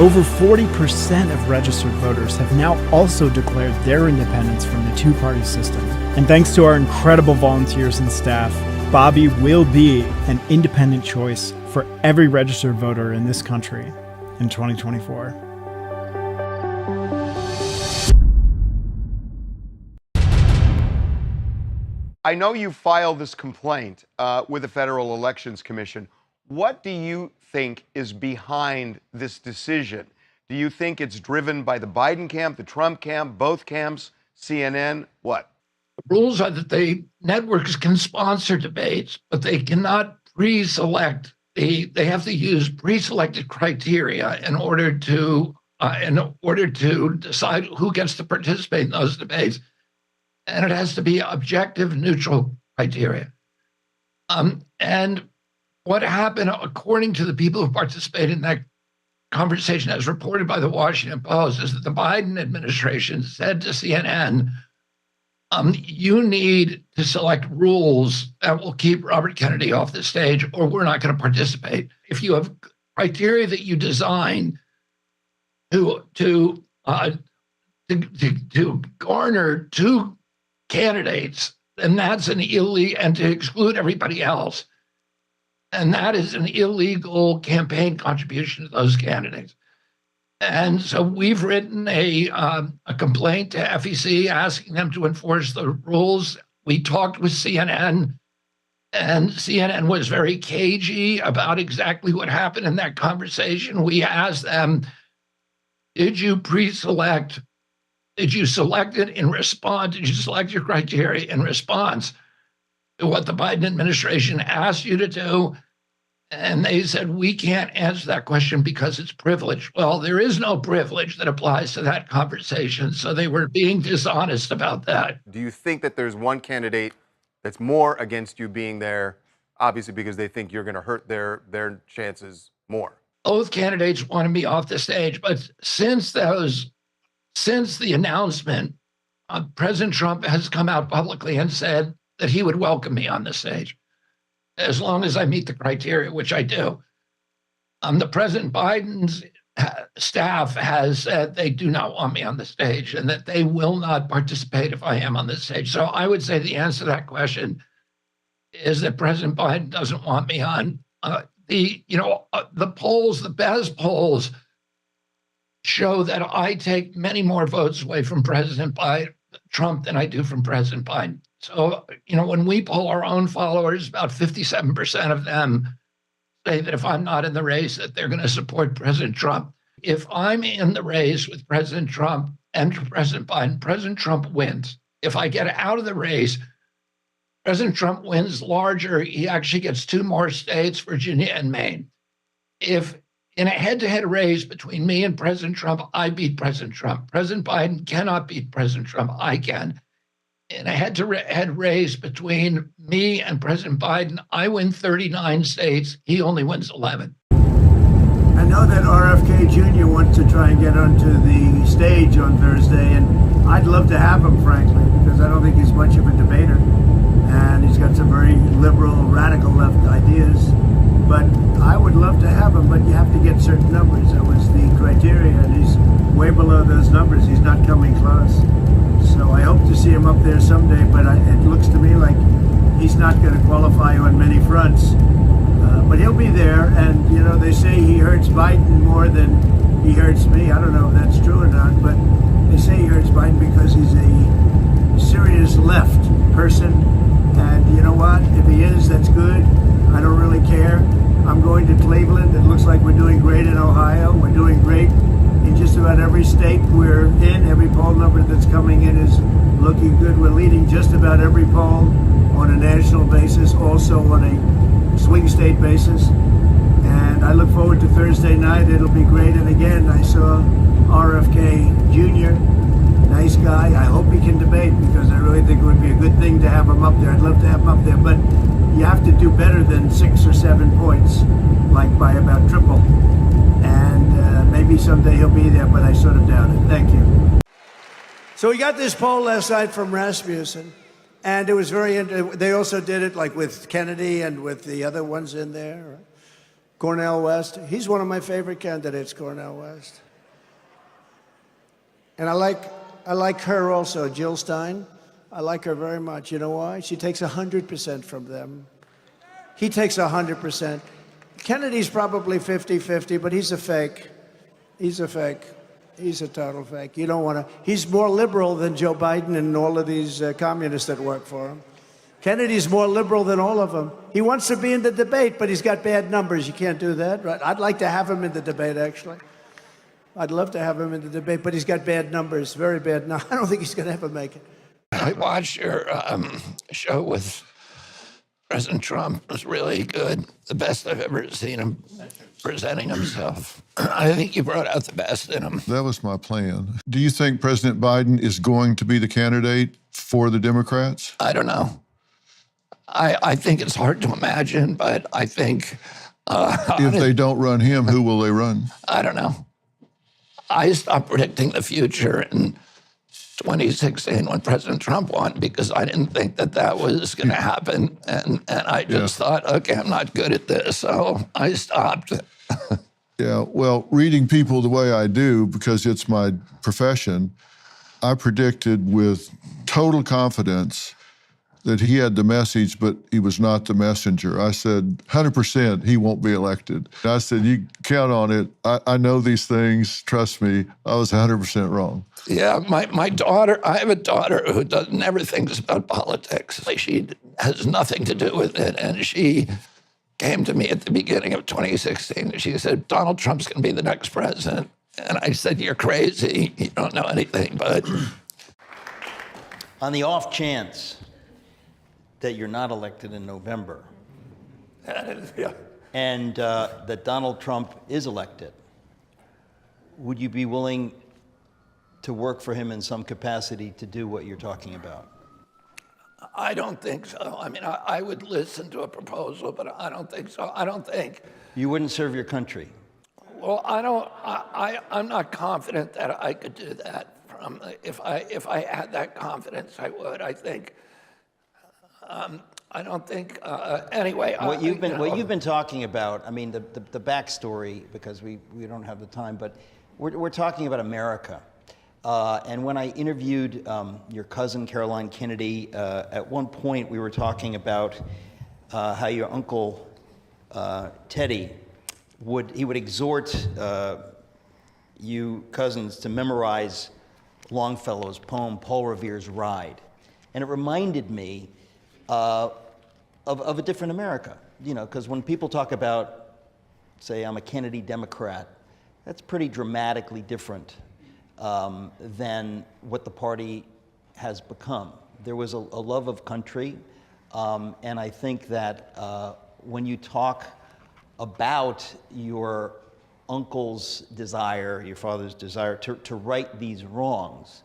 Speaker 3: Over 40% of registered voters have now also declared their independence from the two-party system. And thanks to our incredible volunteers and staff, Bobby will be an independent choice for every registered voter in this country in 2024.
Speaker 13: I know you filed this complaint with the Federal Elections Commission. What do you think is behind this decision? Do you think it's driven by the Biden camp, the Trump camp, both camps, CNN? What?
Speaker 4: The rules are that the networks can sponsor debates, but they cannot pre-select. They have to use pre-selected criteria in order to decide who gets to participate in those debates, and it has to be objective, neutral criteria. And what happened, according to the people who participated in that conversation, as reported by the Washington Post, is that the Biden administration said to CNN, you need to select rules that will keep Robert Kennedy off the stage, or we're not going to participate. If you have criteria that you design to garner two candidates, then that's an illegal, and to exclude everybody else, and that is an illegal campaign contribution to those candidates. And so we've written a complaint to FEC asking them to enforce the rules. We talked with CNN, and CNN was very cagey about exactly what happened in that conversation. We asked them, did you pre-select? Did you select it in response? Did you select your criteria in response to what the Biden administration asked you to do? And they said, we can't answer that question because it's privilege. Well, there is no privilege that applies to that conversation. So they were being dishonest about that.
Speaker 13: Do you think that there's one candidate that's more against you being there, obviously because they think you're going to hurt their chances more?
Speaker 4: Both candidates want to be off the stage, but since the announcement, President Trump has come out publicly and said that he would welcome me on the stage, as long as I meet the criteria, which I do. The President Biden's staff has said they do not want me on the stage and that they will not participate if I am on the stage. So I would say the answer to that question is that President Biden doesn't want me on. The polls, the best polls, show that I take many more votes away from President Trump than I do from President Biden. So, when we poll our own followers, about 57% of them say that if I'm not in the race, that they're going to support President Trump. If I'm in the race with President Trump and President Biden, President Trump wins. If I get out of the race, President Trump wins larger. He actually gets 2 more states, Virginia and Maine. If in a head-to-head race between me and President Trump, I beat President Trump. President Biden cannot beat President Trump. I can. In a head-to-head race between me and President Biden, I win 39 states. He only wins 11.
Speaker 2: I know that RFK Jr. wants to try and get onto the stage on Thursday, and I'd love to have him, frankly, because I don't think he's much of a debater, and he's got some very liberal, radical left ideas. But I would love to have him, but you have to get certain numbers. That was the criteria, and he's way below those numbers. He's not coming close. So I hope to see him up there someday, but it looks to me like he's not going to qualify on many fronts. But he'll be there, and, they say he hurts Biden more than he hurts me. I don't know if that's true or not, but they say he hurts Biden because he's a serious left person. And you know what? If he is, that's good. I don't really care. I'm going to Cleveland. It looks like we're doing great in Ohio. We're doing great in just about every state we're in. Every poll number that's coming in is looking good. We're leading just about every poll on a national basis, also on a swing state basis. And I look forward to Thursday night. It'll be great. And again, I saw RFK Jr., nice guy. I hope he can debate because I really think it would be a good thing to have him up there. I'd love to have him up there, but you have to do better than 6 or 7 points, like by about triple. And maybe someday he'll be there, but I sort of doubt it. Thank you.
Speaker 10: So we got this poll last night from Rasmussen, and it was they also did it like with Kennedy and with the other ones in there. Cornel West. He's one of my favorite candidates, Cornel West. And I like her also, Jill Stein. I like her very much. You know why? She takes 100% from them. He takes 100%. Kennedy's probably 50-50, but he's a fake. He's a fake. He's a total fake. You don't want to. He's more liberal than Joe Biden and all of these communists that work for him. Kennedy's more liberal than all of them. He wants to be in the debate, but he's got bad numbers. You can't do that, right? I'd like to have him in the debate, actually. I'd love to have him in the debate, but he's got bad numbers, very bad. No, I don't think he's going to ever make it.
Speaker 4: I watched your show with President Trump. It was really good. The best I've ever seen him presenting himself. I think you brought out the best in him.
Speaker 5: That was my plan. Do you think President Biden is going to be the candidate for the Democrats?
Speaker 4: I don't know. I think it's hard to imagine, but I think...
Speaker 5: if they don't run him, who will they run?
Speaker 4: I don't know. I stopped predicting the future in 2016 when President Trump won because I didn't think that was going to happen. And I just thought, okay, I'm not good at this. So I stopped.
Speaker 5: Yeah, well, reading people the way I do, because it's my profession, I predicted with total confidence that he had the message, but he was not the messenger. I said, 100% he won't be elected. I said, you count on it. I know these things, trust me. I was 100% wrong.
Speaker 4: Yeah, my daughter, I have a daughter who never thinks about politics. She has nothing to do with it. And she came to me at the beginning of 2016. She said, Donald Trump's going to be the next president. And I said, you're crazy. You don't know anything, but...
Speaker 11: On the off chance that you're not elected in November, and that Donald Trump is elected, would you be willing to work for him in some capacity to do what you're talking about?
Speaker 4: I don't think so. I mean, I would listen to a proposal, but I don't think so. I don't think.
Speaker 11: You wouldn't serve your country?
Speaker 4: Well, I'm not confident that I could do that. If I had that confidence, I would. I think I don't think, anyway.
Speaker 11: What you've been talking about, I mean, the backstory, because we don't have the time, but we're talking about America. And when I interviewed your cousin, Caroline Kennedy, at one point we were talking about how your uncle, Teddy, would exhort you cousins to memorize Longfellow's poem, Paul Revere's Ride. And it reminded me of a different America, you know, because when people talk about, say, I'm a Kennedy Democrat, that's pretty dramatically different than what the party has become. There was a love of country, and I think that when you talk about your uncle's desire, your father's desire to right these wrongs,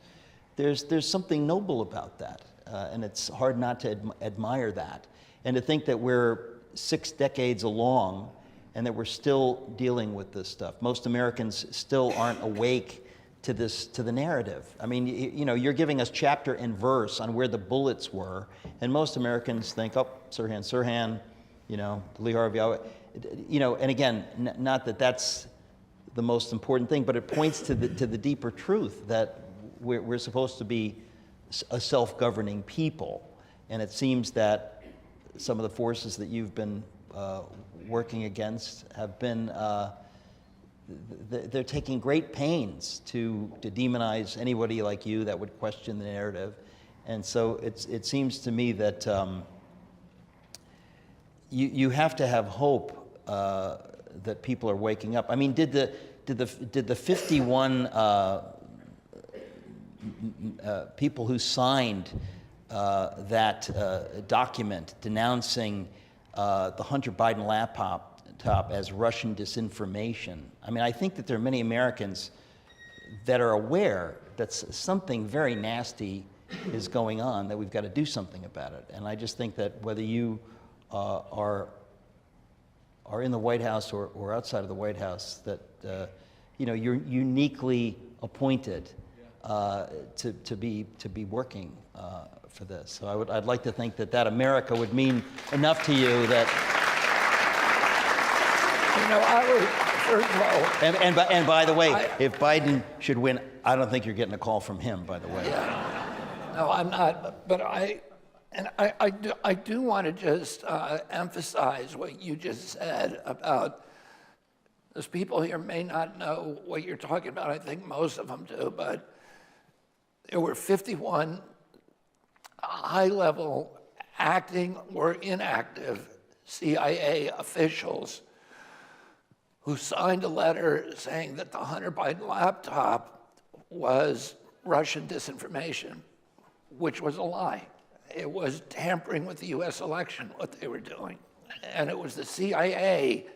Speaker 11: there's something noble about that, and it's hard not to admire that. And to think that we're 6 decades along and that we're still dealing with this stuff. Most Americans still aren't awake to the narrative. I mean, you know, you're giving us chapter and verse on where the bullets were, and most Americans think, oh, Sirhan, you know, Lee Harvey, you know, and again, not that that's the most important thing, but it points to the deeper truth that we're supposed to be a self-governing people. And it seems that some of the forces that you've been working against have been, they're taking great pains to demonize anybody like you that would question the narrative. And so it seems to me that you have to have hope that people are waking up. I mean, did the 51 people who signed that document denouncing the Hunter Biden laptop as Russian disinformation? I mean, I think that there are many Americans that are aware that something very nasty is going on, that we've got to do something about it. And I just think that whether you are in the White House or outside of the White House, that you know, you're uniquely appointed to be working for this. So I'd like to think that America would mean enough to you that.
Speaker 4: You know, I would, first of all.
Speaker 11: And by the way, if Biden should win, I don't think you're getting a call from him, by the way.
Speaker 4: Yeah. No, I'm not. But I do want to just emphasize what you just said about those people here may not know what you're talking about. I think most of them do, but there were 51 high-level acting or inactive CIA officials who signed a letter saying that the Hunter Biden laptop was Russian disinformation, which was a lie. It was tampering with the U.S. election, what they were doing. And it was the CIA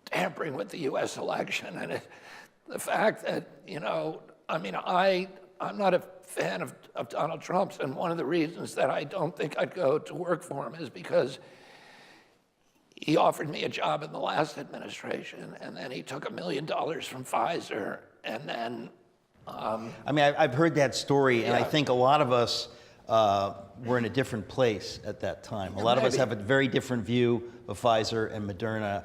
Speaker 4: tampering with the U.S. election. And the fact that, you know, I mean, I'm not a fan of Donald Trump's, and one of the reasons that I don't think I'd go to work for him is because he offered me a job in the last administration, and then he took $1 million from Pfizer, and then...
Speaker 11: I mean, I've heard that story, and I think a lot of us were in a different place at that time. A lot of us have a very different view of Pfizer and Moderna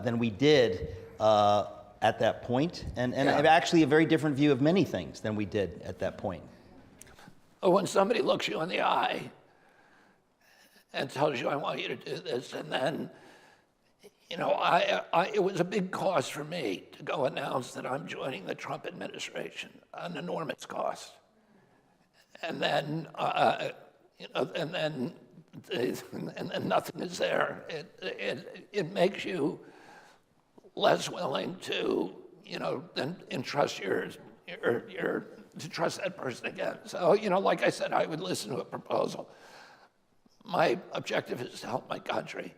Speaker 11: than we did at that point, and actually a very different view of many things than we did at that point.
Speaker 4: When somebody looks you in the eye and tells you, I want you to do this, and then, you know, it was a big cost for me to go announce that I'm joining the Trump administration, an enormous cost. And then, you know, and then nothing is there. It makes you less willing to, you know, then entrust to trust that person again. So, you know, like I said, I would listen to a proposal. My objective is to help my country.